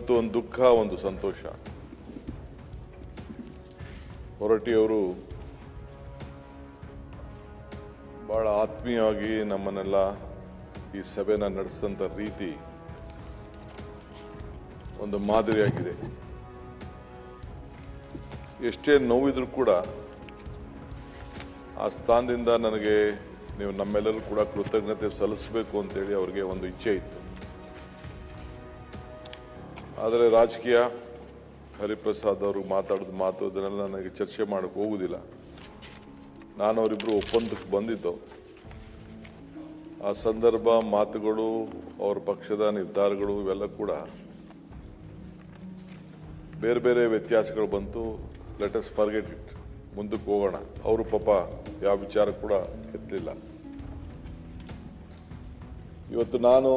ಇವತ್ತು ಒಂದು ದುಃಖ, ಒಂದು ಸಂತೋಷ. ಹೊರಟ್ಟಿಯವರು ಬಹಳ ಆತ್ಮೀಯವಾಗಿ ನಮ್ಮನ್ನೆಲ್ಲ ಈ ಸಭೆನ ನಡೆಸಿದಂಥ ರೀತಿ ಒಂದು ಮಾದರಿಯಾಗಿದೆ. ಎಷ್ಟೇ ನೋವಿದ್ರೂ ಕೂಡ ಆ ಸ್ಥಾನದಿಂದ ನನಗೆ ನೀವು ನಮ್ಮೆಲ್ಲರೂ ಕೂಡ ಕೃತಜ್ಞತೆ ಸಲ್ಲಿಸಬೇಕು ಅಂತೇಳಿ ಅವರಿಗೆ ಒಂದು ಇಚ್ಛೆ ಇತ್ತು. ಆದರೆ ರಾಜಕೀಯ, ಹರಿಪ್ರಸಾದ್ ಅವರು ಮಾತಾಡಿದ ಮಾತು ಇದನ್ನೆಲ್ಲ ನನಗೆ ಚರ್ಚೆ ಮಾಡೋಕ್ಕೆ ಹೋಗುವುದಿಲ್ಲ. ನಾನು ಅವರಿಬ್ಬರು ಒಪ್ಪಂದಕ್ಕೆ ಬಂದಿದ್ದು. ಆ ಸಂದರ್ಭ, ಮಾತುಗಳು, ಅವರ ಪಕ್ಷದ ನಿರ್ಧಾರಗಳು ಇವೆಲ್ಲ ಕೂಡ ಬೇರೆ ಬೇರೆ ವ್ಯತ್ಯಾಸಗಳು ಬಂತು. ಲೆಟ್ ಅಸ್ ಫರ್ಗೆಟ್ ಇಟ್, ಮುಂದಕ್ಕೆ ಹೋಗೋಣ. ಅವರು ಪಾಪ ಯಾವ ವಿಚಾರ ಕೂಡ ಎತ್ತಲಿಲ್ಲ. ಇವತ್ತು ನಾನು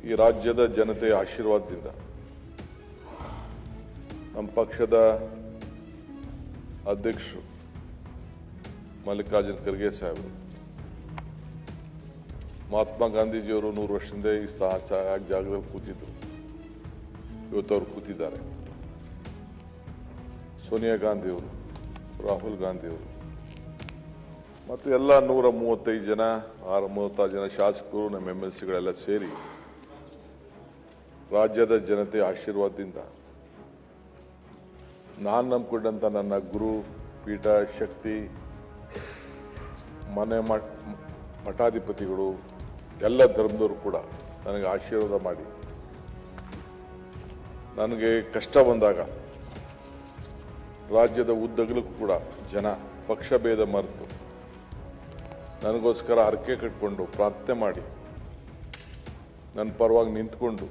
ಈ ರಾಜ್ಯದ ಜನತೆಯ ಆಶೀರ್ವಾದದಿಂದ ನಮ್ಮ ಪಕ್ಷದ ಅಧ್ಯಕ್ಷರು ಮಲ್ಲಿಕಾರ್ಜುನ ಖರ್ಗೆ ಸಾಹೇಬರು, ಮಹಾತ್ಮ ಗಾಂಧೀಜಿಯವರು 100 ವರ್ಷದಿಂದ ಈ ಜಾಗದಲ್ಲಿ ಕೂತಿದ್ರು. ಇವತ್ತು ಅವರು ಕೂತಿದ್ದಾರೆ. ಸೋನಿಯಾ ಗಾಂಧಿಯವರು, ರಾಹುಲ್ ಗಾಂಧಿಯವರು ಮತ್ತು ಎಲ್ಲ 135 ಜನ 36 ಜನ ಶಾಸಕರು, ನಮ್ಮ MLCಗಳೆಲ್ಲ ಸೇರಿ ರಾಜ್ಯದ ಜನತೆ ಆಶೀರ್ವಾದದಿಂದ ನಾನು ನಂಬಿಕೊಂಡಂತ ನನ್ನ ಗುರು ಪೀಠ ಶಕ್ತಿ, ಮನೆ ಮಠಾಧಿಪತಿಗಳು, ಎಲ್ಲ ಧರ್ಮದವರು ಕೂಡ ನನಗೆ ಆಶೀರ್ವಾದ ಮಾಡಿ, ನನಗೆ ಕಷ್ಟ ಬಂದಾಗ ರಾಜ್ಯದ ಉದ್ದಗಲಕ್ಕೂ ಕೂಡ ಜನ ಪಕ್ಷ ಭೇದ ಮರೆತು ನನಗೋಸ್ಕರ ಹರಕೆ ಕಟ್ಕೊಂಡು ಪ್ರಾರ್ಥನೆ ಮಾಡಿ ನನ್ನ ಪರವಾಗಿ ನಿಂತ್ಕೊಂಡು,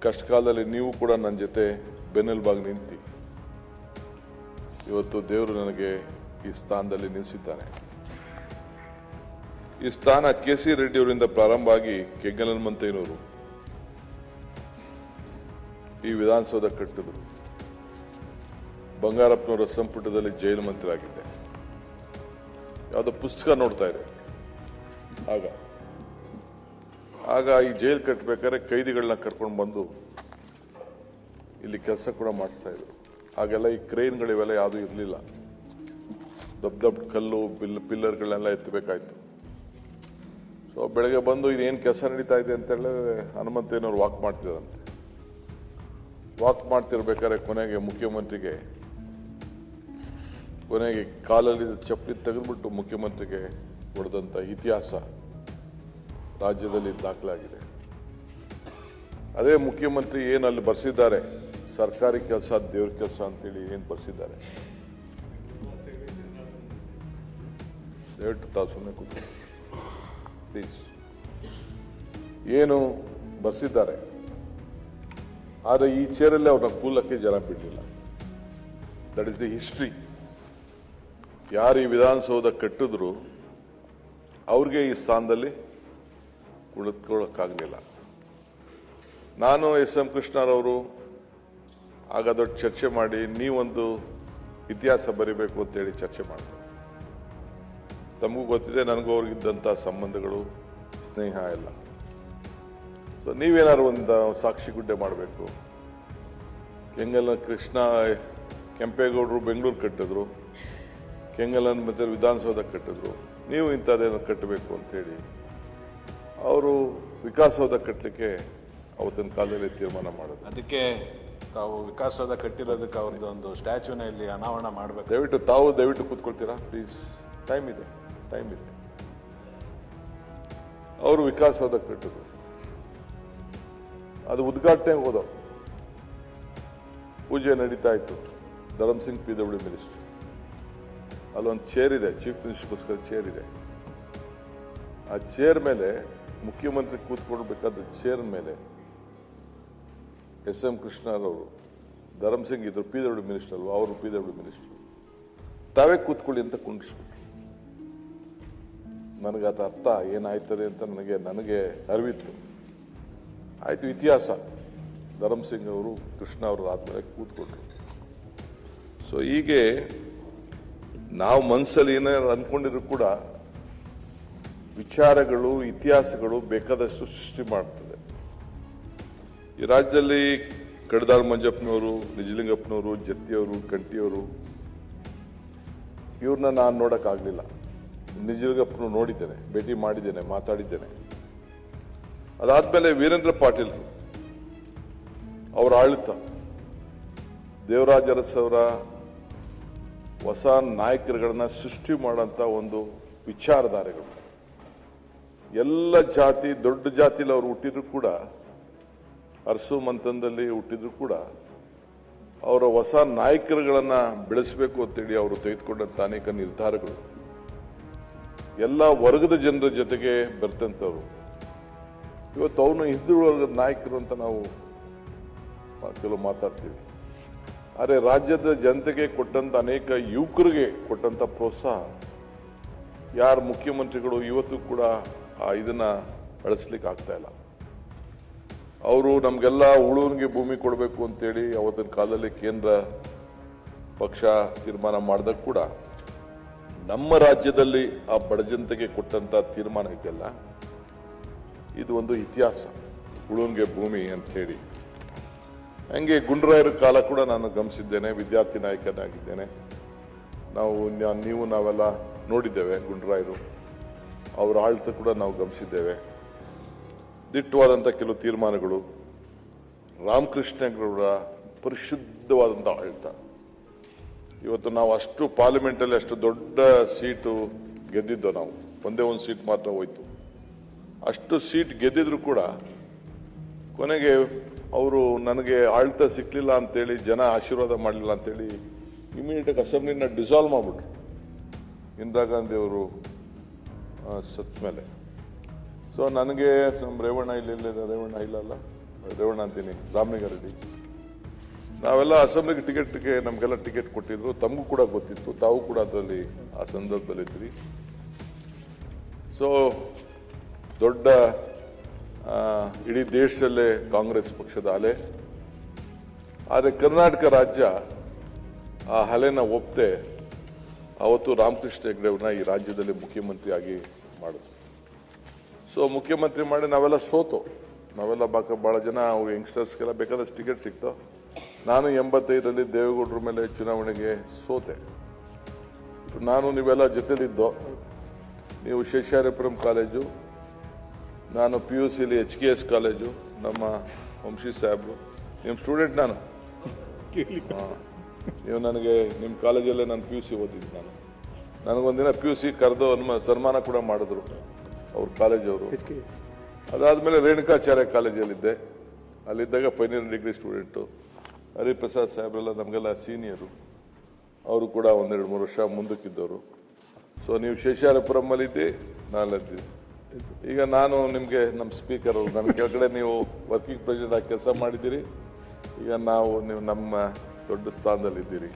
ಕಷ್ಟ ಕಾಲದಲ್ಲಿ ನೀವು ಕೂಡ ನನ್ನ ಜೊತೆ ಬೆನ್ನೆಲುಬಾಗಿ ನಿಂತು ಇವತ್ತು ದೇವರು ನನಗೆ ಈ ಸ್ಥಾನದಲ್ಲಿ ನಿಲ್ಲಿಸಿದ್ದಾನೆ. ಈ ಸ್ಥಾನ KC ರೆಡ್ಡಿ ಅವರಿಂದ ಪ್ರಾರಂಭ ಆಗಿ ಕೆಂಗಲಹನುಮಂತಯ್ಯನವರು ಈ ವಿಧಾನಸೌಧ ಕಟ್ಟಿದ್ರು. ಬಂಗಾರಪ್ಪನವರ ಸಂಪುಟದಲ್ಲಿ ಜೈಲು ಮಂತ್ರಿ ಆಗಿದ್ದೆ. ಯಾವುದೋ ಪುಸ್ತಕ ನೋಡ್ತಾ ಇದೆ. ಆಗ ಈ ಜೈಲು ಕಟ್ಟಬೇಕಾದ್ರೆ ಕೈದಿಗಳನ್ನ ಕರ್ಕೊಂಡು ಬಂದು ಇಲ್ಲಿ ಕೆಲಸ ಕೂಡ ಮಾಡಿಸ್ತಾ ಇದ್ರು. ಹಾಗೆಲ್ಲ ಈ ಕ್ರೇನ್ಗಳಿವೆಲ್ಲ ಯಾವುದೂ ಇರಲಿಲ್ಲ. ದೊಡ್ಡ ಕಲ್ಲು ಪಿಲ್ಲರ್ಗಳನ್ನೆಲ್ಲ ಎತ್ತಬೇಕಾಯ್ತು. ಸೊ ಬೆಳಗ್ಗೆ ಬಂದು ಇನ್ನೇನು ಕೆಲಸ ನಡೀತಾ ಇದೆ ಅಂತ ಹೇಳಿದ್ರೆ ಹನುಮಂತಯ್ಯನವ್ರು ವಾಕ್ ಮಾಡ್ತಿದ್ದಾರಂತೆ. ವಾಕ್ ಮಾಡ್ತಿರ್ಬೇಕಾದ್ರೆ ಕೊನೆಗೆ ಕಾಲಲ್ಲಿ ಚಪ್ಪಲಿ ತೆಗೆದ್ಬಿಟ್ಟು ಮುಖ್ಯಮಂತ್ರಿಗೆ ಹೊಡೆದಂತ ಇತಿಹಾಸ ರಾಜ್ಯದಲ್ಲಿ ದಾಖಲಾಗಿದೆ. ಅದೇ ಮುಖ್ಯಮಂತ್ರಿ ಏನು ಅಲ್ಲಿ ಬರ್ಸಿದ್ದಾರೆ, ಸರ್ಕಾರಿ ಕೆಲಸ ದೇವ್ರ ಕೆಲಸ ಅಂತೇಳಿ ಏನು ಬರ್ಸಿದ್ದಾರೆ, ದಯವಿಟ್ಟು ತಾವು ಸುಮ್ಮನೆ ಕೂತು ಪ್ಲೀಸ್. ಏನು ಬರ್ಸಿದ್ದಾರೆ, ಆದರೆ ಈ ಚೇರಲ್ಲಿ ಅವ್ರನ್ನ ಕೂಲಕ್ಕೆ ಜನ ಬಿಡಲಿಲ್ಲ. That is the history. ಯಾರು ಈ ವಿಧಾನಸೌಧ ಕಟ್ಟಿದ್ರು ಅವ್ರಿಗೆ ಈ ಸ್ಥಾನದಲ್ಲಿ ಕುಳಿತುಕೊಳ್ಳಕ್ಕಾಗಲಿಲ್ಲ. ನಾನು SM ಕೃಷ್ಣರವರು ಆಗ ದೊಡ್ಡ ಚರ್ಚೆ ಮಾಡಿ ನೀವೊಂದು ಇತಿಹಾಸ ಬರೀಬೇಕು ಅಂತೇಳಿ ಚರ್ಚೆ ಮಾಡಿದೆ. ತಮಗೂ ಗೊತ್ತಿದೆ, ನನಗೂ ಅವ್ರಿಗಿದ್ದಂಥ ಸಂಬಂಧಗಳು, ಸ್ನೇಹ ಎಲ್ಲ. ಸೊ ನೀವೇನಾದ್ರು ಒಂದು ಸಾಕ್ಷಿ ಗುಡ್ಡೆ ಮಾಡಬೇಕು. ಕೆಂಪೇಗೌಡರು ಬೆಂಗಳೂರು ಕಟ್ಟಿದ್ರು, ಕೆಂಗಲಹನುಮಂತ ವಿಧಾನಸೌಧ ಕಟ್ಟಿದ್ರು, ನೀವು ಇಂಥದ್ದೇನೋ ಕಟ್ಟಬೇಕು ಅಂತೇಳಿ ಅವರು ವಿಕಾಸಸೌಧ ಕಟ್ಟಲಿಕ್ಕೆ ಅವತ್ತಿನ ಕಾಲದಲ್ಲಿ ತೀರ್ಮಾನ ಮಾಡೋದು. ಅದಕ್ಕೆ ತಾವು ವಿಕಾಸಸೌಧ ಕಟ್ಟಿರೋದಕ್ಕೆ ಅವ್ರದ್ದು ಒಂದು ಸ್ಟ್ಯಾಚ್ಯೂನ ಇಲ್ಲಿ ಅನಾವರಣ ಮಾಡಬೇಕು. ದಯವಿಟ್ಟು ಕೂತ್ಕೊಳ್ತೀರಾ ಪ್ಲೀಸ್? ಟೈಮ್ ಇದೆ. ಅವರು ವಿಕಾಸಸೌಧ ಕಟ್ಟಿದ್ರು. ಅದು ಉದ್ಘಾಟನೆಗೆ ಹೋದವು. ಪೂಜೆ ನಡೀತಾ ಇತ್ತು. Dharam Singh PW minister. ಅಲ್ಲೊಂದು ಚೇರ್ ಇದೆ, ಚೀಫ್ ಮಿನಿಸ್ಟರ್ಗೋಸ್ಕರ ಚೇರ್ ಇದೆ. ಆ ಚೇರ್ ಮೇಲೆ ಮುಖ್ಯಮಂತ್ರಿ ಕೂತ್ಕೊಳ್ಬೇಕಾದ ಚೇರ್ ಮೇಲೆ SM ಕೃಷ್ಣರವರು, ಧರ್ಮಸಿಂಗ್ ಇದ್ರು PW ಮಿನಿಸ್ಟರ್ ಅಲ್ವಾ, ಅವರು PW ಮಿನಿಸ್ಟರ್, ತಾವೇ ಕೂತ್ಕೊಳ್ಳಿ ಅಂತ ಕುಂಡಿಸ್ಬಿಟ್ರು. ನನಗೆ ಅದು ಅರ್ಥ ಏನಾಯ್ತದೆ ಅಂತ ನನಗೆ ಅರಿವಿತ್ತು. ಆಯ್ತು, ಇತಿಹಾಸ. ಧರ್ಮಸಿಂಗ್ ಅವರು, ಕೃಷ್ಣ ಅವರು ಆದ್ಮೇಲೆ ಕೂತ್ಕೊಂಡ್ರು. ಸೊ ಹೀಗೆ ನಾವು ಮನಸ್ಸಲ್ಲಿ ಏನಾದ್ರು ಅಂದ್ಕೊಂಡಿದ್ರು ಕೂಡ ವಿಚಾರಗಳು, ಇತಿಹಾಸಗಳು ಬೇಕಾದಷ್ಟು ಸೃಷ್ಟಿ ಮಾಡ್ತದೆ. ಈ ರಾಜ್ಯದಲ್ಲಿ ಕಡದಾಳ್ ಮಂಜಪ್ಪನವರು, ನಿಜಲಿಂಗಪ್ಪನವರು, ಜತ್ತಿಯವರು, ಕಂಠಿಯವರು ಇವ್ರನ್ನ ನಾನು ನೋಡೋಕ್ಕಾಗಲಿಲ್ಲ. ನಿಜಲಿಂಗಪ್ಪನು ನೋಡಿದ್ದೇನೆ, ಭೇಟಿ ಮಾಡಿದ್ದೇನೆ, ಮಾತಾಡಿದ್ದೇನೆ. ಅದಾದ್ಮೇಲೆ ವೀರೇಂದ್ರ ಪಾಟೀಲ್ ಅವರ ಆಡಳಿತ, ದೇವರಾಜ ಅರಸು ಅವರ ಹೊಸ ನಾಯಕರುಗಳನ್ನ ಸೃಷ್ಟಿ ಮಾಡೋಂಥ ಒಂದು ವಿಚಾರಧಾರೆಗಳು. ಎಲ್ಲ ಜಾತಿ, ದೊಡ್ಡ ಜಾತಿಲಿ ಅವರು ಹುಟ್ಟಿದ್ರು ಕೂಡ, ಅರಸು ಮಂಥನದಲ್ಲಿ ಹುಟ್ಟಿದ್ರು ಕೂಡ, ಅವರ ಹೊಸ ನಾಯಕರುಗಳನ್ನ ಬೆಳೆಸಬೇಕು ಅಂತೇಳಿ ಅವರು ತೆಗೆದುಕೊಂಡಂತ ಅನೇಕ ನಿರ್ಧಾರಗಳು ಎಲ್ಲ ವರ್ಗದ ಜನರ ಜೊತೆಗೆ ಬರ್ತಂಥವ್ರು. ಇವತ್ತು ಅವನು ಹಿಂದುಳಿದ ವರ್ಗದ ನಾಯಕರು ಅಂತ ನಾವು ಕೆಲವು ಮಾತಾಡ್ತೀವಿ. ಆದರೆ ರಾಜ್ಯದ ಜನತೆಗೆ ಕೊಟ್ಟಂತ, ಅನೇಕ ಯುವಕರಿಗೆ ಕೊಟ್ಟಂತ ಪ್ರೋತ್ಸಾಹ ಯಾರು ಮುಖ್ಯಮಂತ್ರಿಗಳು ಇವತ್ತು ಕೂಡ ಇದನ್ನ ಬಳಸಲಿಕ್ಕೆ ಆಗ್ತಾ ಇಲ್ಲ. ಅವರು ನಮಗೆಲ್ಲ ಉಳುವನಿಗೆ ಭೂಮಿ ಕೊಡಬೇಕು ಅಂತೇಳಿ ಅವತ್ತಿನ ಕಾಲದಲ್ಲಿ ಕೇಂದ್ರ ಪಕ್ಷ ತೀರ್ಮಾನ ಮಾಡಿದಾಗ ಕೂಡ ನಮ್ಮ ರಾಜ್ಯದಲ್ಲಿ ಆ ಬಡ ಜನತೆಗೆ ಕೊಟ್ಟಂತ ತೀರ್ಮಾನ ಇದೆಯಲ್ಲ, ಇದು ಒಂದು ಇತಿಹಾಸ, ಉಳುವನಿಗೆ ಭೂಮಿ ಅಂತ ಹೇಳಿ. ಹಂಗೆ ಗುಂಡ್ರಾಯರ ಕಾಲ ಕೂಡ ನಾನು ಗಮನಿಸಿದ್ದೇನೆ, ವಿದ್ಯಾರ್ಥಿ ನಾಯಕನಾಗಿದ್ದೇನೆ. ನಾವೆಲ್ಲ ನೋಡಿದ್ದೇವೆ. ಗುಂಡ್ರಾಯರು ಅವರ ಆಳ್ತ ಕೂಡ ನಾವು ಗಮನಿಸಿದ್ದೇವೆ. ದಿಟ್ಟವಾದಂಥ ಕೆಲವು ತೀರ್ಮಾನಗಳು, ರಾಮಕೃಷ್ಣಗೌಡರ ಪರಿಶುದ್ಧವಾದಂಥ ಆಳ್ತ. ಇವತ್ತು ನಾವು ಅಷ್ಟು ಪಾರ್ಲಿಮೆಂಟಲ್ಲಿ ಅಷ್ಟು ದೊಡ್ಡ ಸೀಟು ಗೆದ್ದಿದ್ದು, ನಾವು ಒಂದೇ ಒಂದು ಸೀಟ್ ಮಾತ್ರ ಹೋಯ್ತು. ಅಷ್ಟು ಸೀಟ್ ಗೆದ್ದಿದ್ರು ಕೂಡ ಕೊನೆಗೆ ಅವರು ನನಗೆ ಆಳ್ತ ಸಿಕ್ಲಿಲ್ಲ ಅಂತೇಳಿ, ಜನ ಆಶೀರ್ವಾದ ಮಾಡಲಿಲ್ಲ ಅಂತೇಳಿ ಇಮಿಡಿಯೇಟ್ ಅಸೆಂಬ್ಲಿನ ಡಿಸಾಲ್ವ್ ಮಾಡಿಬಿಟ್ರು. ಇಂದಿರಾ ಗಾಂಧಿ ಅವರು ಸತ್ ಮೇಲೆ. ಸೊ ನನಗೆ ನಮ್ಮ ರೇವಣ್ಣ ರೇವಣ್ಣ ಅಂತೀನಿ, ರಾಮಲಿಂಗಾರೆಡ್ಡಿ, ನಾವೆಲ್ಲ ಅಸೆಂಬ್ಲಿಗೆ ಟಿಕೆಟ್ಗೆ ನಮಗೆಲ್ಲ ಟಿಕೆಟ್ ಕೊಟ್ಟಿದ್ರು. ತಮಗೂ ಕೂಡ ಗೊತ್ತಿತ್ತು, ತಾವು ಕೂಡ ಅದರಲ್ಲಿ ಆ ಸಂದರ್ಭದಲ್ಲಿ ಇದ್ರಿ. ಸೊ ದೊಡ್ಡ ಇಡೀ ದೇಶದಲ್ಲೇ ಕಾಂಗ್ರೆಸ್ ಪಕ್ಷದ ಅಲೆ. ಆದರೆ ಕರ್ನಾಟಕ ರಾಜ್ಯ ಆ ಅಲೆನ ಒಪ್ಪದೆ ಅವತ್ತು ರಾಮಕೃಷ್ಣ ಹೆಗಡೆ ಅವ್ರನ್ನ ಈ ರಾಜ್ಯದಲ್ಲಿ ಮುಖ್ಯಮಂತ್ರಿ ಆಗಿ ಮಾಡಿದ್ರು. ಸೊ ಮುಖ್ಯಮಂತ್ರಿ ಮಾಡಿ ನಾವೆಲ್ಲ ಸೋತು. ನಾವೆಲ್ಲ ಬಹಳ ಜನ ಯಂಗ್ಸ್ಟರ್ಸ್ಗೆಲ್ಲ ಬೇಕಾದಷ್ಟು ಟಿಕೆಟ್ ಸಿಕ್ತು. ನಾನು 85ರಲ್ಲಿ ದೇವೇಗೌಡರ ಮೇಲೆ ಚುನಾವಣೆಗೆ ಸೋತೆ. ನಾನು ನೀವೆಲ್ಲ ಜೊತೆಲಿದ್ದೋ. ನೀವು ಶೇಷಾರಿಪುರಂ ಕಾಲೇಜು, ನಾನು PUCಲಿ HKS ಕಾಲೇಜು, ನಮ್ಮ ವಂಶಿ ಸಾಹೇಬ್ರು ನಿಮ್ಮ ಸ್ಟೂಡೆಂಟ್. ನಾನು ನೀವು ನನಗೆ ನಿಮ್ಮ ಕಾಲೇಜಲ್ಲೇ ನಾನು PUC ಓದಿದ್ದು. ನನಗೊಂದಿನ PUC ಕರೆದು ಸನ್ಮಾನ ಕೂಡ ಮಾಡಿದ್ರು ಅವ್ರ ಕಾಲೇಜವರು. ಅದಾದ್ಮೇಲೆ ರೇಣುಕಾಚಾರ್ಯ ಕಾಲೇಜಲ್ಲಿದ್ದೆ. ಅಲ್ಲಿದ್ದಾಗ ಫೈನಲ್ ಡಿಗ್ರಿ ಸ್ಟೂಡೆಂಟು. ಹರಿಪ್ರಸಾದ್ ಸಾಹೇಬ್ರೆಲ್ಲ ನಮಗೆಲ್ಲ ಸೀನಿಯರು. ಅವರು ಕೂಡ 1-2-3 ವರ್ಷ ಮುಂದಕ್ಕಿದ್ದವರು. ಸೊ ನೀವು ಶೇಷಾರಿಪುರಮಲ್ಲಿದ್ದೆ, ನಾನಲ್ಲಿದ್ದೆ. ಈಗ ನಾನು ನಿಮಗೆ ನಮ್ಮ ಸ್ಪೀಕರ್, ನನ್ನ ಕೆಳಗಡೆ ನೀವು ವರ್ಕಿಂಗ್ ಪ್ರೆಸಿಡೆಂಟ್ ಆಗಿ ಕೆಲಸ ಮಾಡಿದ್ದೀರಿ. ಈಗ ನೀವು ನಮ್ಮ ದೊಡ್ಡ ಸ್ಥಾನದಲ್ಲಿದ್ದೀರಿ.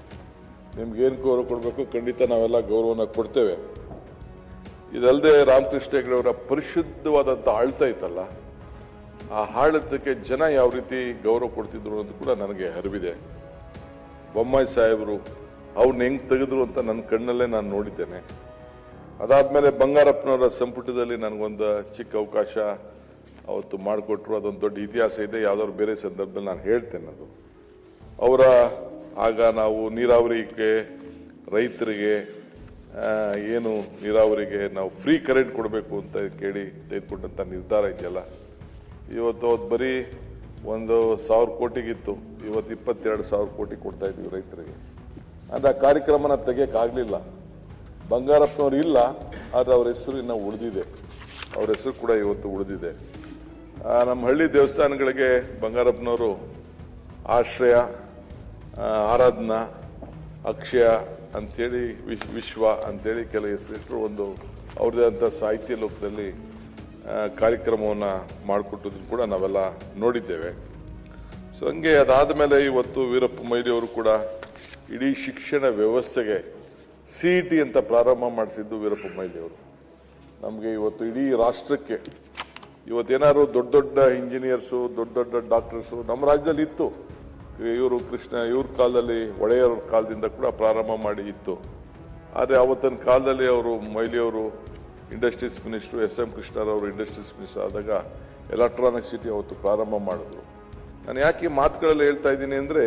ನಿಮ್ಗೇನು ಗೌರವ ಕೊಡಬೇಕು ಖಂಡಿತ ನಾವೆಲ್ಲ ಗೌರವನ ಕೊಡ್ತೇವೆ. ಇದಲ್ಲದೆ ರಾಮಕೃಷ್ಣ ಹೆಗಡೆ ಅವರ ಪರಿಶುದ್ಧವಾದಂಥ ಆಳ್ತ ಇತ್ತಲ್ಲ, ಆ ಆಡಳಿತಕ್ಕೆ ಜನ ಯಾವ ರೀತಿ ಗೌರವ ಕೊಡ್ತಿದ್ರು ಅಂತ ಕೂಡ ನನಗೆ ಅರಿವಿದೆ. ಬೊಮ್ಮಾಯಿ ಸಾಹೇಬರು ಅವ್ರನ್ನ ಹೆಂಗ್ ತೆಗೆದ್ರು ಅಂತ ನನ್ನ ಕಣ್ಣಲ್ಲೇ ನಾನು ನೋಡಿದ್ದೇನೆ. ಅದಾದ್ಮೇಲೆ ಬಂಗಾರಪ್ಪನವರ ಸಂಪುಟದಲ್ಲಿ ನನಗೊಂದು ಚಿಕ್ಕ ಅವಕಾಶ ಅವತ್ತು ಮಾಡಿಕೊಟ್ರು. ಅದೊಂದು ದೊಡ್ಡ ಇತಿಹಾಸ ಇದೆ, ಯಾವ್ದಾದ್ರು ಬೇರೆ ಸಂದರ್ಭದಲ್ಲಿ ನಾನು ಹೇಳ್ತೇನೆ. ಅದು ಅವರ ಆಗ ನಾವು ನೀರಾವರಿಗೆ, ರೈತರಿಗೆ ಏನು ನೀರಾವರಿಗೆ ನಾವು ಫ್ರೀ ಕರೆಂಟ್ ಕೊಡಬೇಕು ಅಂತ ಕೇಳಿ ತೆಗೆದುಕೊಂಡಂತ ನಿರ್ಧಾರ ಇದೆಯಲ್ಲ, ಇವತ್ತು ಅದು ಬರೀ 1,000 ಕೋಟಿಗಿತ್ತು, ಇವತ್ತು 22,000 ಕೋಟಿ ಕೊಡ್ತಾ ಇದೀವಿ ರೈತರಿಗೆ. ಅಂದ್ರೆ ಆ ಕಾರ್ಯಕ್ರಮನ ತೆಗಿಯಕ್ಕಾಗಲಿಲ್ಲ. ಬಂಗಾರಪ್ಪನವ್ರು ಇಲ್ಲ, ಆದ್ರೆ ಅವ್ರ ಹೆಸರು ಇನ್ನ ಉಳಿದಿದೆ. ಅವ್ರ ಹೆಸರು ಕೂಡ ಇವತ್ತು ಉಳಿದಿದೆ. ನಮ್ಮ ಹಳ್ಳಿ ದೇವಸ್ಥಾನಗಳಿಗೆ ಬಂಗಾರಪ್ಪನವರು ಆಶ್ರಯ, ಆರಾಧನಾ, ಅಕ್ಷಯ ಅಂತೇಳಿ, ವಿಶ್ವ ಅಂತೇಳಿ ಕೆಲ ಹೆಸರಿಟ್ಟರು. ಒಂದು ಅವ್ರದೇ ಅಂತ ಸಾಹಿತ್ಯ ಲೋಕದಲ್ಲಿ ಕಾರ್ಯಕ್ರಮವನ್ನು ಮಾಡಿಕೊಟ್ಟದನ್ನು ಕೂಡ ನಾವೆಲ್ಲ ನೋಡಿದ್ದೇವೆ. ಸೊ ಹಂಗೆ ಅದಾದ ಮೇಲೆ ಇವತ್ತು ವೀರಪ್ಪ ಮೊಯ್ಲಿ ಅವರು ಕೂಡ ಇಡೀ ಶಿಕ್ಷಣ ವ್ಯವಸ್ಥೆಗೆ CET ಅಂತ ಪ್ರಾರಂಭ ಮಾಡಿಸಿದ್ದು ವೀರಪ್ಪ ಮೊಯ್ಲಿ ಅವರು. ನಮಗೆ ಇವತ್ತು ಇಡೀ ರಾಷ್ಟ್ರಕ್ಕೆ ಇವತ್ತೇನಾದ್ರು ದೊಡ್ಡ ದೊಡ್ಡ ಇಂಜಿನಿಯರ್ಸು, ದೊಡ್ಡ ದೊಡ್ಡ ಡಾಕ್ಟರ್ಸು ನಮ್ಮ ರಾಜ್ಯದಲ್ಲಿ ಇತ್ತು. ಇವ್ರ ಕಾಲದಲ್ಲಿ, ಒಡೆಯರ ಕಾಲದಿಂದ ಕೂಡ ಪ್ರಾರಂಭ ಮಾಡಿ ಇತ್ತು. ಆದರೆ ಅವತ್ತಿನ ಕಾಲದಲ್ಲಿ ಅವರು ಮೊಯ್ಲಿ ಅವರು ಇಂಡಸ್ಟ್ರೀಸ್ ಮಿನಿಸ್ಟ್ರು SM ಕೃಷ್ಣರವರು ಇಂಡಸ್ಟ್ರೀಸ್ ಮಿನಿಸ್ಟರ್ ಆದಾಗ ಎಲೆಕ್ಟ್ರಾನಿಕ್ ಸಿಟಿ ಅವತ್ತು ಪ್ರಾರಂಭ ಮಾಡಿದ್ರು. ನಾನು ಯಾಕೆ ಈ ಮಾತುಗಳಲ್ಲಿ ಹೇಳ್ತಾ ಇದ್ದೀನಿ ಅಂದರೆ,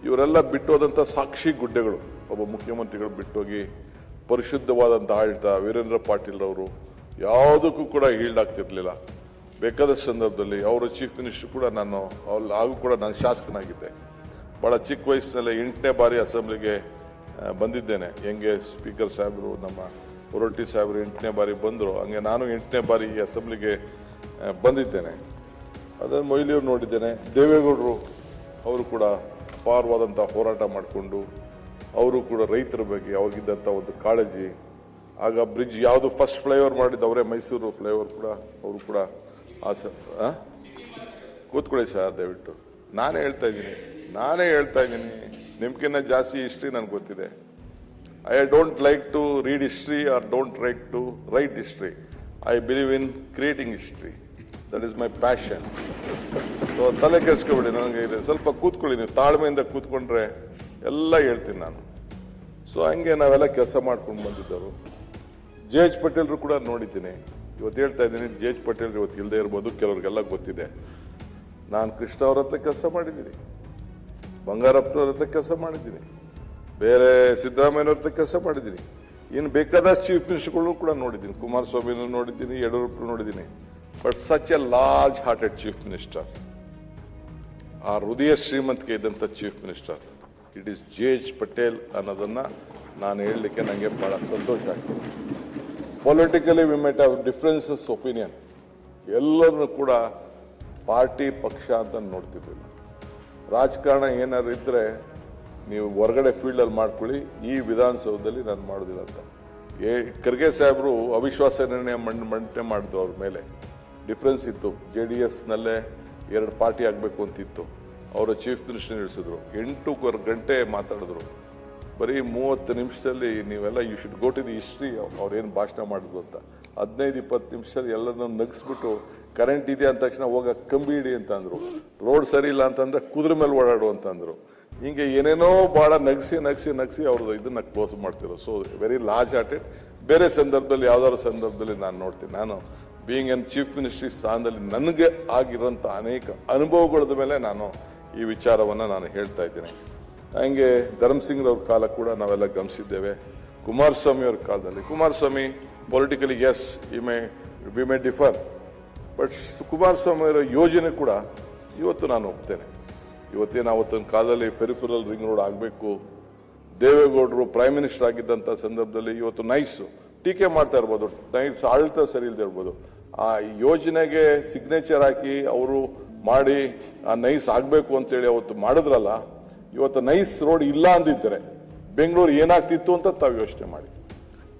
ಇವರೆಲ್ಲ ಬಿಟ್ಟೋದಂಥ ಸಾಕ್ಷಿ ಗುಡ್ಡೆಗಳು. ಒಬ್ಬ ಮುಖ್ಯಮಂತ್ರಿಗಳು ಬಿಟ್ಟೋಗಿ ಪರಿಶುದ್ಧವಾದಂಥ ಆಡಳಿತ, ವೀರೇಂದ್ರ ಪಾಟೀಲ್ ಅವರು ಯಾವುದಕ್ಕೂ ಕೂಡ ಈಲ್ಡಾಗ್ತಿರ್ಲಿಲ್ಲ. ಬೇಕಾದ ಸಂದರ್ಭದಲ್ಲಿ ಅವರ ಚೀಫ್ ಮಿನಿಸ್ಟರ್ ಕೂಡ ನಾನು ಹಾಗೂ ಕೂಡ ನಾನು ಶಾಸಕನಾಗಿದ್ದೆ. ಭಾಳ ಚಿಕ್ಕ ವಯಸ್ಸಿನಲ್ಲೇ 8ನೇ ಬಾರಿ ಅಸೆಂಬ್ಲಿಗೆ ಬಂದಿದ್ದೇನೆ. ಹೆಂಗೆ ಸ್ಪೀಕರ್ ಸಾಹೇಬರು ನಮ್ಮ ಹೊರಟ್ಟಿ ಸಾಹೇಬರು 8ನೇ ಬಾರಿ ಬಂದರು, ಹಂಗೆ ನಾನು 8ನೇ ಬಾರಿ ಈ ಅಸೆಂಬ್ಲಿಗೆ ಬಂದಿದ್ದೇನೆ. ಅದನ್ನು ಮೊಯ್ಲಿಯವ್ರು ನೋಡಿದ್ದೇನೆ. ದೇವೇಗೌಡರು ಅವರು ಕೂಡ ಅಪಾರವಾದಂಥ ಹೋರಾಟ ಮಾಡಿಕೊಂಡು ಅವರು ಕೂಡ ರೈತರ ಬಗ್ಗೆ ಅವ್ರಿಗಿದ್ದಂಥ ಒಂದು ಕಾಳಜಿ. ಆಗ ಬ್ರಿಡ್ಜ್ ಯಾವುದು ಫಸ್ಟ್ ಫ್ಲೈಓವರ್ ಮಾಡಿದ್ದು ಅವರೇ, ಮೈಸೂರು ಫ್ಲೈಓವರ್ ಕೂಡ ಅವರು ಕೂಡ ಕೂತ್ಕೊಳ್ಳಿ ಸರ್ ದಯವಿಟ್ಟು. ನಾನೇ ಹೇಳ್ತಾ ಇದ್ದೀನಿ ನಿಮ್ಗಿನ್ನ ಜಾಸ್ತಿ ಹಿಸ್ಟ್ರಿ ನನಗೆ ಗೊತ್ತಿದೆ. I don't like to read history or don't like to write history. I believe in creating history. That is my passion. So ತಲೆ ಕೆಡಿಸ್ಕೊಬೇಡಿ, ನನಗೆ ಇದೆ. ಸ್ವಲ್ಪ ಕೂತ್ಕೊಳ್ಳಿ, ನೀವು ತಾಳ್ಮೆಯಿಂದ ಕೂತ್ಕೊಂಡ್ರೆ ಎಲ್ಲ ಹೇಳ್ತೀನಿ ನಾನು. ಸೊ ಹಂಗೆ ನಾವೆಲ್ಲ ಕೆಲಸ ಮಾಡ್ಕೊಂಡು ಬಂದಿದ್ದವರು. JH ಪಟೇಲ್ರು ಕೂಡ ನೋಡಿದ್ದೀನಿ. ಇವತ್ತು ಹೇಳ್ತಾ ಇದ್ದೀನಿ, JH ಪಟೇಲ್ ಇವತ್ತು ಇಲ್ಲದೆ ಇರ್ಬೋದು, ಕೆಲವ್ರಿಗೆಲ್ಲ ಗೊತ್ತಿದೆ. ನಾನು ಕೃಷ್ಣ ಅವ್ರ ಹತ್ರ ಕೆಲಸ ಮಾಡಿದ್ದೀನಿ, ಬಂಗಾರಪ್ಪನವ್ರ ಹತ್ರ ಕೆಲಸ ಮಾಡಿದ್ದೀನಿ, ಬೇರೆ ಸಿದ್ದರಾಮಯ್ಯನವ್ರ ಹತ್ರ ಕೆಲಸ ಮಾಡಿದ್ದೀನಿ. ಇನ್ನು ಬೇಕಾದಷ್ಟು ಚೀಫ್ ಮಿನಿಸ್ಟರ್ಗಳು ಕೂಡ ನೋಡಿದ್ದೀನಿ. ಕುಮಾರಸ್ವಾಮಿನೂ ನೋಡಿದ್ದೀನಿ, ಯಡಿಯೂರಪ್ಪನೂ ನೋಡಿದ್ದೀನಿ. But such A large hearted chief minister, ಆ ಹೃದಯ ಶ್ರೀಮಂತಿಕೆ ಇದ್ದಂಥ chief minister it is JH Patel ಅನ್ನೋದನ್ನ ನಾನು ಹೇಳಲಿಕ್ಕೆ ನನಗೆ ಬಹಳ ಸಂತೋಷ ಆಗ್ತದೆ. Politically we might have differences opinion. ಎಲ್ಲರನ್ನು ಕೂಡ ಪಾರ್ಟಿ ಪಕ್ಷ ಅಂತ ನೋಡ್ತಿರ್ಲಿಲ್ಲ. ರಾಜಕಾರಣ ಏನಾದ್ರು ಇದ್ರೆ ನೀವು ಹೊರಗಡೆ ಫೀಲ್ಡಲ್ಲಿ ಮಾಡ್ಕೊಳ್ಳಿ, ಈ ವಿಧಾನಸೌಧದಲ್ಲಿ ನಾನು ಮಾಡೋದಿಲ್ಲ ಅಂತ. ಖರ್ಗೆ ಸಾಹೇಬರು ಅವಿಶ್ವಾಸ ನಿರ್ಣಯ ಮಂಡನೆ ಮಾಡಿದ್ರು. ಅವ್ರ ಮೇಲೆ ಡಿಫ್ರೆನ್ಸ್ ಇತ್ತು. JDSನಲ್ಲೇ 2 ಪಾರ್ಟಿ ಆಗಬೇಕು ಅಂತಿತ್ತು. ಅವರ ಚೀಫ್ ಮಿನಿಸ್ಟರ್ ಇಳಿಸಿದ್ರು. 8 ಗಂಟೆ ಮಾತಾಡಿದ್ರು. ಬರೀ 30 ನಿಮಿಷದಲ್ಲಿ ನೀವೆಲ್ಲ you should go to the history ಅವ್ರೇನು ಭಾಷಣ ಮಾಡಿದ್ರು ಅಂತ. 15-20 ನಿಮಿಷದಲ್ಲಿ ಎಲ್ಲರನ್ನ ನಗಿಸ್ಬಿಟ್ಟು ಕರೆಂಟ್ ಇದೆ ಅಂದ ತಕ್ಷಣ ಹೋಗ ಕಂಬಿ ಹಿಡಿ ಅಂತ ಅಂದ್ರು. ರೋಡ್ ಸರಿ ಇಲ್ಲ ಅಂತಂದ್ರೆ ಕುದುರೆ ಮೇಲೆ ಓಡಾಡು ಅಂತಂದ್ರು. ಹಿಂಗೆ ಏನೇನೋ ಬಹಳ ನಗಿಸಿ ಅವ್ರದ್ದು ಇದನ್ನ ಕ್ಲೋಸ್ ಮಾಡ್ತಿರೋ. So very large hearted. ಬೇರೆ ಸಂದರ್ಭದಲ್ಲಿ ಯಾವ್ದಾದ್ರು ಸಂದರ್ಭದಲ್ಲಿ ನಾನು ನೋಡ್ತೀನಿ. ನಾನು ಬೀಯಿಂಗ್ ಎನ್ ಚೀಫ್ ಮಿನಿಸ್ಟ್ರಿ ಸ್ಥಾನದಲ್ಲಿ ನನಗೆ ಆಗಿರೋಂಥ ಅನೇಕ ಅನುಭವಗಳದ ಮೇಲೆ ನಾನು ಈ ವಿಚಾರವನ್ನು ನಾನು ಹೇಳ್ತಾ ಇದ್ದೀನಿ. ಹಂಗೆ ಧರ್ಮಸಿಂಗ್ರವ್ರ ಕಾಲ ಕೂಡ ನಾವೆಲ್ಲ ಗಮನಿಸಿದ್ದೇವೆ. ಕುಮಾರಸ್ವಾಮಿ ಅವ್ರ ಕಾಲದಲ್ಲಿ, Kumaraswamy politically as we may differ, but Kumaraswamy ಅವರ ಯೋಜನೆ ಕೂಡ ಇವತ್ತು ನಾನು ಒಪ್ತೇನೆ. ಇವತ್ತೇನು ಅವತ್ತಿನ ಕಾಲದಲ್ಲಿ ಪೆರಿಫೆರಲ್ ರಿಂಗ್ ರೋಡ್ ಆಗಬೇಕು, ದೇವೇಗೌಡರು ಪ್ರೈಮ್ ಮಿನಿಸ್ಟರ್ ಆಗಿದ್ದಂಥ ಸಂದರ್ಭದಲ್ಲಿ ಇವತ್ತು ನೈಸ್ ಟೀಕೆ ಮಾಡ್ತಾ ಇರ್ಬೋದು, ನೈಸ್ ಆಡಳಿತ ಸರಿ ಇಲ್ಲದೆ ಇರ್ಬೋದು. ಆ ಯೋಜನೆಗೆ ಸಿಗ್ನೇಚರ್ ಹಾಕಿ ಅವರು ಮಾಡಿ ಆ ನೈಸ್ ಆಗಬೇಕು ಅಂತೇಳಿ ಅವತ್ತು ಮಾಡಿದ್ರಲ್ಲ, ಇವತ್ತು ನೈಸ್ ರೋಡ್ ಇಲ್ಲ ಅಂದಿದ್ದರೆ ಬೆಂಗಳೂರು ಏನಾಗ್ತಿತ್ತು ಅಂತ ತಾವು ಯೋಚನೆ ಮಾಡಿ.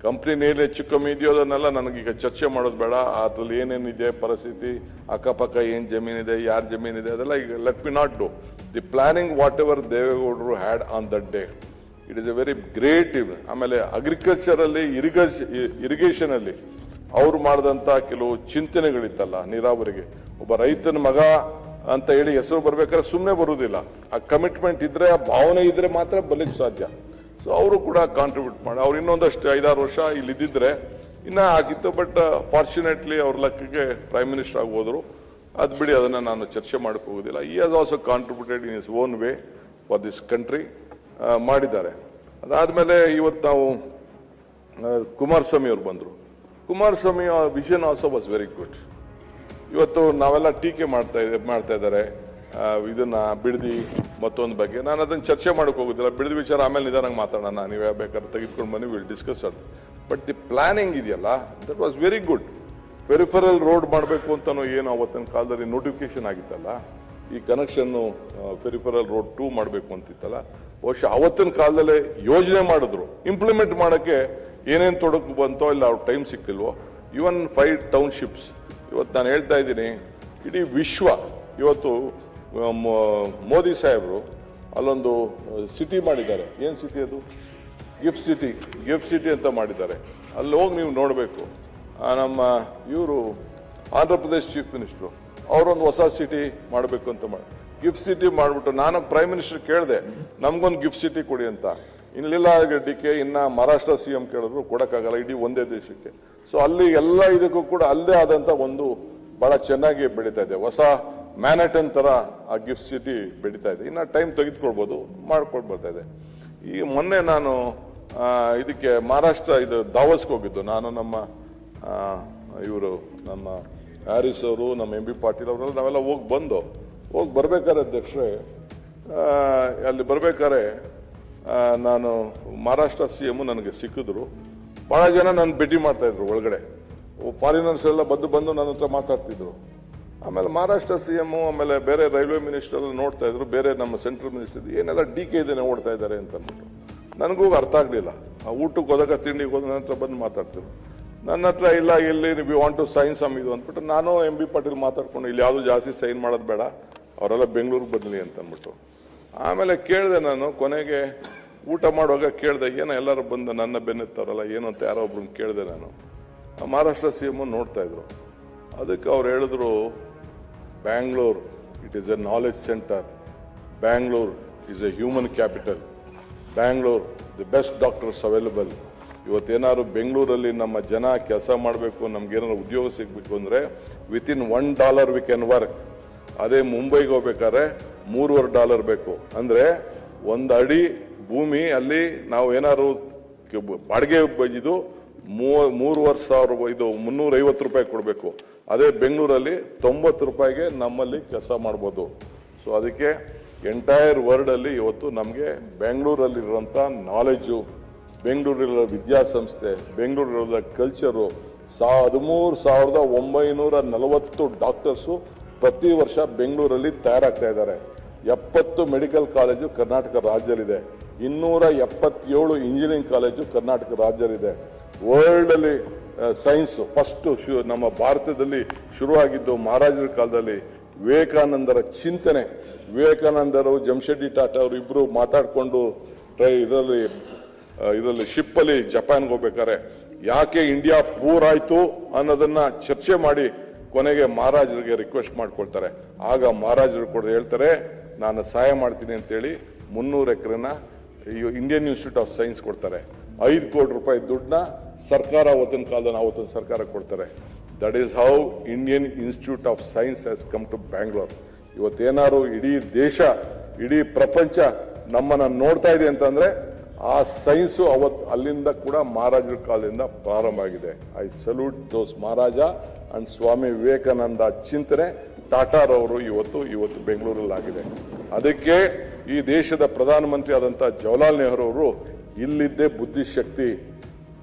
ಕಂಪ್ನಿ ಮೇಲೆ ಹೆಚ್ಚು ಕಮ್ಮಿ ಇದೆಯೋ ಅದನ್ನೆಲ್ಲ ನನಗೀಗ ಚರ್ಚೆ ಮಾಡೋದು ಬೇಡ. ಅದ್ರಲ್ಲಿ ಏನೇನಿದೆ ಪರಿಸ್ಥಿತಿ, ಅಕ್ಕಪಕ್ಕ ಏನು ಜಮೀನಿದೆ, ಯಾರ ಜಮೀನಿದೆ, ಅದೆಲ್ಲ ಈಗ let me not do the planning whatever ದೇವೇಗೌಡರು had on that day. It is a very great. ಆಮೇಲೆ ಅಗ್ರಿಕಲ್ಚರ್ ಅಲ್ಲಿ ಇರಿಗೇಷನ್ ಅಲ್ಲಿ ಅವ್ರು ಮಾಡಿದಂತ ಕೆಲವು ಚಿಂತನೆಗಳಿತ್ತಲ್ಲ, ನೀರಾವರಿಗೆ ಒಬ್ಬ ರೈತನ ಮಗ ಅಂತ ಹೇಳಿ ಹೆಸರು ಬರ್ಬೇಕಾದ್ರೆ ಸುಮ್ಮನೆ ಬರುವುದಿಲ್ಲ. ಆ ಕಮಿಟ್ಮೆಂಟ್ ಇದ್ರೆ, ಆ ಭಾವನೆ ಇದ್ರೆ ಮಾತ್ರ ಬಲಿಕ್ ಸಾಧ್ಯ. ಸೊ ಅವರು ಕೂಡ ಕಾಂಟ್ರಿಬ್ಯೂಟ್ ಮಾಡಿ ಅವ್ರು ಇನ್ನೊಂದಷ್ಟು 5-6 ವರ್ಷ ಇಲ್ಲಿ ಇದ್ದಿದ್ರೆ ಇನ್ನ ಆಗಿತ್ತು. ಬಟ್ ಫಾರ್ಚುನೇಟ್ಲಿ ಅವ್ರ ಲೆಕ್ಕಕ್ಕೆ ಪ್ರೈಮ್ ಮಿನಿಸ್ಟರ್ ಆಗಿ ಹೋದ್ರು. ಅದ್ ಬಿಡಿ, ಅದನ್ನ ನಾನು ಚರ್ಚೆ ಮಾಡಕ್ ಹೋಗುದಿಲ್ಲ. ಈ has also contributed in is own way for this country ಮಾಡಿದ್ದಾರೆ. ಅದಾದ್ಮೇಲೆ ಇವತ್ತು ನಾವು ಕುಮಾರಸ್ವಾಮಿ ಅವರು ಬಂದ್ರು. Kumaraswamy vision also was very good. ಇವತ್ತು ನಾವೆಲ್ಲ ಟೀಕೆ ಮಾಡ್ತಾ ಇದ್ದಾರೆ ಇದನ್ನ ಬಿಡದಿ ಮತ್ತೊಂದು ಬಗ್ಗೆ. ನಾನು ಅದನ್ನ ಚರ್ಚೆ ಮಾಡಕ್ ಹೋಗುದಿಲ್ಲ. ಬಿಡದಿ ವಿಚಾರ ಆಮೇಲೆ ನಿಧಾನಕ್ಕೆ ಮಾತಾಡೋಣ, ನೀವೇ ಬೇಕಾದ್ರೆ ತೆಗೆದುಕೊಂಡು ಬನ್ನಿ, ವಿಲ್ ಡಿಸ್ಕಸ್ ಅದು. ಬಟ್ ದಿ ಪ್ಲಾನಿಂಗ್ ಇದೆಯಲ್ಲ, that was very good. Peripheral road ಮಾಡಬೇಕು ಅಂತಾನು ಏನು ಅವತ್ತಿನ ಕಾಲದಲ್ಲಿ ನೋಟಿಫಿಕೇಶನ್ ಆಗಿತ್ತಲ್ಲ, ಈ ಕನೆಕ್ಷನ್ ಪೆರಿಫೆರಲ್ ರೋಡ್ 2 ಮಾಡಬೇಕು ಅಂತಿತ್ತಲ್ಲ, ಬಹುಶಃ ಅವತ್ತಿನ ಕಾಲದಲ್ಲೇ ಯೋಜನೆ ಮಾಡಿದ್ರು. ಇಂಪ್ಲಿಮೆಂಟ್ ಮಾಡಕ್ಕೆ ಏನೇನು ತೊಡಕು ಬಂತೋ ಇಲ್ಲ ಅವ್ರ ಟೈಮ್ ಸಿಕ್ಕಿಲ್ವೋ. ಇವನ್ 5 ಟೌನ್ಶಿಪ್ಸ್ ಇವತ್ತು ನಾನು ಹೇಳ್ತಾ ಇದ್ದೀನಿ, ಇಡೀ ವಿಶ್ವ ಇವತ್ತು ಮೋದಿ ಸಾಹೇಬರು ಅಲ್ಲೊಂದು ಸಿಟಿ ಮಾಡಿದ್ದಾರೆ. ಏನ್ ಸಿಟಿ ಅದು? ಗಿಫ್ಟ್ ಸಿಟಿ ಅಂತ ಮಾಡಿದ್ದಾರೆ. ಅಲ್ಲಿ ಹೋಗಿ ನೀವು ನೋಡಬೇಕು. ನಮ್ಮ ಇವರು ಆಂಧ್ರ ಪ್ರದೇಶ್ ಚೀಫ್ ಮಿನಿಸ್ಟರ್ ಅವರೊಂದು ಹೊಸ ಸಿಟಿ ಮಾಡಬೇಕು ಅಂತ ಗಿಫ್ಟ್ ಸಿಟಿ ಮಾಡಿಬಿಟ್ಟು ನಾನು ಪ್ರೈಮ್ ಮಿನಿಸ್ಟರ್ ಕೇಳಿದೆ, ನಮ್ಗೊಂದು ಗಿಫ್ಟ್ ಸಿಟಿ ಕೊಡಿ ಅಂತ. ಇನ್ನಿಲ್ಲ ಡಿಕೆ. ಇನ್ನ ಮಹಾರಾಷ್ಟ್ರ CM ಕೇಳಿದ್ರು, ಕೊಡಕ್ಕಾಗಲ್ಲ, ಇಡೀ ಒಂದೇ ದೇಶಕ್ಕೆ. ಸೊ ಅಲ್ಲಿ ಎಲ್ಲ ಇದಕ್ಕೂ ಕೂಡ ಅಲ್ಲೇ ಆದಂತ ಒಂದು ಬಹಳ ಚೆನ್ನಾಗಿ ಬೆಳೀತಾ ಇದೆ. ಹೊಸ ಮ್ಯಾನಟನ್ ತರ ಆ ಗಿಫ್ಟ್ ಸಿಟಿ ಬೆಳೀತಾ ಇದೆ. ಇನ್ನ ಟೈಮ್ ತೆಗೆದುಕೊಳ್ಬಹುದು, ಮಾಡ್ಕೊಂಡು ಬರ್ತಾ ಇದೆ. ಈ ಮೊನ್ನೆ ನಾನು ಇದಕ್ಕೆ ಮಹಾರಾಷ್ಟ್ರ ಇದು ದಾವಸ್ಗೆ ಹೋಗಿದ್ದು. ನಾನು ನಮ್ಮ ಇವರು ನಮ್ಮ ಹ್ಯಾರಿಸ್ ಅವರು, ನಮ್ಮ ಎಂ ಬಿ ಪಾಟೀಲ್ ಅವರೆಲ್ಲ ನಾವೆಲ್ಲ ಹೋಗಿ ಬರ್ಬೇಕಾದ್ರೆ ಅಧ್ಯಕ್ಷರೇ, ಅಲ್ಲಿ ಬರ್ಬೇಕಾದ್ರೆ ನಾನು ಮಹಾರಾಷ್ಟ್ರ CM ನನಗೆ ಸಿಕ್ಕಿದ್ರು. ಬಹಳ ಜನ ನನ್ನ ಭೇಟಿ ಮಾಡ್ತಾ ಇದ್ರು ಒಳಗಡೆ. ಫಾರಿನರ್ಸ್ ಎಲ್ಲ ಬಂದು ನನ್ನ ಹತ್ರ ಮಾತಾಡ್ತಿದ್ರು. ಆಮೇಲೆ ಮಹಾರಾಷ್ಟ್ರ CM, ಆಮೇಲೆ ಬೇರೆ ರೈಲ್ವೆ ಮಿನಿಸ್ಟರ್ ಎಲ್ಲ ನೋಡ್ತಾ ಇದ್ರು, ಬೇರೆ ನಮ್ಮ ಸೆಂಟ್ರಲ್ ಮಿನಿಸ್ಟರ್ ಏನೆಲ್ಲ DK ಇದೇನೆ ಓಡ್ತಾ ಇದ್ದಾರೆ ಅಂತ ಅಂದ್ಬಿಟ್ಟು ನನಗೂ ಅರ್ಥ ಆಗ್ಲಿಲ್ಲ. ಆ ಊಟಕ್ಕೆ ಹೋದಾಗ ತಿಂಡಿಗೆ ಹೋದ ನನ್ನ ಹತ್ರ ಬಂದು ಮಾತಾಡ್ತಿದ್ರು. ನನ್ನ ಹತ್ರ ಇಲ್ಲ, ಇಲ್ಲಿ we want to sign some ಇದು ಅಂದ್ಬಿಟ್ಟು ನಾನು ಎಂ ಬಿ ಪಾಟೀಲ್ ಮಾತಾಡ್ಕೊಂಡು ಇಲ್ಲಿ ಯಾವುದು ಜಾಸ್ತಿ ಸೈನ್ ಮಾಡೋದು ಬೇಡ, ಅವರೆಲ್ಲ ಬೆಂಗಳೂರಿಗೆ ಬದಲಿ ಅಂತ ಅಂದ್ಬಿಟ್ಟು ಆಮೇಲೆ ಕೇಳಿದೆ. ನಾನು ಕೊನೆಗೆ ಊಟ ಮಾಡುವಾಗ ಕೇಳಿದೆ, ಏನೋ ಎಲ್ಲರೂ ಬಂದು ನನ್ನ ಬೆನ್ನೆತ್ತವರಲ್ಲ ಏನು ಅಂತ ಯಾರೋ ಒಬ್ರನ್ನ ಕೇಳಿದೆ. ನಾನು ಮಹಾರಾಷ್ಟ್ರ CM ನೋಡ್ತಾ ಇದ್ರು. ಅದಕ್ಕೆ ಅವ್ರು ಹೇಳಿದ್ರು, Bangalore it is a knowledge centre, Bangalore is a human capital, Bangalore the best doctors available. ಇವತ್ತೇನಾದ್ರು ಬೆಂಗಳೂರಲ್ಲಿ ನಮ್ಮ ಜನ ಕೆಲಸ ಮಾಡಬೇಕು, ನಮ್ಗೇನಾದ್ರು ಉದ್ಯೋಗ ಸಿಗಬೇಕು ಅಂದರೆ ವಿತಿನ್ $1 ವಿ ಕ್ಯಾನ್ ವರ್ಕ್. ಅದೇ ಮುಂಬೈಗೆ ಹೋಗ್ಬೇಕಾದ್ರೆ $3.25 ಬೇಕು. ಅಂದ್ರೆ 1 ಅಡಿ ಭೂಮಿ ಅಲ್ಲಿ ನಾವು ಏನಾದ್ರು ಬಾಡಿಗೆ ಇದು 3,000 ಇದು $350 ಕೊಡಬೇಕು. ಅದೇ ಬೆಂಗಳೂರಲ್ಲಿ $90 ನಮ್ಮಲ್ಲಿ ಕೆಲಸ ಮಾಡ್ಬೋದು. ಸೊ ಅದಕ್ಕೆ ಎಂಟೈರ್ ವರ್ಲ್ಡ್ ಅಲ್ಲಿ ಇವತ್ತು ನಮಗೆ ಬೆಂಗಳೂರಲ್ಲಿರುವಂತ ನಾಲೆಜು, ಬೆಂಗಳೂರಿರೋ ವಿದ್ಯಾಸಂಸ್ಥೆ, ಬೆಂಗಳೂರಿರೋ ಕಲ್ಚರು, 13,940 ಡಾಕ್ಟರ್ಸು ಪ್ರತಿ ವರ್ಷ ಬೆಂಗಳೂರಲ್ಲಿ ತಯಾರಾಗ್ತಾ ಇದ್ದಾರೆ. 70 ಮೆಡಿಕಲ್ ಕಾಲೇಜು ಕರ್ನಾಟಕ ರಾಜ್ಯದಲ್ಲಿದೆ. 277 ಇಂಜಿನಿಯರಿಂಗ್ ಕಾಲೇಜು ಕರ್ನಾಟಕ ರಾಜ್ಯದಲ್ಲಿದೆ. ವರ್ಲ್ಡ್ ಅಲ್ಲಿ ಸೈನ್ಸ್ ಫಸ್ಟ್ ನಮ್ಮ ಭಾರತದಲ್ಲಿ ಶುರುವಾಗಿದ್ದು ಮಹಾರಾಜರ ಕಾಲದಲ್ಲಿ. ವಿವೇಕಾನಂದರ ಚಿಂತನೆ, ವಿವೇಕಾನಂದರು ಜಮ್ಶೆಡ್ಡಿ ಟಾಟಾ ಅವರು ಇಬ್ರು ಮಾತಾಡಿಕೊಂಡು ಇದರಲ್ಲಿ ಶಿಪ್ ಅಲ್ಲಿ ಜಪಾನ್ಗೆ ಹೋಗ್ಬೇಕಾರೆ ಯಾಕೆ ಇಂಡಿಯಾ ಪೂರ್ ಆಯ್ತು ಅನ್ನೋದನ್ನ ಚರ್ಚೆ ಮಾಡಿ ಕೊನೆಗೆ ಮಹಾರಾಜರಿಗೆ ರಿಕ್ವೆಸ್ಟ್ ಮಾಡ್ಕೊಳ್ತಾರೆ. ಆಗ ಮಹಾರಾಜರು ಕೂಡ ಹೇಳ್ತಾರೆ, ನಾನು ಸಹಾಯ ಮಾಡ್ತೀನಿ ಅಂತೇಳಿ 300 ಎಕರೆನ ಇಂಡಿಯನ್ ಇನ್ಸ್ಟಿಟ್ಯೂಟ್ ಆಫ್ ಸೈನ್ಸ್ ಕೊಡ್ತಾರೆ. ₹5 ಕೋಟಿ ದುಡ್ಡನ್ನ ಸರ್ಕಾರ ಅವತ್ತಿನ ಕಾಲದಲ್ಲಿ ಅವತ್ತಿನ ಸರ್ಕಾರ ಕೊಡ್ತಾರೆ. That is how Indian institute of science has come to Bangalore. ಇವತ್ತೇನಾದ್ರು ಇಡೀ ದೇಶ, ಇಡೀ ಪ್ರಪಂಚ ನಮ್ಮನ್ನ ನೋಡ್ತಾ ಇದೆ ಅಂತಂದ್ರೆ ಆ ಸೈನ್ಸು ಅಲ್ಲಿಂದ ಕೂಡ ಮಹಾರಾಜರ ಕಾಲದಿಂದ ಪ್ರಾರಂಭ ಆಗಿದೆ. I salute those Maharaja and Swami Vivekananda ಚಿಂತನೆ ಟಾಟಾರವರು ಇವತ್ತು ಬೆಂಗಳೂರಲ್ಲಿ ಆಗಿದೆ. ಅದಕ್ಕೆ ಈ ದೇಶದ ಪ್ರಧಾನಮಂತ್ರಿ ಆದಂತಹ ಜವಾಹರ್ಲಾಲ್ ನೆಹರು ಅವರು ಇಲ್ಲಿದ್ದೇ ಬುದ್ಧಿಶಕ್ತಿ,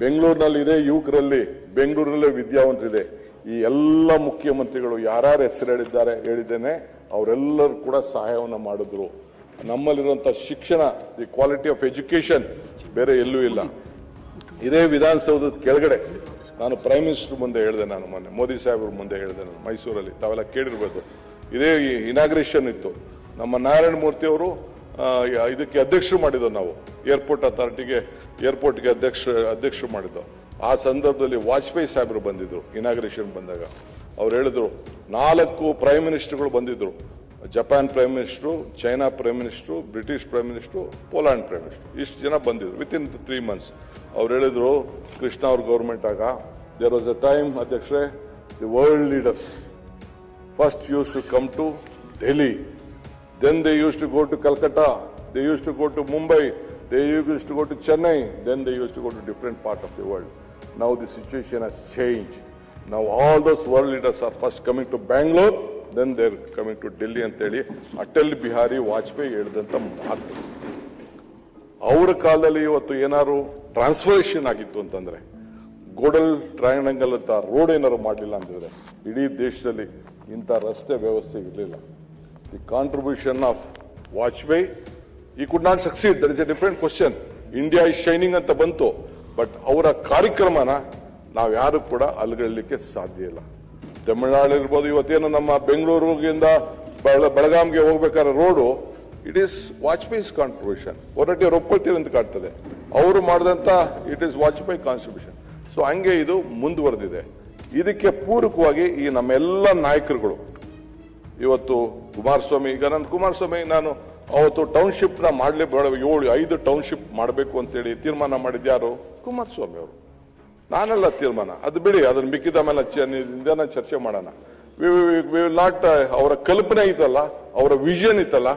ಬೆಂಗಳೂರಿನಲ್ಲಿ ಇದೆ ಯುವಕರಲ್ಲಿ, ಬೆಂಗಳೂರಲ್ಲೇ ವಿದ್ಯಾವಂತರಿದೆ. ಈ ಎಲ್ಲ ಮುಖ್ಯಮಂತ್ರಿಗಳು ಯಾರ್ಯಾರು ಹೆಸರು ಹೇಳಿದ್ದೇನೆ ಅವರೆಲ್ಲರೂ ಕೂಡ ಸಹಾಯವನ್ನು ಮಾಡಿದ್ರು. ನಮ್ಮಲ್ಲಿರುವಂತಹ ಶಿಕ್ಷಣ, ದಿ ಕ್ವಾಲಿಟಿ ಆಫ್ ಎಜುಕೇಶನ್ ಬೇರೆ ಎಲ್ಲೂ ಇಲ್ಲ. ಇದೇ ವಿಧಾನಸೌಧದ ಕೆಳಗಡೆ ನಾನು ಪ್ರೈಮ್ ಮಿನಿಸ್ಟರ್ ಮುಂದೆ ಹೇಳಿದೆ, ನಾನು ಮೊನ್ನೆ ಮೋದಿ ಸಾಹೇಬ್ರ ಮುಂದೆ ಹೇಳಿದೆ, ನಾನು ಮೈಸೂರಲ್ಲಿ, ತಾವೆಲ್ಲ ಕೇಳಿರ್ಬೋದು. ಇದೇ ಇನಾಗ್ರೇಷನ್ ಇತ್ತು. ನಮ್ಮ ನಾರಾಯಣ ಮೂರ್ತಿ ಅವರು ಇದಕ್ಕೆ ಅಧ್ಯಕ್ಷರು ಮಾಡಿದ್ದು, ನಾವು ಏರ್ಪೋರ್ಟ್ ಅಥಾರಿಟಿಗೆ ಏರ್ಪೋರ್ಟ್ಗೆ ಅಧ್ಯಕ್ಷರು ಮಾಡಿದ್ದು. ಆ ಸಂದರ್ಭದಲ್ಲಿ ವಾಜಪೇಯಿ ಸಾಹೇಬರು ಬಂದಿದ್ರು ಇನಾಗ್ರೇಷನ್ ಬಂದಾಗ. ಅವ್ರು ಹೇಳಿದ್ರು 4 ಪ್ರೈಮ್ ಮಿನಿಸ್ಟರ್ಗಳು ಬಂದಿದ್ರು. Japan prime minister, China prime minister, British prime minister, Poland prime minister, ಇಷ್ಟು ಜನ ಬಂದಿದ್ರು ವಿತಿನ್ 3 months. ಅವ್ರು ಹೇಳಿದ್ರು, ಕೃಷ್ಣ ಅವ್ರ ಗೌರ್ಮೆಂಟ್ ಆಗ ದೇರ್ ವಾಸ್ ಅ ಟೈಮ್ ಅಧ್ಯಕ್ಷರೇ, the world leaders first use to come to Delhi, then they used to go to Calcutta, they used to go to Mumbai, they used to go to Chennai, then they used to go to different part of the world. Now the situation has changed. Now all those world leaders are first coming to Bangalore, then they're coming to Delhi ಅಂತೇಳಿ ಅಟಲ್ ಬಿಹಾರಿ ವಾಜಪೇಯಿ ಹೇಳಿದಂತ ಮಾತು. ಅವರ ಕಾಲದಲ್ಲಿ ಇವತ್ತು ಏನಾದ್ರು transformation ಆಗಿತ್ತು ಅಂತಂದ್ರೆ, ಗೋಡಲ್ triangle ಅಂತ ರೋಡ್ ಏನಾದ್ರು ಮಾಡಲಿಲ್ಲ ಅಂತಂದ್ರೆ ಇಡೀ ದೇಶದಲ್ಲಿ ಇಂಥ ರಸ್ತೆ ವ್ಯವಸ್ಥೆ ಇರಲಿಲ್ಲ. The contribution of Vajpayee, he could not succeed. There is a different question. India is shining ಅಂತ ಬಂತು, ಬಟ್ ಅವರ ಕಾರ್ಯಕ್ರಮನ ನಾವು ಯಾರು ಕೂಡ ಅಲ್ಗಲಿಕ್ಕೆ ಸಾಧ್ಯ ಇಲ್ಲ. ತಮಿಳುನಾಡು ಇರ್ಬೋದು, ಇವತ್ತೇನು ನಮ್ಮ ಬೆಂಗಳೂರಿನಿಂದ ಬೆಳಗಾಂಗೆ ಹೋಗ್ಬೇಕಾದ್ರೆ ರೋಡು, ಇಟ್ ಈಸ್ ವಾಜಪೇಯಿಸ್ ಕಾಂಟ್ರಿಬ್ಯೂಷನ್. ಹೊರಟಿ ಅವ್ರು ಒಪ್ಕೊಳ್ತೀವಿ ಅಂತ ಕಾಡ್ತದೆ, ಅವರು ಮಾಡಿದಂತ it is Vajpayee contribution. So ಹಂಗೆ ಇದು ಮುಂದುವರೆದಿದೆ. ಇದಕ್ಕೆ ಪೂರಕವಾಗಿ ಈ ನಮ್ಮೆಲ್ಲ ನಾಯಕರುಗಳು ಇವತ್ತು ಕುಮಾರಸ್ವಾಮಿ, ಈಗ ನಾನು ಅವತ್ತು ಟೌನ್ಶಿಪ್ ನ ಮಾಡಲೇ ಬೇಡ, 5 ಟೌನ್ಶಿಪ್ ಮಾಡಬೇಕು ಅಂತೇಳಿ ತೀರ್ಮಾನ ಮಾಡಿದ್ಯಾರು? ಕುಮಾರಸ್ವಾಮಿ ಅವರು. ನಾನೆಲ್ಲ ತೀರ್ಮಾನ, ಅದು ಬಿಡಿ, ಅದನ್ನ ಮಿಕ್ಕಿದ ಮೇಲೆ ನಿಧಾನ ಚರ್ಚೆ ಮಾಡೋಣ. ವಿ ವಿಲ್ ನಾಟ್, ಅವರ ಕಲ್ಪನೆ ಇತ್ತಲ್ಲ, ಅವರ ವಿಷನ್ ಇತ್ತಲ್ಲ,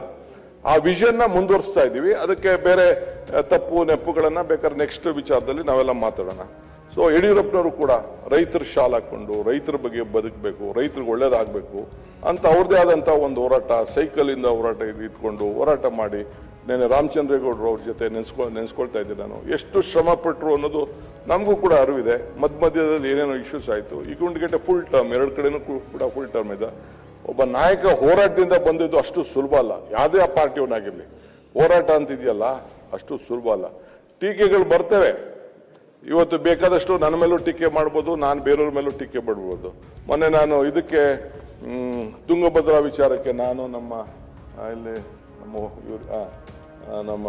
ಆ ವಿಷನ್ ನ ಮುಂದುವರಿಸ್ತಾ ಇದೀವಿ. ಅದಕ್ಕೆ ಬೇರೆ ತಪ್ಪು ನೆಪ್ಪುಗಳನ್ನ ಬೇಕಾದ್ರೆ ನೆಕ್ಸ್ಟ್ ವಿಚಾರದಲ್ಲಿ ನಾವೆಲ್ಲ ಮಾತಾಡೋಣ. ಸೊ ಯಡಿಯೂರಪ್ಪನವರು ಕೂಡ ರೈತರ ಶಾಲ್ ಹಾಕೊಂಡು ರೈತರ ಬಗ್ಗೆ ಬದುಕಬೇಕು, ರೈತರಿಗೆ ಒಳ್ಳೇದಾಗಬೇಕು ಅಂತ ಅವ್ರದೇ ಆದಂತ ಒಂದು ಹೋರಾಟ, ಸೈಕಲ್ ಇಂದ ಹೋರಾಟ ಇಟ್ಕೊಂಡು ಹೋರಾಟ ಮಾಡಿ ನೆನೆ ರಾಮಚಂದ್ರೇಗೌಡರು ಅವ್ರ ಜೊತೆ ನೆನೆಸ್ಕೊಳ್ತಾ ಇದ್ದೆ ನಾನು. ಎಷ್ಟು ಶ್ರಮ ಪಟ್ಟರು ಅನ್ನೋದು ನಮಗೂ ಕೂಡ ಅರಿವಿದೆ. ಮಧ್ಯದಲ್ಲಿ ಏನೇನೋ ಇಶ್ಯೂಸ್ ಆಯಿತು. ಈ ಗುಂಡ್ಗೆಟೆ ಫುಲ್ ಟರ್ಮ್, ಎರಡು ಕಡೆನೂ ಕೂಡ ಫುಲ್ ಟರ್ಮ್ ಇದೆ. ಒಬ್ಬ ನಾಯಕ ಹೋರಾಟದಿಂದ ಬಂದಿದ್ದು ಅಷ್ಟು ಸುಲಭ ಅಲ್ಲ. ಯಾವುದೇ ಆ ಪಾರ್ಟಿಯವನಾಗಿರ್ಲಿ, ಹೋರಾಟ ಅಂತಿದೆಯಲ್ಲ ಅಷ್ಟು ಸುಲಭ ಅಲ್ಲ. ಟೀಕೆಗಳು ಬರ್ತವೆ. ಇವತ್ತು ಬೇಕಾದಷ್ಟು ನನ್ನ ಮೇಲೂ ಟೀಕೆ ಮಾಡ್ಬೋದು, ನಾನು ಬೇರೆಯವ್ರ ಮೇಲೂ ಟೀಕೆ ಮಾಡ್ಬೋದು. ಮೊನ್ನೆ ನಾನು ಇದಕ್ಕೆ ತುಂಗಭದ್ರಾ ವಿಚಾರಕ್ಕೆ ನಾನು ನಮ್ಮ ಇಲ್ಲಿ ನಮ್ಮ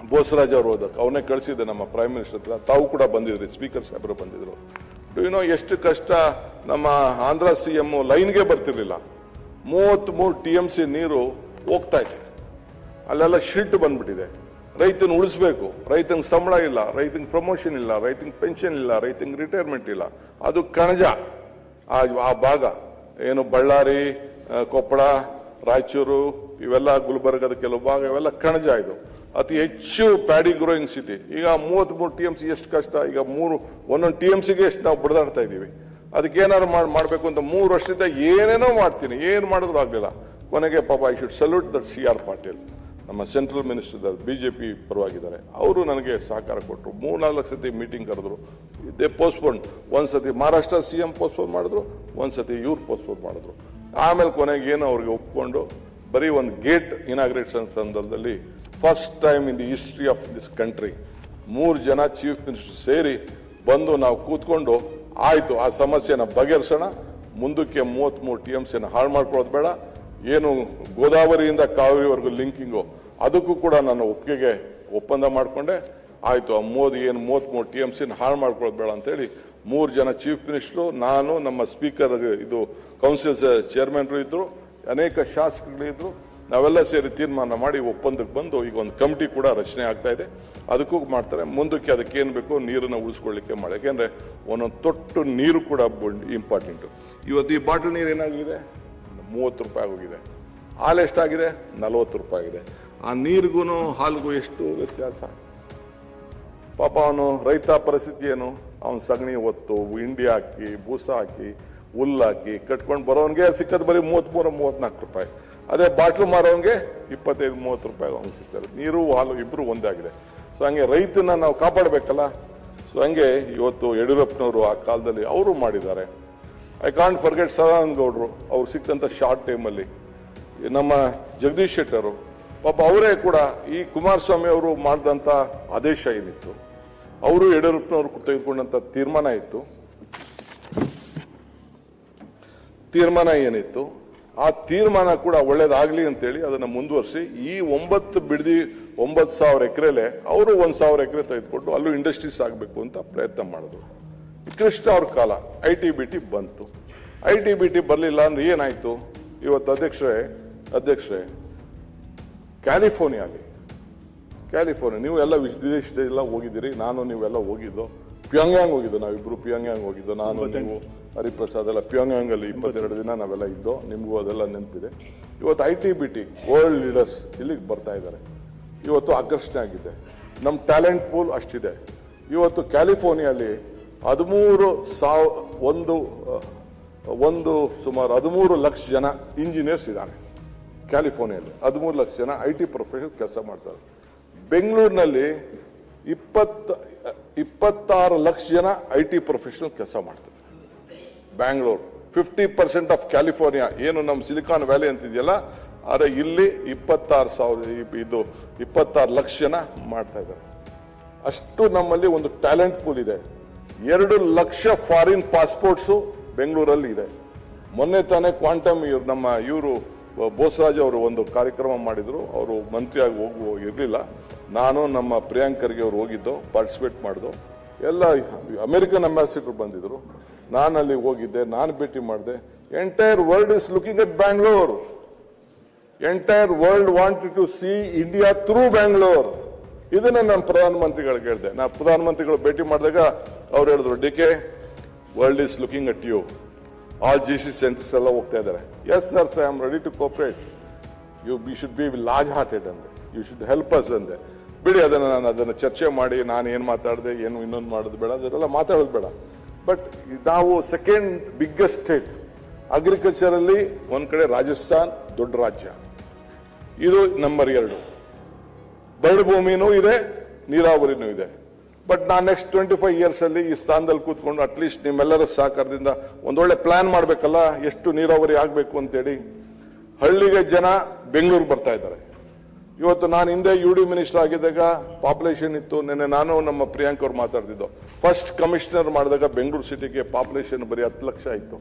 ಬೋಸರಾಜ್ ಅವರು ಹೋದಕ್ಕೆ ಅವನ್ನೇ ಕಳಿಸಿದ್ದೆ ನಮ್ಮ ಪ್ರೈಮ್ ಮಿನಿಸ್ಟರ್ ಹತ್ರ. ತಾವು ಕೂಡ ಬಂದಿದ್ರಿ, ಸ್ಪೀಕರ್ ಸಾಹೇಬರು ಬಂದಿದ್ರು. ಎಷ್ಟು ಕಷ್ಟ. ನಮ್ಮ ಆಂಧ್ರ CM ಲೈನ್ಗೆ ಬರ್ತಿರ್ಲಿಲ್ಲ. 33 TMC ನೀರು ಹೋಗ್ತಾ ಇದೆ. ಅಲ್ಲೆಲ್ಲ ಶಿಲ್ಟ್ ಬಂದ್ಬಿಟ್ಟಿದೆ. ರೈತನ ಉಳಿಸ್ಬೇಕು, ರೈತಂಗೆ ಸಂಬಳ ಇಲ್ಲ, ರೈತಂಗೆ ಪ್ರಮೋಷನ್ ಇಲ್ಲ, ರೈತಂಗೆ ಪೆನ್ಷನ್ ಇಲ್ಲ, ರೈತಂಗೆ ರಿಟೈರ್ಮೆಂಟ್ ಇಲ್ಲ. ಅದು ಕಣಜ. ಆ ಭಾಗ ಏನು ಬಳ್ಳಾರಿ, ಕೊಪ್ಪಳ, ರಾಯಚೂರು, ಇವೆಲ್ಲ ಗುಲ್ಬರ್ಗದ ಕೆಲವು ಭಾಗ, ಇವೆಲ್ಲ ಕಣಜ. ಇದು ಅತಿ ಹೆಚ್ಚು ಪ್ಯಾಡಿ ಗ್ರೋಯಿಂಗ್ ಸಿಟಿ. ಈಗ 33 TMC ಎಷ್ಟು ಕಷ್ಟ. ಈಗ ಒಂದೊಂದು TMCಗೆ ಎಷ್ಟು ನಾವು ಬಡದಾಡ್ತಾ ಇದ್ದೀವಿ. ಅದಕ್ಕೆ ಏನಾದ್ರು ಮಾಡಬೇಕು ಅಂತ 3 ವರ್ಷದಿಂದ ಏನೇನೋ ಮಾಡ್ತೀನಿ, ಏನು ಮಾಡಿದ್ರು ಆಗ್ಲಿಲ್ಲ. ಕೊನೆಗೆ ಪಾಪ I should salute that CR Patil, ನಮ್ಮ ಸೆಂಟ್ರಲ್ ಮಿನಿಸ್ಟರ್, BJP ಪರವಾಗಿದ್ದಾರೆ. ಅವರು ನನಗೆ ಸಹಕಾರ ಕೊಟ್ಟರು. 3-4 ಸತಿ ಮೀಟಿಂಗ್ ಕರೆದ್ರು. They postpone. ಒಂದ್ಸತಿ ಮಹಾರಾಷ್ಟ್ರ CM ಪೋಸ್ಟ್ಪೋನ್ ಮಾಡಿದ್ರು, ಒಂದ್ಸತಿ ಇವ್ರು ಪೋಸ್ಟ್ಪೋನ್ ಮಾಡಿದ್ರು. ಆಮೇಲೆ ಕೊನೆಗೆ ಏನು ಅವ್ರಿಗೆ ಒಪ್ಕೊಂಡು ಬರೀ ಒಂದು ಗೇಟ್ ಇನಾಗ್ರೇಷನ್ ಸಂದರ್ಭದಲ್ಲಿ first time in the history of this country 3 ಜನ ಚೀಫ್ ಮಿನಿಸ್ಟರ್ ಸೇರಿ ಬಂದು ನಾವು ಕೂತ್ಕೊಂಡು ಆಯ್ತು ಆ ಸಮಸ್ಯೆನ ಬಗೆಹರಿಸೋಣ, ಮುಂದಕ್ಕೆ 33 TMCನ ಹಾಳು ಮಾಡ್ಕೊಳ್ಳೋದು ಬೇಡ, ಏನು ಗೋದಾವರಿಯಿಂದ ಕಾವೇರಿವರೆಗೂ ಲಿಂಕಿಂಗು ಅದಕ್ಕೂ ಕೂಡ ನಾನು ಒಪ್ಪಂದ ಮಾಡಿಕೊಂಡೆ. ಆಯ್ತು, ಆ ಮೋದಿ ಏನು 33 TMCನ ಹಾಳು ಮಾಡ್ಕೊಳ್ಳೋದು ಬೇಡ ಅಂತೇಳಿ 3 ಜನ ಚೀಫ್ ಮಿನಿಸ್ಟರು, ನಾನು, ನಮ್ಮ ಸ್ಪೀಕರ್, ಇದು ಕೌನ್ಸಿಲ್ ಚೇರ್ಮನ್ರು ಇದ್ರು, ಅನೇಕ ಶಾಸಕಗಳಿದ್ರು, ನಾವೆಲ್ಲ ಸೇರಿ ತೀರ್ಮಾನ ಮಾಡಿ ಒಪ್ಪಂದಕ್ಕೆ ಬಂದು ಈಗ ಒಂದು ಕಮಿಟಿ ಕೂಡ ರಚನೆ ಆಗ್ತಾ ಇದೆ. ಅದಕ್ಕೂ ಮಾಡ್ತಾರೆ. ಮುಂದಕ್ಕೆ ಅದಕ್ಕೆ ಏನು ಬೇಕೋ ನೀರನ್ನು ಉಳಿಸ್ಕೊಳ್ಳಿಕ್ಕೆ ಮಾಡಿ. ಯಾಕೆಂದ್ರೆ ಒಂದೊಂದು ತೊಟ್ಟು ನೀರು ಕೂಡ ಇಂಪಾರ್ಟೆಂಟ್. ಇವತ್ತು ಈ ಬಾಟಲ್ ನೀರು ಏನಾಗಿದೆ, 30 ರೂಪಾಯಿ ಹೋಗಿದೆ. ಹಾಲು ಎಷ್ಟಾಗಿದೆ, 40 ರೂಪಾಯಿ ಆಗಿದೆ. ಆ ನೀರಿಗೂ ಹಾಲಿಗೂ ಎಷ್ಟು ವ್ಯತ್ಯಾಸ. ಪಾಪ ಅವನು ರೈತ ಪರಿಸ್ಥಿತಿ ಏನು, ಅವನು ಸಗಣಿ ಹೊತ್ತು ಹಿಂಡಿ ಹಾಕಿ ಬೂಸ ಹಾಕಿ ಹುಲ್ಲಾಕಿ ಕಟ್ಕೊಂಡು ಬರೋನ್ಗೆ ಸಿಕ್ಕದ್ ಬರೀ 33-34 ರೂಪಾಯಿ. ಅದೇ ಬಾಟ್ಲು ಮಾರೋನ್ಗೆ 25-30 ರೂಪಾಯಿ ಅವ್ನಿಗೆ ಸಿಗ್ತಾರೆ. ನೀರು ಹಾಲು ಇಬ್ರು ಒಂದೇ ಆಗಿದೆ. ಸೊ ಹಂಗೆ ರೈತನ ನಾವು ಕಾಪಾಡಬೇಕಲ್ಲ. ಸೊ ಹಂಗೆ ಇವತ್ತು ಯಡಿಯೂರಪ್ಪನವರು ಆ ಕಾಲದಲ್ಲಿ ಅವರು ಮಾಡಿದ್ದಾರೆ. ಐ ಕಾಂಟ್ ಫರ್ಗೆಟ್ ಸದಾನಂದ ಗೌಡರು, ಅವ್ರು ಸಿಕ್ಕಂತ ಶಾರ್ಟ್ ಟೈಮಲ್ಲಿ. ನಮ್ಮ ಜಗದೀಶ್ ಶೆಟ್ಟರು ಪಾಪ ಅವರೇ ಕೂಡ ಈ ಕುಮಾರಸ್ವಾಮಿ ಅವರು ಮಾಡಿದಂತ ಆದೇಶ ಏನಿತ್ತು, ಅವರು ಯಡಿಯೂರಪ್ಪನವರು ತೆಗೆದುಕೊಂಡಂತ ತೀರ್ಮಾನ ಏನಿತ್ತು, ಆ ತೀರ್ಮಾನ ಕೂಡ ಒಳ್ಳೇದಾಗ್ಲಿ ಅಂತೇಳಿ ಅದನ್ನ ಮುಂದುವರಿಸಿ ಈ 9,000 ಎಕರೆಲೆ ಅವರು 1,000 ಎಕರೆ ತೆಗೆದುಕೊಂಡು ಅಲ್ಲೂ ಇಂಡಸ್ಟ್ರೀಸ್ ಆಗಬೇಕು ಅಂತ ಪ್ರಯತ್ನ ಮಾಡಿದ್ರು. ಕೃಷ್ಣ ಅವ್ರ ಕಾಲ ITBT ಬಂತು. ITBT ಬರಲಿಲ್ಲ ಅಂದ್ರೆ ಏನಾಯ್ತು? ಇವತ್ತು ಅಧ್ಯಕ್ಷರೇ ಕ್ಯಾಲಿಫೋರ್ನಿಯಾ, ನೀವು ಎಲ್ಲ ವಿದೇಶದೆಲ್ಲ ಹೋಗಿದ್ದೀರಿ, ನಾನು ನೀವೆಲ್ಲ ಹೋಗಿದ್ದು, ಪ್ಯಾಂಗ್ಯಾಂಗ್ ಹೋಗಿದ್ದು, ನಾವಿಬ್ರು ಪ್ಯಾಂಗ್ಯಾಂಗ್ ಹೋಗಿದ್ದು, ನಾನು ನೀವು ಹರಿಪ್ರಸಾದ್ ಎಲ್ಲ ಪ್ಯಾಂಗ್ಯಾಂಗ್ ಅಲ್ಲಿ 22 ದಿನ ನಾವೆಲ್ಲ ಇದ್ದೋ, ನಿಮ್ಗೂ ಅದೆಲ್ಲ ನೆನಪಿದೆ. ಇವತ್ತು ITBT ವರ್ಲ್ಡ್ ಲೀಡರ್ಸ್ ಇಲ್ಲಿಗೆ ಬರ್ತಾ ಇದ್ದಾರೆ. ಇವತ್ತು ಆಕರ್ಷಣೆ ಆಗಿದೆ. ನಮ್ಮ ಟ್ಯಾಲೆಂಟ್ ಪೂಲ್ ಅಷ್ಟಿದೆ. ಇವತ್ತು ಕ್ಯಾಲಿಫೋರ್ನಿಯಲ್ಲಿ ಸುಮಾರು 13 ಲಕ್ಷ ಜನ ಇಂಜಿನಿಯರ್ಸ್ ಇದ್ದಾರೆ. ಕ್ಯಾಲಿಫೋರ್ನಿಯಲ್ಲಿ 13 ಲಕ್ಷ ಜನ IT ಪ್ರೊಫೆಷನಲ್ ಕೆಲಸ ಮಾಡ್ತಾರೆ. ಬೆಂಗಳೂರಿನಲ್ಲಿ 26 ಲಕ್ಷ ಜನ IT ಪ್ರೊಫೆಷನಲ್ ಕೆಲಸ ಮಾಡ್ತಾರೆ. ಬ್ಯಾಂಗ್ಳೂರ್ 50% ಆಫ್ ಕ್ಯಾಲಿಫೋರ್ನಿಯಾ ಏನು ನಮ್ಮ ಸಿಲಿಕಾನ್ ವ್ಯಾಲಿ ಅಂತಿದೆಯಲ್ಲ, ಆದರೆ ಇಲ್ಲಿ 26 ಲಕ್ಷ ಜನ ಮಾಡ್ತಾ ಇದ್ದಾರೆ. ಅಷ್ಟು ನಮ್ಮಲ್ಲಿ ಒಂದು ಟ್ಯಾಲೆಂಟ್ ಪೂಲ್ ಇದೆ. 2 ಲಕ್ಷ ಫಾರಿನ್ ಪಾಸ್ಪೋರ್ಟ್ಸು ಬೆಂಗಳೂರಲ್ಲಿ ಇದೆ. ಮೊನ್ನೆ ತಾನೇ ಕ್ವಾಂಟಮ್ ಇವರು ಬೋಸರಾಜ್ ಅವರು ಒಂದು ಕಾರ್ಯಕ್ರಮ ಮಾಡಿದ್ರು. ಅವರು ಮಂತ್ರಿಯಾಗಿ ಇರಲಿಲ್ಲ. ನಾನು ನಮ್ಮ ಪ್ರಿಯಾಂಕ್ ಖರ್ಗೆ ಅವರು ಹೋಗಿದ್ದು, ಪಾರ್ಟಿಸಿಪೇಟ್ ಮಾಡಿದ್ದು. ಎಲ್ಲ ಅಮೆರಿಕನ್ ಅಂಬಾಸಿಡರ್ ಬಂದಿದ್ರು. ನಾನು ಅಲ್ಲಿ ಹೋಗಿದ್ದೆ, ನಾನು ಭೇಟಿ ಮಾಡಿದೆ. Entire world is looking at Bangalore. Entire world wanted to see India through Bangalore. ಇದನ್ನ ನಾನು ಪ್ರಧಾನಮಂತ್ರಿಗಳಿಗೆ ಹೇಳಿದೆ. ನಾ ಪ್ರಧಾನಮಂತ್ರಿಗಳು ಭೇಟಿ ಮಾಡಿದಾಗ ಅವ್ರು ಹೇಳಿದ್ರು, D K. World is looking at you, all GC centres ಎಲ್ಲ ಹೋಗ್ತಾ ಇದ್ದಾರೆ. Yes sir, I am ready to cooperate, you should be large hearted ಅಂದೆ, ಯು ಶುಡ್ ಹೆಲ್ಪ್ ಅಸ್ ಅಂದೆ. ಬಿಡಿ ಅದನ್ನು ನಾನು ಅದನ್ನು ಚರ್ಚೆ ಮಾಡಿ ನಾನು ಏನು ಮಾತಾಡಿದೆ, ಏನು ಇನ್ನೊಂದು ಮಾಡೋದು ಬೇಡ, ಅದೆಲ್ಲ ಮಾತಾಡೋದು ಬೇಡ. ಬಟ್ ನಾವು ಸೆಕೆಂಡ್ ಬಿಗ್ಗೆಸ್ಟ್ ಸ್ಟೇಟ್ ಅಗ್ರಿಕಲ್ಚರ್ ಅಲ್ಲಿ, ಒಂದ್ ಕಡೆ ರಾಜಸ್ಥಾನ್ ದೊಡ್ಡ ರಾಜ್ಯ, ಇದು ನಂಬರ್ 2. ಬರಡು ಭೂಮಿನೂ ಇದೆ, ನೀರಾವರಿನೂ ಇದೆ. ಬಟ್ ನಾನು ನೆಕ್ಸ್ಟ್ 25 years ಅಲ್ಲಿ ಈ ಸ್ಥಾನದಲ್ಲಿ ಕೂತ್ಕೊಂಡು ಅಟ್ಲೀಸ್ಟ್ ನಿಮ್ಮೆಲ್ಲರ ಸಹಕಾರದಿಂದ ಒಂದೊಳ್ಳೆ ಪ್ಲಾನ್ ಮಾಡಬೇಕಲ್ಲ, ಎಷ್ಟು ನೀರಾವರಿ ಆಗಬೇಕು ಅಂತೇಳಿ. ಹಳ್ಳಿಗೆ ಜನ ಬೆಂಗಳೂರು ಬರ್ತಾ ಇದ್ದಾರೆ. ಇವತ್ತು ನಾನು ಹಿಂದೆ UD ಮಿನಿಸ್ಟರ್ ಆಗಿದ್ದಾಗ ಪಾಪ್ಯುಲೇಷನ್ ಇತ್ತು. ನಿನ್ನೆ ನಾನು ನಮ್ಮ ಪ್ರಿಯಾಂಕ್ ಅವ್ರು ಮಾತಾಡ್ತಿದ್ದು, ಫಸ್ಟ್ ಕಮಿಷನರ್ ಮಾಡಿದಾಗ ಬೆಂಗಳೂರು ಸಿಟಿಗೆ ಪಾಪ್ಯುಲೇಷನ್ ಬರೀ 10 ಲಕ್ಷ ಇತ್ತು.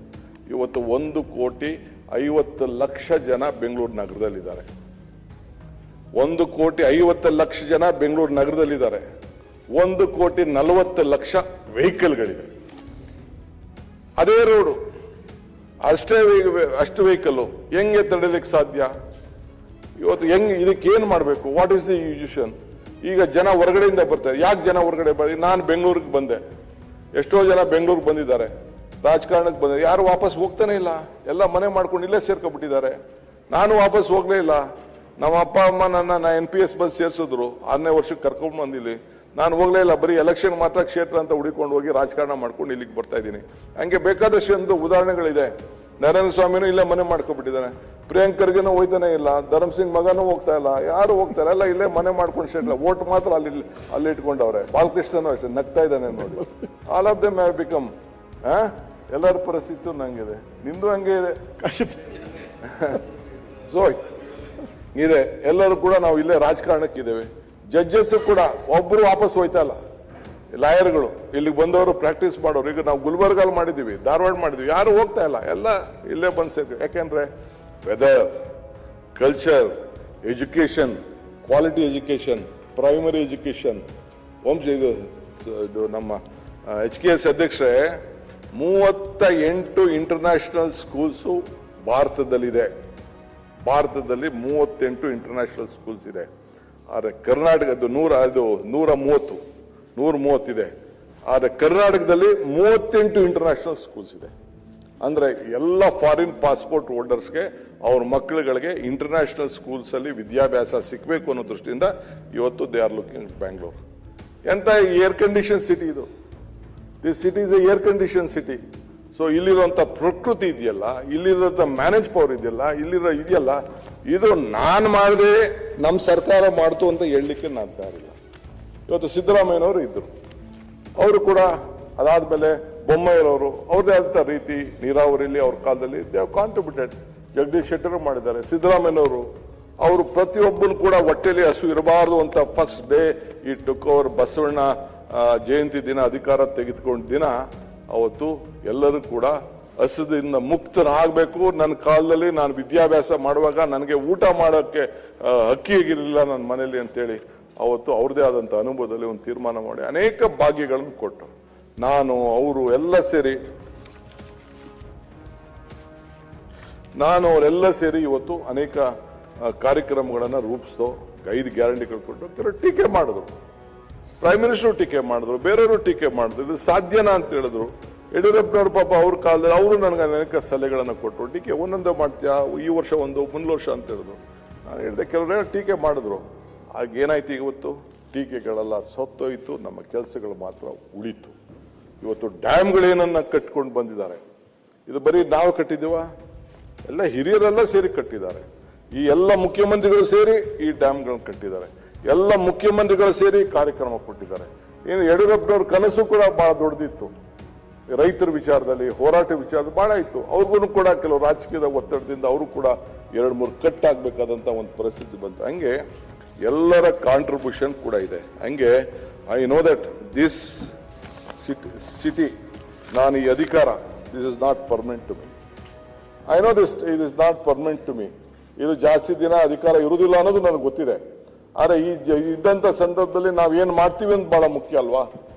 ಇವತ್ತು 1,50,00,000 ಜನ ಬೆಂಗಳೂರು ನಗರದಲ್ಲಿದ್ದಾರೆ. 1,50,00,000 ಜನ ಬೆಂಗಳೂರು ನಗರದಲ್ಲಿದ್ದಾರೆ. 1,40,00,000 ವೆಹಿಕಲ್ಗಳಿವೆ. ಅದೇ ರೋಡು, ಅಷ್ಟು ವೆಹಿಕಲ್ ಹೆಂಗೆ ತಡೆಯಲಿಕ್ಕೆ ಸಾಧ್ಯ? ಇವತ್ತು ಇದಕ್ಕೆ ಏನ್ ಮಾಡಬೇಕು? What is the solution? ಈಗ ಜನ ಹೊರಗಡೆಯಿಂದ ಬರ್ತಾರೆ. ಯಾಕೆ ಜನ ಹೊರಗಡೆ ಬಂದಿ? ನಾನು ಬೆಂಗಳೂರಿಗೆ ಬಂದೆ, ಎಷ್ಟೋ ಜನ ಬೆಂಗಳೂರಿಗೆ ಬಂದಿದ್ದಾರೆ, ರಾಜಕಾರಣಕ್ಕೆ ಬಂದ, ಯಾರು ವಾಪಸ್ ಹೋಗ್ತಾನೆ ಇಲ್ಲ. ಎಲ್ಲ ಮನೆ ಮಾಡ್ಕೊಂಡು ಇಲ್ಲೇ ಸೇರ್ಕೊಂಡ್ಬಿಟ್ಟಿದ್ದಾರೆ. ನಾನು ವಾಪಸ್ ಹೋಗ್ಲೇ ಇಲ್ಲ. ನಮ್ಮ ಅಪ್ಪ ಅಮ್ಮ ನನ್ನ NPS ಬಸ್ ಸೇರಿಸಿದ್ರು, 6ನೇ ವರ್ಷಕ್ಕೆ ಕರ್ಕೊಂಡು ಬಂದಿಲ್ಲಿ. ನಾನು ಹೋಗ್ಲೇ ಇಲ್ಲ, ಬರೀ ಎಲೆಕ್ಷನ್ ಮಾತ್ರ ಕ್ಷೇತ್ರ ಅಂತ ಹುಡುಕೊಂಡು ಹೋಗಿ ರಾಜಕಾರಣ ಮಾಡ್ಕೊಂಡು ಇಲ್ಲಿಗೆ ಬರ್ತಾ ಇದ್ದೀನಿ. ಹಂಗೆ ಬೇಕಾದಷ್ಟು ಉದಾಹರಣೆಗಳಿದೆ. ನರೇಂದ್ರ ಸ್ವಾಮಿನೂ ಇಲ್ಲೇ ಮನೆ ಮಾಡ್ಕೊಂಡ್ಬಿಟ್ಟಿದ್ದಾನೆ, ಪ್ರಿಯಾಂಕರ್ಗೆನೂ ಹೋಯ್ತಾನೆ ಇಲ್ಲ, ಧರ್ಮ್ ಸಿಂಗ್ ಮಗನೂ ಹೋಗ್ತಾ ಇಲ್ಲ, ಯಾರು ಹೋಗ್ತಾರೆ ಎಲ್ಲ ಇಲ್ಲೇ ಮನೆ ಮಾಡ್ಕೊಂಡು ಸೇರಿಲ್ಲ. ಓಟ್ ಮಾತ್ರ ಅಲ್ಲಿ ಇಟ್ಕೊಂಡವ್ರೆ. ಬಾಲಕೃಷ್ಣನು ಅಷ್ಟೇ ನಗ್ತಾ ಇದ್ದಾನೆ ನೋಡಿ. All of them have become, ಎಲ್ಲರ ಪರಿಸ್ಥಿತಿ ನಂಗಿದೆ, ನಿಂದು ಹಂಗೆ ಇದೆ. ಸೊ ಇದೆ, ಎಲ್ಲರೂ ಕೂಡ ನಾವು ಇಲ್ಲೇ ರಾಜಕಾರಣಕ್ಕಿದ್ದೇವೆ. ಜಡ್ಜಸ್ ಕೂಡ ಒಬ್ರು ವಾಪಸ್ ಹೋಯ್ತಾ ಇಲ್ಲ. ಲಾಯರ್ಗಳು ಇಲ್ಲಿಗೆ ಬಂದವರು ಪ್ರಾಕ್ಟೀಸ್ ಮಾಡೋರು. ಈಗ ನಾವು ಗುಲ್ಬರ್ಗಲ್ಲಿ ಮಾಡಿದೀವಿ, ಧಾರವಾಡ ಮಾಡಿದೀವಿ, ಯಾರು ಹೋಗ್ತಾ ಇಲ್ಲ, ಎಲ್ಲ ಇಲ್ಲೇ ಬಂದು ಸೇರಿ. ಯಾಕೆಂದ್ರೆ weather, culture, education, quality education, primary education. ಇದು ನಮ್ಮ HKS ಅಧ್ಯಕ್ಷರೇ, 38 ಇಂಟರ್ನ್ಯಾಷನಲ್ ಸ್ಕೂಲ್ಸು ಭಾರತದಲ್ಲಿದೆ. ಭಾರತದಲ್ಲಿ 38 ಇಂಟರ್ನ್ಯಾಷನಲ್ ಸ್ಕೂಲ್ಸ್ ಇದೆ. ಆದರೆ ಕರ್ನಾಟಕದ್ದು 130 ಇದೆ. ಆದರೆ ಕರ್ನಾಟಕದಲ್ಲಿ 38 ಇಂಟರ್ನ್ಯಾಷನಲ್ ಸ್ಕೂಲ್ಸ್ ಇದೆ. ಅಂದ್ರೆ ಎಲ್ಲ ಫಾರಿನ್ ಪಾಸ್ಪೋರ್ಟ್ ಹೋಲ್ಡರ್ಸ್ಗೆ ಅವ್ರ ಮಕ್ಕಳುಗಳಿಗೆ ಇಂಟರ್ನ್ಯಾಷನಲ್ ಸ್ಕೂಲ್ಸ್ ಅಲ್ಲಿ ವಿದ್ಯಾಭ್ಯಾಸ ಸಿಗಬೇಕು ಅನ್ನೋ ದೃಷ್ಟಿಯಿಂದ ಇವತ್ತು ದೇ ಆರ್ ಲುಕಿಂಗ್ ಬ್ಯಾಂಗ್ಳೂರ್. ಎಂತ ಏರ್ ಕಂಡೀಷನ್ ಸಿಟಿ ಇದು. This city is a air condition city. So ಇಲ್ಲಿರುವಂತ ಪ್ರಕೃತಿ ಇದೆಯಲ್ಲ, ಇಲ್ಲಿರುವಂತ ಮ್ಯಾನೇಜ್ ಪವರ್ ಇದೆಯಲ್ಲ, ಇದೆಯಲ್ಲ, ಇದು ನಾನ್ ಮಾಡಿದ್ರೆ ನಮ್ಮ ಸರ್ಕಾರ ಮಾಡ್ತು ಅಂತ ಹೇಳಲಿಕ್ಕೆ ನಾನು ತಯಾರಿಲ್ಲ. ಇವತ್ತು ಸಿದ್ದರಾಮಯ್ಯನವರು ಇದ್ರು, ಅವರು ಕೂಡ ಅದಾದ್ಮೇಲೆ ಬೊಮ್ಮಾಯಿರವರು ಅವ್ರದೇ ಆದಂತ ರೀತಿ ನೀರಾವರಿಯಲ್ಲಿ ಅವ್ರ ಕಾಲದಲ್ಲಿ they have contributed. Jagadish Shettar ಮಾಡಿದ್ದಾರೆ, ಸಿದ್ದರಾಮಯ್ಯನವರು. ಅವರು ಪ್ರತಿಯೊಬ್ಬನು ಕೂಡ ಹೊಟ್ಟೆಲಿ ಹಸು ಇರಬಾರದು ಅಂತ ಫಸ್ಟ್ ಡೇ ಈ ಟುಕ್ ಓವರ್ ಬಸವಣ್ಣ ಜಯಂತಿ ದಿನ ಅಧಿಕಾರ ತೆಗೆದುಕೊಂಡ ದಿನ ಅವತ್ತು ಎಲ್ಲರೂ ಕೂಡ ಹಸದಿಂದ ಮುಕ್ತರಾಗಬೇಕು. ನನ್ನ ಕಾಲದಲ್ಲಿ ನಾನು ವಿದ್ಯಾಭ್ಯಾಸ ಮಾಡುವಾಗ ನನಗೆ ಊಟ ಮಾಡೋಕ್ಕೆ ಅಕ್ಕಿ ಆಗಿರಲಿಲ್ಲ ನನ್ನ ಮನೆಯಲ್ಲಿ ಅಂತೇಳಿ ಅವತ್ತು ಅವ್ರದೇ ಆದಂತ ಅನುಭವದಲ್ಲಿ ಒಂದು ತೀರ್ಮಾನ ಮಾಡಿ ಅನೇಕ ಭಾಗ್ಯಗಳನ್ನು ಕೊಟ್ಟು, ನಾನು ಅವರು ಎಲ್ಲ ಸೇರಿ ಅವರೆಲ್ಲ ಸೇರಿ ಇವತ್ತು ಅನೇಕ ಕಾರ್ಯಕ್ರಮಗಳನ್ನು ರೂಪಿಸಿದೋ, 5 ಗ್ಯಾರಂಟಿಗಳು ಕೊಟ್ಟು ಕೆಲವು ಟೀಕೆ ಮಾಡಿದ್ರು. ಪ್ರೈಮ್ ಮಿನಿಸ್ಟರ್ ಟೀಕೆ ಮಾಡಿದ್ರು, ಬೇರೆಯವರು ಟೀಕೆ ಮಾಡಿದ್ರು. ಇದು ಸಾಧ್ಯನಾ ಅಂತ ಹೇಳಿದ್ರು. ಯಡಿಯೂರಪ್ಪನವ್ರ ಪಾಪ ಅವ್ರ ಕಾಲದಲ್ಲಿ ಅವರು ನನಗೆ ಅನೇಕ ಸಲಹೆಗಳನ್ನು ಕೊಟ್ಟರು. ಟೀಕೆ ಒಂದೊಂದೇ ಮಾಡ್ತೀಯಾ, ಈ ವರ್ಷ ಒಂದು, ಮುಂದಿನ ವರ್ಷ ಅಂತ ಹೇಳಿದ್ರು. ನಾನು ಹೇಳಿದೆ, ಕೆಲವರೆಲ್ಲ ಟೀಕೆ ಮಾಡಿದ್ರು. ಆಗೇನಾಯ್ತು, ಇವತ್ತು ಟೀಕೆಗಳೆಲ್ಲ ಸತ್ತೋಯ್ತು, ನಮ್ಮ ಕೆಲಸಗಳು ಮಾತ್ರ ಉಳಿತು. ಇವತ್ತು ಡ್ಯಾಮ್ಗಳೇನನ್ನ ಕಟ್ಕೊಂಡು ಬಂದಿದ್ದಾರೆ. ಇದು ಬರೀ ನಾವು ಕಟ್ಟಿದ್ದೀವ? ಎಲ್ಲ ಹಿರಿಯರೆಲ್ಲ ಸೇರಿ ಕಟ್ಟಿದ್ದಾರೆ. ಈ ಎಲ್ಲ ಮುಖ್ಯಮಂತ್ರಿಗಳು ಸೇರಿ ಈ ಡ್ಯಾಮ್ಗಳನ್ನು ಕಟ್ಟಿದ್ದಾರೆ. ಎಲ್ಲ ಮುಖ್ಯಮಂತ್ರಿಗಳು ಸೇರಿ ಕಾರ್ಯಕ್ರಮ ಕೊಟ್ಟಿದ್ದಾರೆ. ಏನು ಯಡಿಯೂರಪ್ಪನವ್ರ ಕನಸು ಕೂಡ ಬಹಳ ದೊಡ್ಡದಿತ್ತು. ರೈತರ ವಿಚಾರದಲ್ಲಿ, ಹೋರಾಟ ವಿಚಾರದಲ್ಲಿ ಬಹಳ ಇತ್ತು. ಅವ್ರಿಗೂ ಕೂಡ ಕೆಲವು ರಾಜಕೀಯದ ಒತ್ತಡದಿಂದ ಅವರು ಕೂಡ 2-3 ಕಟ್ ಆಗ್ಬೇಕಾದಂತ ಒಂದು ಪರಿಸ್ಥಿತಿ ಬಂತು. ಹಂಗೆ ಎಲ್ಲರ ಕಾಂಟ್ರಿಬ್ಯೂಷನ್ ಕೂಡ ಇದೆ. ಹಂಗೆ I know that this city, ನಾನು ಈ ಅಧಿಕಾರ, this is not permanent to me. I know this it is not permanent to me. ಇದು ಜಾಸ್ತಿ ದಿನ ಅಧಿಕಾರ ಇರುವುದಿಲ್ಲ ಅನ್ನೋದು ನನಗೆ ಗೊತ್ತಿದೆ. ಆದ್ರೆ ಈ ಇದ್ದಂತ ಸಂದರ್ಭದಲ್ಲಿ ನಾವು ಏನ್ ಮಾಡ್ತೀವಿ ಅಂತ ಬಹಳ ಮುಖ್ಯ ಅಲ್ವಾ?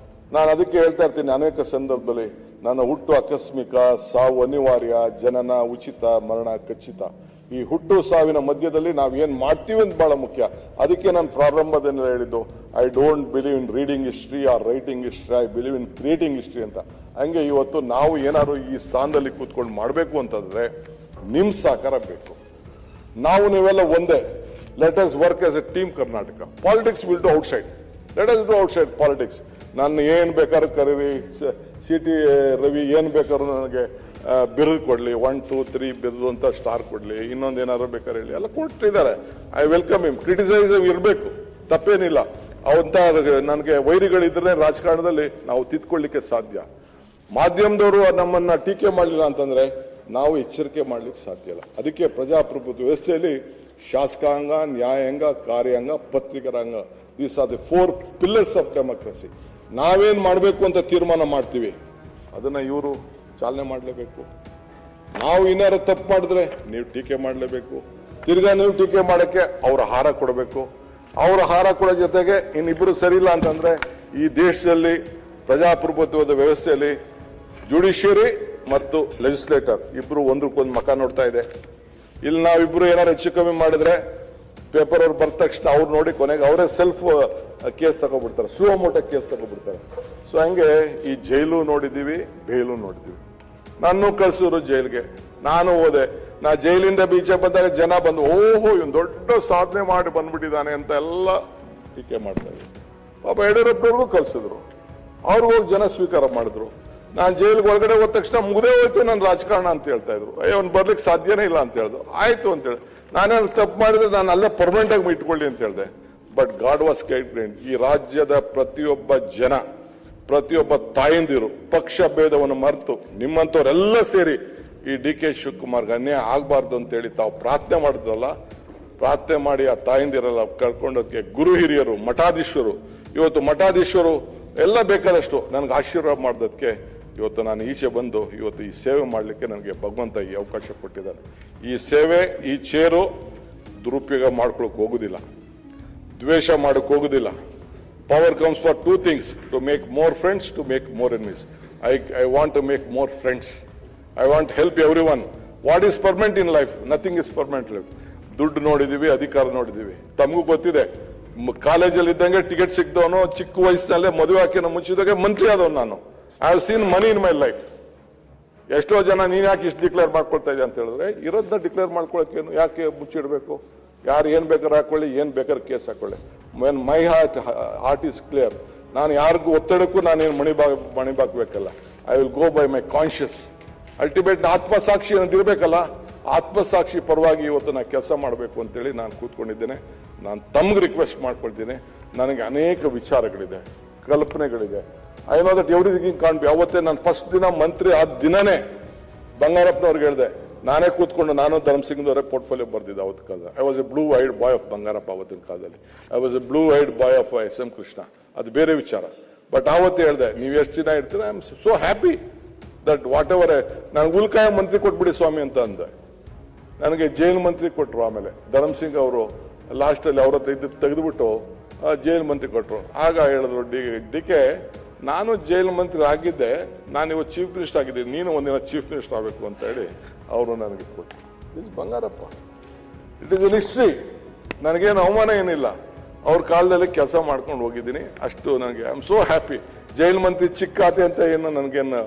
ನಾನು ಅದಕ್ಕೆ ಹೇಳ್ತಾ ಇರ್ತೀನಿ, ಅನೇಕ ಸಂದರ್ಭದಲ್ಲಿ ನನ್ನ ಹುಟ್ಟು ಆಕಸ್ಮಿಕ, ಸಾವು ಅನಿವಾರ್ಯ, ಜನನ ಉಚಿತ, ಮರಣ ಖಚಿತ. ಈ ಹುಟ್ಟು ಸಾವಿನ ಮಧ್ಯದಲ್ಲಿ ನಾವು ಏನ್ ಮಾಡ್ತೀವಿ ಅಂತ ಬಹಳ ಮುಖ್ಯ. ಅದಕ್ಕೆ ನಾನು ಪ್ರಾರಂಭದಲ್ಲಿ ಹೇಳಿದ್ದು, I don't believe in reading history or writing history, I believe in creating history ಅಂತ. ಹಂಗೆ ಇವತ್ತು ನಾವು ಏನಾದ್ರು ಈ ಸ್ಥಾನದಲ್ಲಿ ಕೂತ್ಕೊಂಡು ಮಾಡಬೇಕು ಅಂತಂದ್ರೆ ನಿಮ್ ಸಹಕಾರ ಬೇಕು. ನಾವು ನೀವೆಲ್ಲ ಒಂದೇ. Let us work as A team Karnataka. Politics will do outside. Let us do outside politics. ನಾನು ಏನ್ ಬೇಕಾದ್ರೂ ಕರೀರಿ, CT ರವಿ ಏನ್ ಬೇಕಾದ್ರೂ ನನಗೆ ಬಿರುದು ಕೊಡ್ಲಿ, 1, 2, 3 ಬಿರುದು ಅಂತ ಸ್ಟಾರ್ ಕೊಡ್ಲಿ, ಇನ್ನೊಂದು ಏನಾದ್ರು ಬೇಕಾದ್ರೆ ಹೇಳಿ, ಎಲ್ಲ ಕೊಟ್ಟಿದ್ದಾರೆ. I welcome him. ಕ್ರಿಟಿಸೈಸ್ ಇರಬೇಕು, ತಪ್ಪೇನಿಲ್ಲ. ಅವಂತ ನನಗೆ ವೈರಿಗಳಿದ್ರೆ ರಾಜಕಾರಣದಲ್ಲಿ ನಾವು ತಿದ್ಕೊಳ್ಳಿಕ್ಕೆ ಸಾಧ್ಯ. ಮಾಧ್ಯಮದವರು ನಮ್ಮನ್ನ ಟೀಕೆ ಮಾಡಲಿಲ್ಲ ಅಂತಂದ್ರೆ ನಾವು ಎಚ್ಚರಿಕೆ ಮಾಡ್ಲಿಕ್ಕೆ ಸಾಧ್ಯ ಇಲ್ಲ. ಅದಕ್ಕೆ ಪ್ರಜಾಪ್ರಭುತ್ವ ವ್ಯವಸ್ಥೆಯಲ್ಲಿ ಶಾಸಕಾಂಗ, ನ್ಯಾಯಾಂಗ, ಕಾರ್ಯಾಂಗ, ಪತ್ರಿಕರಾಂಗ, these are the 4 pillars of democracy. ನಾವೇನ್ ಮಾಡಬೇಕು ಅಂತ ತೀರ್ಮಾನ ಮಾಡ್ತೀವಿ, ಅದನ್ನ ಇವರು ಚಾಲನೆ ಮಾಡಲೇಬೇಕು. ನಾವು ಇನ್ನಾರು ತಪ್ಪು ಮಾಡಿದ್ರೆ ನೀವು ಟೀಕೆ ಮಾಡಲೇಬೇಕು. ತಿರ್ಗಾ ನೀವು ಟೀಕೆ ಮಾಡಕ್ಕೆ ಅವ್ರ ಹಾರ ಕೊಡಬೇಕು. ಅವರ ಹಾರ ಕೊಡೋ ಜೊತೆಗೆ ಇನ್ನಿಬ್ಬರು ಸರಿ ಇಲ್ಲ ಅಂತಂದ್ರೆ ಈ ದೇಶದಲ್ಲಿ ಪ್ರಜಾಪ್ರಭುತ್ವದ ವ್ಯವಸ್ಥೆಯಲ್ಲಿ ಜುಡಿಷಿಯರಿ ಮತ್ತು ಲೆಜಿಸ್ಲೇಟರ್ ಇಬ್ರು ಒಂದಕ್ಕೊಂದು ಮಕ ನೋಡ್ತಾ ಇದೆ. ಇಲ್ಲಿ ನಾವಿಬ್ರು ಏನಾರು ಹೆಚ್ಚು ಕಮ್ಮಿ ಮಾಡಿದ್ರೆ ಪೇಪರ್ ಅವ್ರು ಬಂದ ತಕ್ಷಣ ಅವ್ರು ನೋಡಿ ಕೊನೆಗೆ ಅವರೇ self case ತಗೋಬಿಡ್ತಾರೆ, suo motu case ತಗೋಬಿಡ್ತಾರೆ. So ಹಂಗೆ ಈ ಜೈಲು ನೋಡಿದೀವಿ, ಬೇಲು ನೋಡಿದೀವಿ. ನಾನು ಕಳ್ಸಿದ್ರು ಜೈಲ್ಗೆ, ನಾನು ಹೋದೆ. ನಾ ಜೈಲಿಂದ ಬೀಚೆ ಬಂದಾಗ ಜನ ಬಂದು ಓಹೋ ಇವನು ದೊಡ್ಡ ಸಾಧನೆ ಮಾಡಿ ಬಂದ್ಬಿಟ್ಟಿದ್ದಾನೆ ಅಂತ ಎಲ್ಲ ಟೀಕೆ ಮಾಡ್ತಾ ಇದ್ರು. ಪಾಪ ಯಡಿಯೂರಪ್ಪನವ್ರಿಗೂ ಕಳ್ಸಿದ್ರು, ಅವ್ರು ಹೋಗಿ ಜನ ಸ್ವೀಕಾರ ಮಾಡಿದ್ರು. ನಾನು ಜೈಲಿಗೆ ಒಳಗಡೆ ಹೋದ ತಕ್ಷಣ ಮುಗ್ದೇ ಹೋಯ್ತು ನನ್ನ ರಾಜಕಾರಣ ಅಂತ ಹೇಳ್ತಾ ಇದ್ರು. ಅವ್ನು ಬರ್ಲಿಕ್ಕೆ ಸಾಧ್ಯನೇ ಇಲ್ಲ ಅಂತ ಹೇಳಿದ್ರು. ಆಯ್ತು ಅಂತ ಹೇಳಿ ನಾನೇನು ತಪ್ಪು ಮಾಡಿದ್ರೆ ನಾನು ಅಲ್ಲೇ ಪರ್ಮನೆಂಟ್ ಆಗಿ ಇಟ್ಕೊಳ್ಳಿ ಅಂತ ಹೇಳಿದೆ. But god was kind. ಈ ರಾಜ್ಯದ ಪ್ರತಿಯೊಬ್ಬ ಜನ, ಪ್ರತಿಯೊಬ್ಬ ತಾಯಂದಿರು ಪಕ್ಷ ಭೇದವನ್ನು ಮರೆತು ನಿಮ್ಮಂತವರೆಲ್ಲ ಸೇರಿ ಈ DK ಶಿವಕುಮಾರ್ಗೆ ಅನ್ಯಾಯ ಆಗಬಾರ್ದು ಅಂತೇಳಿ ತಾವು ಪ್ರಾರ್ಥನೆ ಮಾಡಿದ್ರಲ್ಲ, ಪ್ರಾರ್ಥನೆ ಮಾಡಿ ಆ ತಾಯಂದಿರೆಲ್ಲ ಕಳ್ಕೊಂಡೋದಕ್ಕೆ ಗುರು ಹಿರಿಯರು, ಮಠಾಧೀಶರು, ಇವತ್ತು ಮಠಾಧೀಶರು ಎಲ್ಲ ಬೇಕಾದಷ್ಟು ನನಗೆ ಆಶೀರ್ವಾದ ಮಾಡೋದಕ್ಕೆ ಇವತ್ತು ನಾನು ಈಚೆ ಬಂದು ಇವತ್ತು ಈ ಸೇವೆ ಮಾಡಲಿಕ್ಕೆ ನನಗೆ ಭಗವಂತ ಈ ಅವಕಾಶ ಕೊಟ್ಟಿದ್ದಾನೆ. ಈ ಸೇವೆ, ಈ ಚೇರು ದುರುಪಯೋಗ ಮಾಡ್ಕೊಳಕ್ ಹೋಗುದಿಲ್ಲ, ದ್ವೇಷ ಮಾಡಕ್ ಹೋಗುದಿಲ್ಲ. Power comes for 2 things: to make more friends, to make more enemies. I want to make more friends. I want to help everyone. What is permanent in life? Nothing is permanent life. ದುಡ್ಡು ನೋಡಿದೀವಿ, ಅಧಿಕಾರ ನೋಡಿದೀವಿ. ತಮಗೂ ಗೊತ್ತಿದೆ, ಕಾಲೇಜಲ್ಲಿ ಇದ್ದಂಗೆ ticket ಸಿಕ್ದವನು ಚಿಕ್ಕ ವಯಸ್ಸಿನಲ್ಲೇ ಮದುವೆ ಹಾಕಿನ ಮುಂಚಿದಾಗೆ ಮಂತ್ರಿ ಆದವನು ನಾನು. I have seen money in my life. ಎಷ್ಟೋ ಜನ ನೀನ್ ಯಾಕೆ ಇಷ್ಟು ಡಿಕ್ಲೇರ್ ಮಾಡ್ಕೊಳ್ತಾ ಇದ್ದೆ ಅಂತ ಹೇಳಿದ್ರೆ, ಇರೋದನ್ನ ಡಿಕ್ಲೇರ್ ಮಾಡ್ಕೊಳಕ್ಕೇನು, ಯಾಕೆ ಮುಚ್ಚಿಡ್ಬೇಕು? ಯಾರು ಏನ್ ಬೇಕಾದ್ರೆ ಹಾಕೊಳ್ಳಿ, ಏನ್ ಬೇಕಾದ್ರೆ ಕೇಸ್ ಹಾಕೊಳ್ಳಿ. When my heart is clear. ನಾನು ಯಾರಿಗೂ ಒತ್ತಡಕ್ಕೂ ನಾನೇನು ಮಣಿಬಾಕ್ಬೇಕಲ್ಲ. I will go by my conscience. Ultimate ಆತ್ಮಸಾಕ್ಷಿ ಅನ್ನೋದು ಇರಬೇಕಲ್ಲ. ಆತ್ಮಸಾಕ್ಷಿ ಪರವಾಗಿ ಇವತ್ತು ನಾನು ಕೆಲಸ ಮಾಡಬೇಕು ಅಂತೇಳಿ ನಾನು ಕೂತ್ಕೊಂಡಿದ್ದೇನೆ. ನಾನು ತಮ್ಗೆ ರಿಕ್ವೆಸ್ಟ್ ಮಾಡ್ಕೊಳ್ತೀನಿ. ನನಗೆ ಅನೇಕ ವಿಚಾರಗಳಿದೆ, ಕಲ್ಪನೆಗಳಿದೆ. I know that everything can't be. ಅವತ್ತೇ ನಾನು ಫಸ್ಟ್ ದಿನ ಮಂತ್ರಿ ಆದ ದಿನನೇ ಬಂಗಾರಪ್ಪನವ್ರಿಗೆ ಹೇಳಿದೆ. ನಾನೇ ಕೂತ್ಕೊಂಡು, ನಾನು ಧರ್ಮಸಿಂಗ್ದವರೇ ಪೋರ್ಟ್ಫೋಲಿಯೋ ಬರ್ದಿದ್ದೆ ಅವತ್ತು ಕಾಲದಲ್ಲಿ. I was a blue eyed boy of Bangarappa ಅವತ್ತಿನ ಕಾಲದಲ್ಲಿ. I was a blue eyed boy of SM Krishna. ಅದು ಬೇರೆ ವಿಚಾರ. ಬಟ್ ಆವತ್ತೇ ಹೇಳಿದೆ, ನೀವು ಎಷ್ಟು ದಿನ ಇರ್ತೀರ, I am so happy that what ever. ನಾನು ಉಲ್ಕಾಯ ಮಂತ್ರಿ ಕೊಟ್ಬಿಡಿ ಸ್ವಾಮಿ ಅಂತ ಅಂದೆ. ನನಗೆ ಜೈಲ್ ಮಂತ್ರಿ ಕೊಟ್ಟರು. ಆಮೇಲೆ ಧರ್ಮಸಿಂಗ್ ಅವರು ಲಾಸ್ಟಲ್ಲಿ ಅವ್ರ ಹತ್ರ ತೆಗೆದುಬಿಟ್ಟು ಜೈಲ್ ಮಂತ್ರಿ ಕೊಟ್ಟರು. ಆಗ ಹೇಳಿದ್ರು, DK ನಾನು ಜೈಲ್ ಮಂತ್ರಿ ಆಗಿದ್ದೆ, ನಾನು ಇವತ್ತು ಚೀಫ್ ಮಿನಿಸ್ಟರ್ ಆಗಿದ್ದೀನಿ, ನೀನು ಒಂದಿನ ಚೀಫ್ ಮಿನಿಸ್ಟರ್ ಆಗಬೇಕು ಅಂತ ಹೇಳಿ ಅವರು ನನಗೆ ಕೊಟ್ಟರು. Is Bangarappa. It is N history. ನನಗೇನು ಅವಮಾನ ಏನಿಲ್ಲ. ಅವ್ರ ಕಾಲದಲ್ಲಿ ಕೆಲಸ ಮಾಡ್ಕೊಂಡು ಹೋಗಿದ್ದೀನಿ. ಅಷ್ಟು ನನಗೆ I am so happy. Jail ಮಂತ್ರಿ ಚಿಕ್ಕ ಖಾತೆ ಅಂತ ಏನು ನನಗೇನು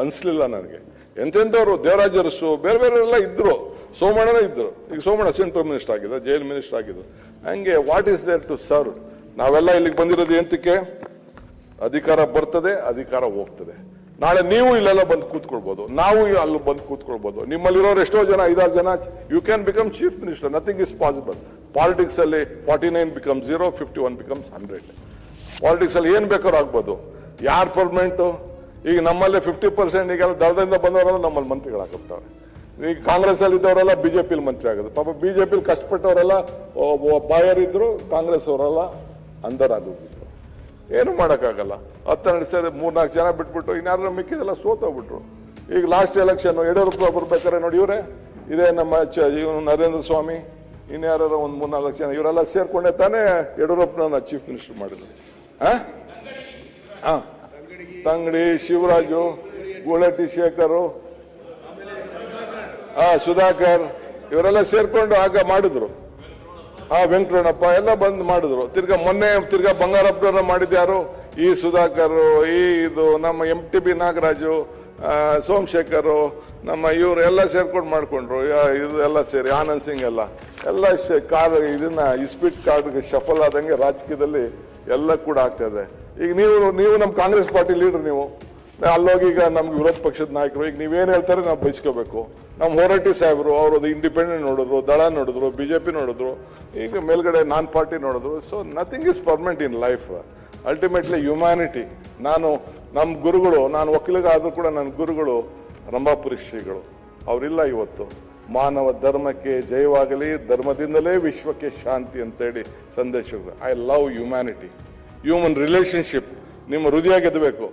ಅನಿಸ್ಲಿಲ್ಲ. ನನಗೆ ಎಂತೆಂಥವ್ರು, ದೇವರಾಜ ಅರಸು, ಬೇರೆ ಬೇರೆ ಎಲ್ಲ ಇದ್ರು. ಸೋಮಣ್ಣನೇ ಇದ್ರು. ಈಗ ಸೋಮಣ್ಣ ಸೆಂಟ್ರಲ್ ಮಿನಿಸ್ಟರ್ ಆಗಿದ್ರು, ಜೈಲ್ ಮಿನಿಸ್ಟರ್ ಆಗಿದ್ರು. ಹಂಗೆ what is there to serve. ನಾವೆಲ್ಲ ಇಲ್ಲಿಗೆ ಬಂದಿರೋದು ಎಂತಕ್ಕೆ? ಅಧಿಕಾರ ಬರ್ತದೆ, ಅಧಿಕಾರ ಹೋಗ್ತದೆ. ನಾಳೆ ನೀವು ಇಲ್ಲೆಲ್ಲ ಬಂದು ಕೂತ್ಕೊಳ್ಬಹುದು, ನಾವು ಅಲ್ಲಿ ಬಂದು ಕೂತ್ಕೊಳ್ಬಹುದು. ನಿಮ್ಮಲ್ಲಿರೋರು ಎಷ್ಟೋ ಜನ, 5-6 ಜನ, you can become chief minister. Nothing is possible. Politics ಅಲ್ಲಿ 49 ಬಿಕಮ್ 0, 51 ಬಿಕಮ್ಸ್ 100. ಪಾಲಿಟಿಕ್ಸ್ ಅಲ್ಲಿ ಏನ್ ಬೇಕಾದ್ರೂ ಆಗ್ಬೋದು. ಯಾರು ಪರ್ಮನೆಂಟ್? ಈಗ ನಮ್ಮಲ್ಲೇ 50% ಈಗ ದಳದಿಂದ ಬಂದವರೆಲ್ಲ ನಮ್ಮಲ್ಲಿ ಮಂತ್ರಿಗಳಾಗ್ಬಿಟ್ಟವ್ರೆ. ಈಗ ಕಾಂಗ್ರೆಸ್ ಅಲ್ಲಿ ಇದ್ದವರೆಲ್ಲ ಬಿಜೆಪಿ ಮಂತ್ರಿ ಆಗೋದು. ಪಾಪ ಬಿಜೆಪಿ ಕಷ್ಟಪಟ್ಟವರೆಲ್ಲ ಬಾಯರಿದ್ರು, ಕಾಂಗ್ರೆಸ್ ಅವರೆಲ್ಲ ಅಂಧರಾಗೋಗ್ಬಿಟ್ರು. ಏನು ಮಾಡೋಕ್ಕಾಗಲ್ಲ. 10-12 ಸರಿ 3-4 ಜನ ಬಿಟ್ಬಿಟ್ಟು ಇನ್ಯಾರು ಮಿಕ್ಕಿದೆಲ್ಲ ಸೋತೋಗ್ಬಿಟ್ರು. ಈಗ ಲಾಸ್ಟ್ ಎಲೆಕ್ಷನ್ ಯಡಿಯೂರಪ್ಪ ಬರ್ಬೇಕಾದ್ರೆ ನೋಡಿ, ಇವರೇ ಇದೇ ನಮ್ಮ ನರೇಂದ್ರ ಸ್ವಾಮಿ, ಇನ್ಯಾರು ಒಂದು 3-4 ಜನ, ಇವರೆಲ್ಲ ಸೇರ್ಕೊಂಡೆ ತಾನೇ ಯಡಿಯೂರಪ್ಪನ ಚೀಫ್ ಮಿನಿಸ್ಟರ್ ಮಾಡಿದ್ರು. ತಂಗಡಿ, ಶಿವರಾಜು, ಗುಳಟಿ ಶೇಖರ್, ಸುಧಾಕರ್, ಇವರೆಲ್ಲ ಸೇರ್ಕೊಂಡು ಆಗ ಮಾಡಿದ್ರು. ವೆಂಕಟರಮಣಪ್ಪ ಎಲ್ಲ ಬಂದ್ ಮಾಡಿದ್ರು. ತಿರ್ಗಾ ಬಂಗಾರಪ್ಪನವ್ರ ಮಾಡಿದ್ಯಾರು, ಈ ಸುಧಾಕರ್, ಇದು ನಮ್ಮ MTB ನಾಗರಾಜು, ಸೋಮಶೇಖರ್, ನಮ್ಮ ಇವರು ಎಲ್ಲ ಸೇರ್ಕೊಂಡು ಮಾಡ್ಕೊಂಡ್ರು. ಇದು ಎಲ್ಲ ಸೇರಿ ಆನಂದ್ ಸಿಂಗ್ ಎಲ್ಲ ಇದನ್ನ ಇಸ್ಪಿಟ್ ಕಾರ್ಡ್ಗೆ ಶಫಲ್ ಆದಂಗೆ ರಾಜಕೀಯದಲ್ಲಿ ಎಲ್ಲ ಕೂಡ ಆಗ್ತದೆ. ಈಗ ನೀವು ನಮ್ಮ ಕಾಂಗ್ರೆಸ್ ಪಾರ್ಟಿ ಲೀಡರ್, ನೀವು ಅಲ್ಲೋಗಿ ಈಗ ನಮ್ಗೆ ವಿರೋಧ ಪಕ್ಷದ ನಾಯಕರು, ಈಗ ನೀವೇನ್ ಹೇಳ್ತಾರೆ ನಾವು ಬಯಸ್ಕೋಬೇಕು. ನಮ್ಮ ಹೋರಾಟಿ ಸಾಹೇಬರು ಅವರು ಇಂಡಿಪೆಂಡೆಂಟ್ ನೋಡಿದ್ರು, ದಳ ನೋಡಿದ್ರು, BJP ನೋಡಿದ್ರು, ಈಗ ಮೇಲ್ಗಡೆ ನಾನ್ ಪಾರ್ಟಿ ನೋಡಿದ್ರು. So nothing is permanent in life, ultimately humanity. ನಮ್ಮ ಗುರುಗಳು, ನಾನು ಒಕ್ಕಲಿಗ ಆದ್ರೂ ಕೂಡ ನನ್ನ ಗುರುಗಳು ರಂಭಾಪುರಿ ಶ್ರೀಗಳು, ಅವರಿಲ್ಲ ಇವತ್ತು. ಮಾನವ ಧರ್ಮಕ್ಕೆ ಜಯವಾಗಲಿ, ಧರ್ಮದಿಂದಲೇ ವಿಶ್ವಕ್ಕೆ ಶಾಂತಿ ಅಂತೇಳಿ ಸಂದೇಶಗಳು. I love humanity, human relationship ನಿಮ್ಮ ಹೃದಯ ಗೆದ್ದಬೇಕು.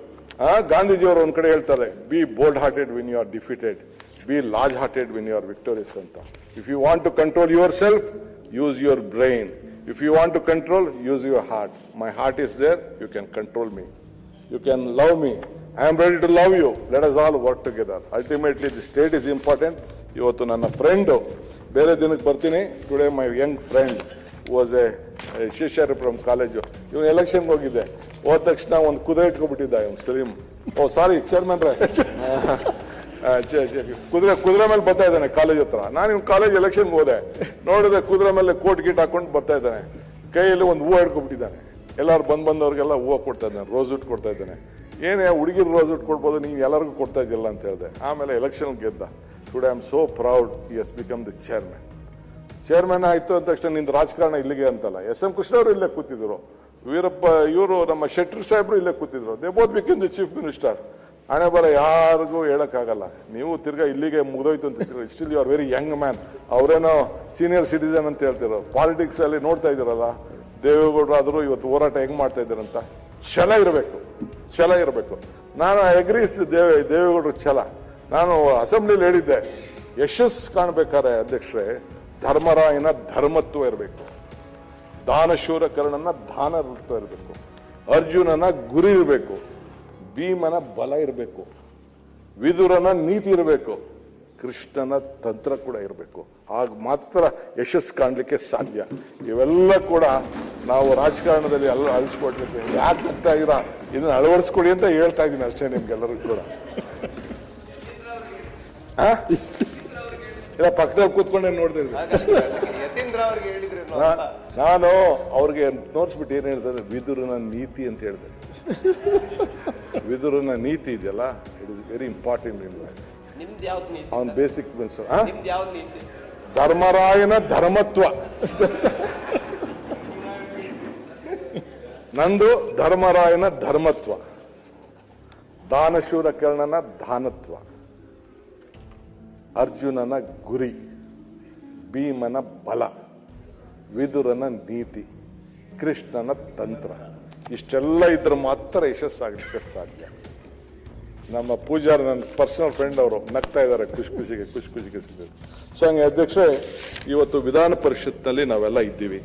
ಗಾಂಧೀಜಿಯವರು ಒಂದ್ ಕಡೆ ಹೇಳ್ತಾರೆ, be bold hearted win you are defeated, be large hearted win you are victorious ಅಂತ. If you want to control your self, use your brain. If you want to control, use your heart. My heart is there, you can control me, you can love me, I am ready to love you. Let us all work together. Ultimately the state is important. ಇವತ್ತು ನನ್ನ friend, ಬೇರೆ ದಿನಕ್ಕೆ ಬರ್ತೀನಿ, today my young friend was a Shishyaripuram college. ಇವನು ಎಲೆಕ್ಷನ್ಗೆ ಹೋಗಿದ್ದೆ, ಹೋದ ತಕ್ಷಣ ಒಂದು ಕುದುರೆ ಇಟ್ಕೊಂಡ್ಬಿಟ್ಟಿದ್ದ ಇವನು ಸಲೀಂ. ಸಾರಿ ಚೇರ್ಮನ್ ರೇ, ಕುದುರೆ ಮೇಲೆ ಬರ್ತಾ ಇದ್ದಾನೆ ಕಾಲೇಜ್ ಹತ್ರ. ನಾನು ಇವ್ನು ಕಾಲೇಜ್ ಎಲೆಕ್ಷನ್ಗೆ ಹೋದೆ, ನೋಡಿದೆ ಕುದುರೆ ಮೇಲೆ ಕೋಟ್ ಗೀಟ್ ಹಾಕೊಂಡು ಬರ್ತಾ ಇದ್ದಾನೆ, ಕೈಯಲ್ಲಿ ಒಂದು ಹೂವು ಹಿಡ್ಕೊಂಡ್ಬಿಟ್ಟಿದ್ದಾನೆ. ಎಲ್ಲರೂ ಬಂದವ್ರಿಗೆಲ್ಲ ಹೂವು ಕೊಡ್ತಾ ಇದ್ದಾನೆ, ರೋಸ್ ಇಟ್ ಕೊಡ್ತಾ ಇದ್ದಾನೆ. ಏನೇ ಹುಡುಗಿರು ರೋಸ್ ಇಟ್ ಕೊಡ್ಬೋದು, ನೀನು ಎಲ್ಲರಿಗೂ ಕೊಡ್ತಾ ಇದೆಯಲ್ಲ ಅಂತ ಹೇಳಿದೆ. ಆಮೇಲೆ ಎಲೆಕ್ಷನ್ ಗೆದ್ದ. Today I am so proud, he has become the chairman ಆಯ್ತು ಅಂದ ತಕ್ಷಣ ನಿಂದು ರಾಜಕಾರಣ ಇಲ್ಲಿಗೆ ಅಂತಲ್ಲ. SM ಕೃಷ್ಣ ಅವರು ಇಲ್ಲೇ ಕೂತಿದ್ರು, ವೀರಪ್ಪ ಇವರು ನಮ್ಮ ಶೆಟ್ಟರ್ ಸಾಹೇಬ್ರು ಇಲ್ಲೇ ಕೂತಿದ್ರು. They both become the chief minister. ಹಣೆ ಬರ ಯಾರಿಗೂ ಹೇಳಕ್ಕಾಗಲ್ಲ. ನೀವು ತಿರ್ಗಾ ಇಲ್ಲಿಗೆ ಮುಗಿದೋಯ್ತು ಅಂತ still you are very young man. ಅವರೇನೋ ಸೀನಿಯರ್ ಸಿಟಿಸನ್ ಅಂತ ಹೇಳ್ತಿರೋ. ಪಾಲಿಟಿಕ್ಸ್ ಅಲ್ಲಿ ನೋಡ್ತಾ ಇದ್ದೀರಲ್ಲ, ದೇವೇಗೌಡರು ಆದರೂ ಇವತ್ತು ಹೋರಾಟ ಹೆಂಗ್ ಮಾಡ್ತಾ ಇದ್ದಾರಂತ. ಛಲ ಇರಬೇಕು. ನಾನು ಅಗ್ರೀಸ್ ದೇವೇಗೌಡರು ಛಲ. ನಾನು ಅಸೆಂಬ್ಲಿಲಿ ಹೇಳಿದ್ದೆ, ಯಶಸ್ಸು ಕಾಣ್ಬೇಕಾದ್ರೆ ಅಧ್ಯಕ್ಷರೇ, ಧರ್ಮರಾಯನ ಧರ್ಮತ್ವ ಇರಬೇಕು, ದಾನಶೂರ ಕರ್ಣನ ದಾನ ಇರಬೇಕು, ಅರ್ಜುನನ ಗುರಿ ಇರಬೇಕು, ಭೀಮನ ಬಲ ಇರಬೇಕು, ವಿದುರನ ನೀತಿ ಇರಬೇಕು, ಕೃಷ್ಣನ ತಂತ್ರ ಕೂಡ ಇರಬೇಕು. ಆಗ ಮಾತ್ರ ಯಶಸ್ಸು ಕಾಣಲಿಕ್ಕೆ ಸಾಧ್ಯ. ಇವೆಲ್ಲ ಕೂಡ ನಾವು ರಾಜಕಾರಣದಲ್ಲಿ ಎಲ್ಲ ಅಳಿಸ್ಕೊಡ್ಲಿಕ್ಕೆ ಯಾಕೆ ಆಗ್ತಾ ಇರ, ಇದನ್ನ ಅಳವಡಿಸ್ಕೊಡಿ ಅಂತ ಹೇಳ್ತಾ ಇದ್ದೀನಿ ಅಷ್ಟೇ ನಿಮ್ಗೆಲ್ಲರಿಗೂ ಕೂಡ. ಇಲ್ಲ, ಪಕ್ಕದಲ್ಲಿ ಕೂತ್ಕೊಂಡೆ ನೋಡ್ದೆ. ನಾನು ಅವ್ರಿಗೆ ನೋಡ್ಸ್ಬಿಟ್ಟು ಏನ್ ಹೇಳ್ತಾರೆ, ವಿದುರನ ನೀತಿ ಅಂತ ಹೇಳಿದೆ. ವಿದುರನ ನೀತಿ ಇದೆಯಲ್ಲ, it is very important in life. ಅವನ್ ಬೇಸಿಕ್ ಪ್ರಿನ್ಸಿಪಲ್ ಧರ್ಮರಾಯನ ಧರ್ಮತ್ವ. ನಂದು ಧರ್ಮರಾಯನ ಧರ್ಮತ್ವ, ದಾನಶೂರ ಕರ್ಣನ ದಾನತ್ವ, ಅರ್ಜುನನ ಗುರಿ, ಭೀಮನ ಬಲ, ವಿದುರನ ನೀತಿ, ಕೃಷ್ಣನ ತಂತ್ರ. ಇಷ್ಟೆಲ್ಲ ಇದ್ರೆ ಮಾತ್ರ ಯಶಸ್ಸಾಗಲಿಕ್ಕೆ ಸಾಧ್ಯ. ನಮ್ಮ ಪೂಜಾರಿ ನನ್ನ ಪರ್ಸನಲ್ ಫ್ರೆಂಡ್, ಅವರು ನಗ್ತಾ ಇದ್ದಾರೆ ಖುಷಿ ಖುಷಿಗೆ. ಸೊ ಹಂಗೆ ಅಧ್ಯಕ್ಷರೇ, ಇವತ್ತು ವಿಧಾನ ಪರಿಷತ್ನಲ್ಲಿ ನಾವೆಲ್ಲ ಇದ್ದೀವಿ.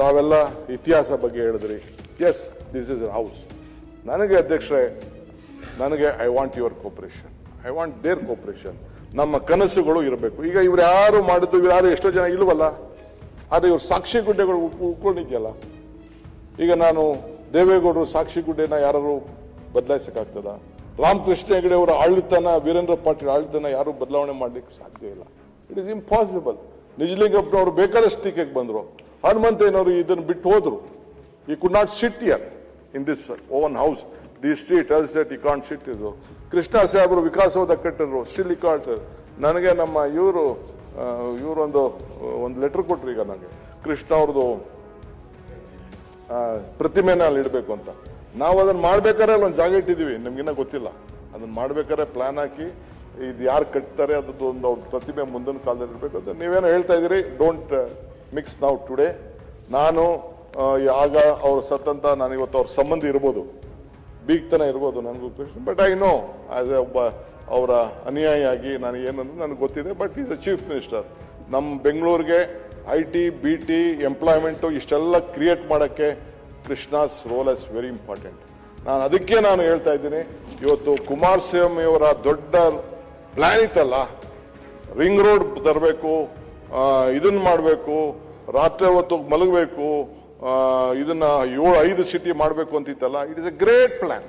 ತಾವೆಲ್ಲ ಇತಿಹಾಸ ಬಗ್ಗೆ ಹೇಳಿದ್ರಿ. Yes, this is house. ನನಗೆ ಅಧ್ಯಕ್ಷರೇ, I want your cooperation, I want their cooperation. ನಮ್ಮ ಕನಸುಗಳು ಇರಬೇಕು. ಈಗ ಇವ್ರು ಯಾರು ಮಾಡಿದ್ದು, ಯಾರು ಎಷ್ಟೋ ಜನ ಇಲ್ವಲ್ಲ, ಆದ್ರೆ ಇವ್ರು ಸಾಕ್ಷಿ ಗುಡ್ಡೆಗಳು ಉಳ್ಕೊಂಡಿದ್ಯಲ್ಲ. ಈಗ ನಾನು ದೇವೇಗೌಡರು ಸಾಕ್ಷಿ ಗುಡ್ಡೆನ ಯಾರು ಬದಲಾಯಿಸಕ್ಕಾಗ್ತದ? ರಾಮಕೃಷ್ಣ ಹೆಗಡೆ ಅವರ ಆಳ್ವಿತನ, ವೀರೇಂದ್ರ ಪಾಟೀಲ್ ಆಳ್ವಿತನ ಯಾರು ಬದಲಾವಣೆ ಮಾಡ್ಲಿಕ್ಕೆ ಸಾಧ್ಯ ಇಲ್ಲ. It is impossible. ನಿಜಲಿಂಗಪ್ಪನವರು ಬೇಕಾದಷ್ಟು ಟೀಕೆಗೆ ಬಂದ್ರು. ಹನುಮಂತಯ್ಯನವರು ಇದನ್ನು ಬಿಟ್ಟು ಹೋದ್ರು. He could not sit here in this own house. The street tells that he can't sit. ಇದು ಕೃಷ್ಣ ಸಾಹೇಬರು ವಿಕಾಸೌಧ ಕಟ್ಟಿದ್ರು, ಸ್ಟಿಲ್ ಹಿ ಕಾಂಟ್. ನನಗೆ ನಮ್ಮ ಇವರೊಂದು ಲೆಟರ್ ಕೊಟ್ರು ಈಗ ನನಗೆ, ಕೃಷ್ಣ ಅವ್ರದ್ದು ಪ್ರತಿಮೆನ ಅಲ್ಲಿ ಇಡಬೇಕು ಅಂತ. ನಾವು ಅದನ್ನ ಮಾಡ್ಬೇಕಾದ್ರೆ ಒಂದು ಜಾಗ ಇಟ್ಟಿದೀವಿ, ನಿಮ್ಗಿನ್ನ ಗೊತ್ತಿಲ್ಲ. ಅದನ್ನ ಮಾಡ್ಬೇಕಾದ್ರೆ ಪ್ಲಾನ್ ಹಾಕಿ, ಇದು ಯಾರು ಕಟ್ತಾರೆ ಅದದ್ದು ಒಂದು ಪ್ರತಿಮೆ ಮುಂದಿನ ಕಾಲದಲ್ಲಿ ಇರಬೇಕು ಅಂತ ನೀವೇನೋ ಹೇಳ್ತಾ ಇದೀರಿ. Don't mix now today. ನಾನು ಆಗ ಅವ್ರು ಸತ್ತಂತ, ನಾನು ಇವತ್ತು ಅವ್ರ ಸಂಬಂಧಿ ಇರ್ಬೋದು, ಬೀಗ್ತನ ಇರ್ಬೋದು, ನನಗೂ Krishna. But I know as A ಒಬ್ಬ ಅವರ ಅನುಯಾಯಿಯಾಗಿ ನಾನು ಏನಂದ್ರೆ ನನಗೆ ಗೊತ್ತಿದೆ. But is a chief minister. ನಮ್ಮ ಬೆಂಗಳೂರಿಗೆ IT, BT, ಎಂಪ್ಲಾಯ್ಮೆಂಟು ಇಷ್ಟೆಲ್ಲ ಕ್ರಿಯೇಟ್ ಮಾಡೋಕ್ಕೆ Krishna's role is very important. ಅದಕ್ಕೆ ನಾನು ಹೇಳ್ತಾ ಇದ್ದೀನಿ, ಇವತ್ತು ಕುಮಾರಸ್ವಾಮಿ ಅವರ ದೊಡ್ಡ ಪ್ಲಾನ್ ಇತ್ತಲ್ಲ, ರಿಂಗ್ ರೋಡ್ ತರಬೇಕು, ಇದನ್ನ ಮಾಡಬೇಕು, ರಾತ್ರಿ ಹೊತ್ತು ಮಲಗಬೇಕು, ಇದನ್ನ 5 ಸಿಟಿ ಮಾಡಬೇಕು ಅಂತಿತ್ತಲ್ಲ. It is a great plan.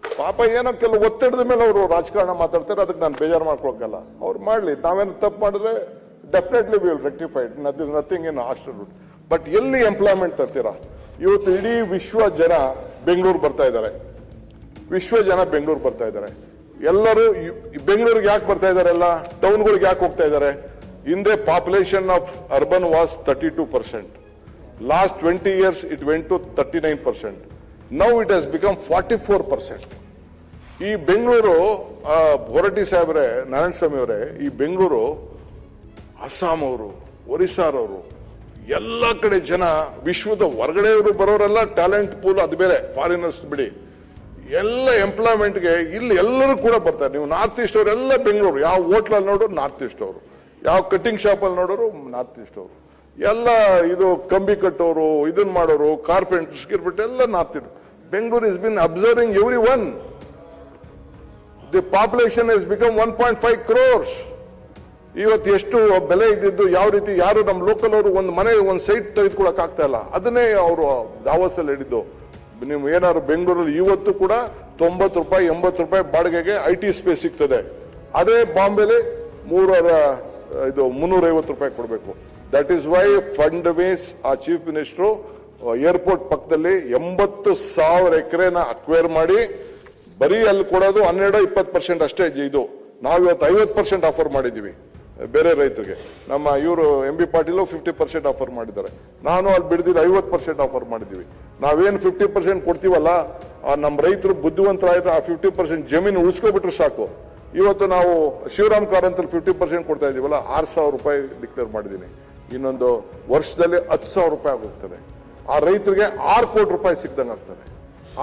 ಪಾಪ ಏನೋ ಕೆಲವು ಒತ್ತಡದ ಮೇಲೆ ಅವರು ರಾಜಕಾರಣ ಮಾತಾಡ್ತಾರೆ, ಅದಕ್ಕೆ ನಾನು ಬೇಜಾರು ಮಾಡ್ಕೊಳಕಲ್ಲ. ಅವ್ರು ಮಾಡ್ಲಿ, ನಾವೇನು ತಪ್ಪು ಮಾಡಿದ್ರೆ definitely we will rectified, nothing in hostel. But ಎಲ್ಲಿ ಎಂಪ್ಲಾಯ್ಮೆಂಟ್ ತರ್ತೀರಾ? ಇವತ್ತು ಇಡೀ ವಿಶ್ವ ಜನ ಬೆಂಗಳೂರು ಬರ್ತಾ ಇದ್ದಾರೆ, ಎಲ್ಲರೂ ಬೆಂಗಳೂರಿಗೆ ಯಾಕೆ ಬರ್ತಾ ಇದ್ದಾರೆ? ಎಲ್ಲ ಟೌನ್ಗಳಿಗೆ ಯಾಕೆ ಹೋಗ್ತಾ ಇದ್ದಾರೆ? ಹಿಂದೆ population of urban was 32%. Last 20 years it went to 39%. Now it has become 44%. ಈ ಬೆಂಗಳೂರು, ಹೊರಟಿ ಸಾಹೇಬ್ರೆ, ನಾರಾಯಣ ಸ್ವಾಮಿ ಅವರೇ, ಈ ಬೆಂಗಳೂರು ಅಸ್ಸಾಂ ಅವರು, ಒರಿಸ್ಸಾರವರು, ಎಲ್ಲ ಕಡೆ ಜನ, ವಿಶ್ವದ ಹೊರಗಡೆಯವರು ಬರೋರೆಲ್ಲ ಟ್ಯಾಲೆಂಟ್ ಪೂಲ್, ಅದು ಬೇರೆ, ಫಾರಿನರ್ಸ್ ಬಿಡಿ, ಎಲ್ಲ ಎಂಪ್ಲಾಯ್ಮೆಂಟ್ಗೆ ಇಲ್ಲಿ ಎಲ್ಲರೂ ಕೂಡ ಬರ್ತಾರೆ. ನೀವು ನಾರ್ತ್ ಈಸ್ಟ್ ಅವರು ಎಲ್ಲ ಬೆಂಗಳೂರು, ಯಾವ ಹೋಟ್ಲಲ್ಲಿ ನೋಡೋರು ನಾರ್ತ್ ಈಸ್ಟ್ ಅವರು, ಯಾವ ಕಟಿಂಗ್ ಶಾಪ್ ಅಲ್ಲಿ ನೋಡೋರು ನಾರ್ತ್ ಈಸ್ಟ್ ಅವರು, ಎಲ್ಲ ಇದು ಕಂಬಿ ಕಟ್ಟೋರು, ಇದನ್ನ ಮಾಡೋರು, ಕಾರ್ಪೆಂಟರ್ಸ್ ಗಿರ್ಬಿಟ್ಟು ಎಲ್ಲ north East. Bengaluru is been observing every one. The population is become 1.5 crores. ಇವತ್ತು ಎಷ್ಟು ಬೆಲೆ ಇದ್ದಿದ್ದು, ಯಾವ ರೀತಿ, ಯಾರು ನಮ್ಮ ಲೋಕಲ್ ಅವರು ಒಂದು ಮನೆ, ಒಂದು ಸೈಟ್ ತೆಗೆದುಕೊಳಕ್ ಆಗ್ತಾ ಇಲ್ಲ. ಅದನ್ನೇ ಅವರು ದಾವಸ್ ಅಲ್ಲಿ ಹೇಳಿದ್ದು. ನೀವು ಏನಾದ್ರು ಬೆಂಗಳೂರಲ್ಲಿ ಇವತ್ತು ಕೂಡ 90 ರೂಪಾಯಿ 80 ರೂಪಾಯಿ ಬಾಡಿಗೆಗೆ IT ಸ್ಪೇಸ್ ಸಿಗ್ತದೆ. ಅದೇ ಬಾಂಬೆಲಿ 350 ರೂಪಾಯಿ ಕೊಡಬೇಕು. ದಟ್ ಈಸ್ ವೈ ಫಡ್ನವೀಸ್, ಆ ಚೀಫ್ ಮಿನಿಸ್ಟರ್, ಏರ್ಪೋರ್ಟ್ ಪಕ್ಕದಲ್ಲಿ 80,000 ಎಕರೆನ ಅಕ್ವೈರ್ ಮಾಡಿ, ಬರೀ ಅಲ್ಲಿ ಕೊಡೋದು 12-20% ಅಷ್ಟೇ. ಇದು ನಾವು ಇವತ್ತು 50% ಆಫರ್ ಮಾಡಿದ್ದೀವಿ ಬೇರೆ ರೈತರಿಗೆ. ನಮ್ಮ ಇವರು MB ಪಾಟೀಲ್ 50% ಆಫರ್ ಮಾಡಿದ್ದಾರೆ. ನಾನು ಅಲ್ಲಿ ಬಿಡದಿಲ್ಲ 50% ಆಫರ್ ಮಾಡಿದ್ದೀವಿ. ನಾವೇನು 50% ಕೊಡ್ತೀವಲ್ಲ, ನಮ್ಮ ರೈತರು ಬುದ್ಧಿವಂತರಾದ್ರೆ ಆ 50% ಜಮೀನು ಉಳಿಸ್ಕೊಬಿಟ್ರೆ ಸಾಕು. ಇವತ್ತು ನಾವು ಶಿವರಾಮ್ ಕಾರಂತಲ್ಲಿ 50% ಕೊಡ್ತಾ ಇದೀವಲ್ಲ, 6,000 ರೂಪಾಯಿ ಡಿಕ್ಲೇರ್ ಮಾಡಿದ್ದೀನಿ. ಇನ್ನೊಂದು ವರ್ಷದಲ್ಲಿ 10,000 ರೂಪಾಯಿ ಆಗೋಗ್ತದೆ. ಆ ರೈತರಿಗೆ 6 ಕೋಟಿ ರೂಪಾಯಿ ಸಿಕ್ದಂಗೆ ಆಗ್ತದೆ.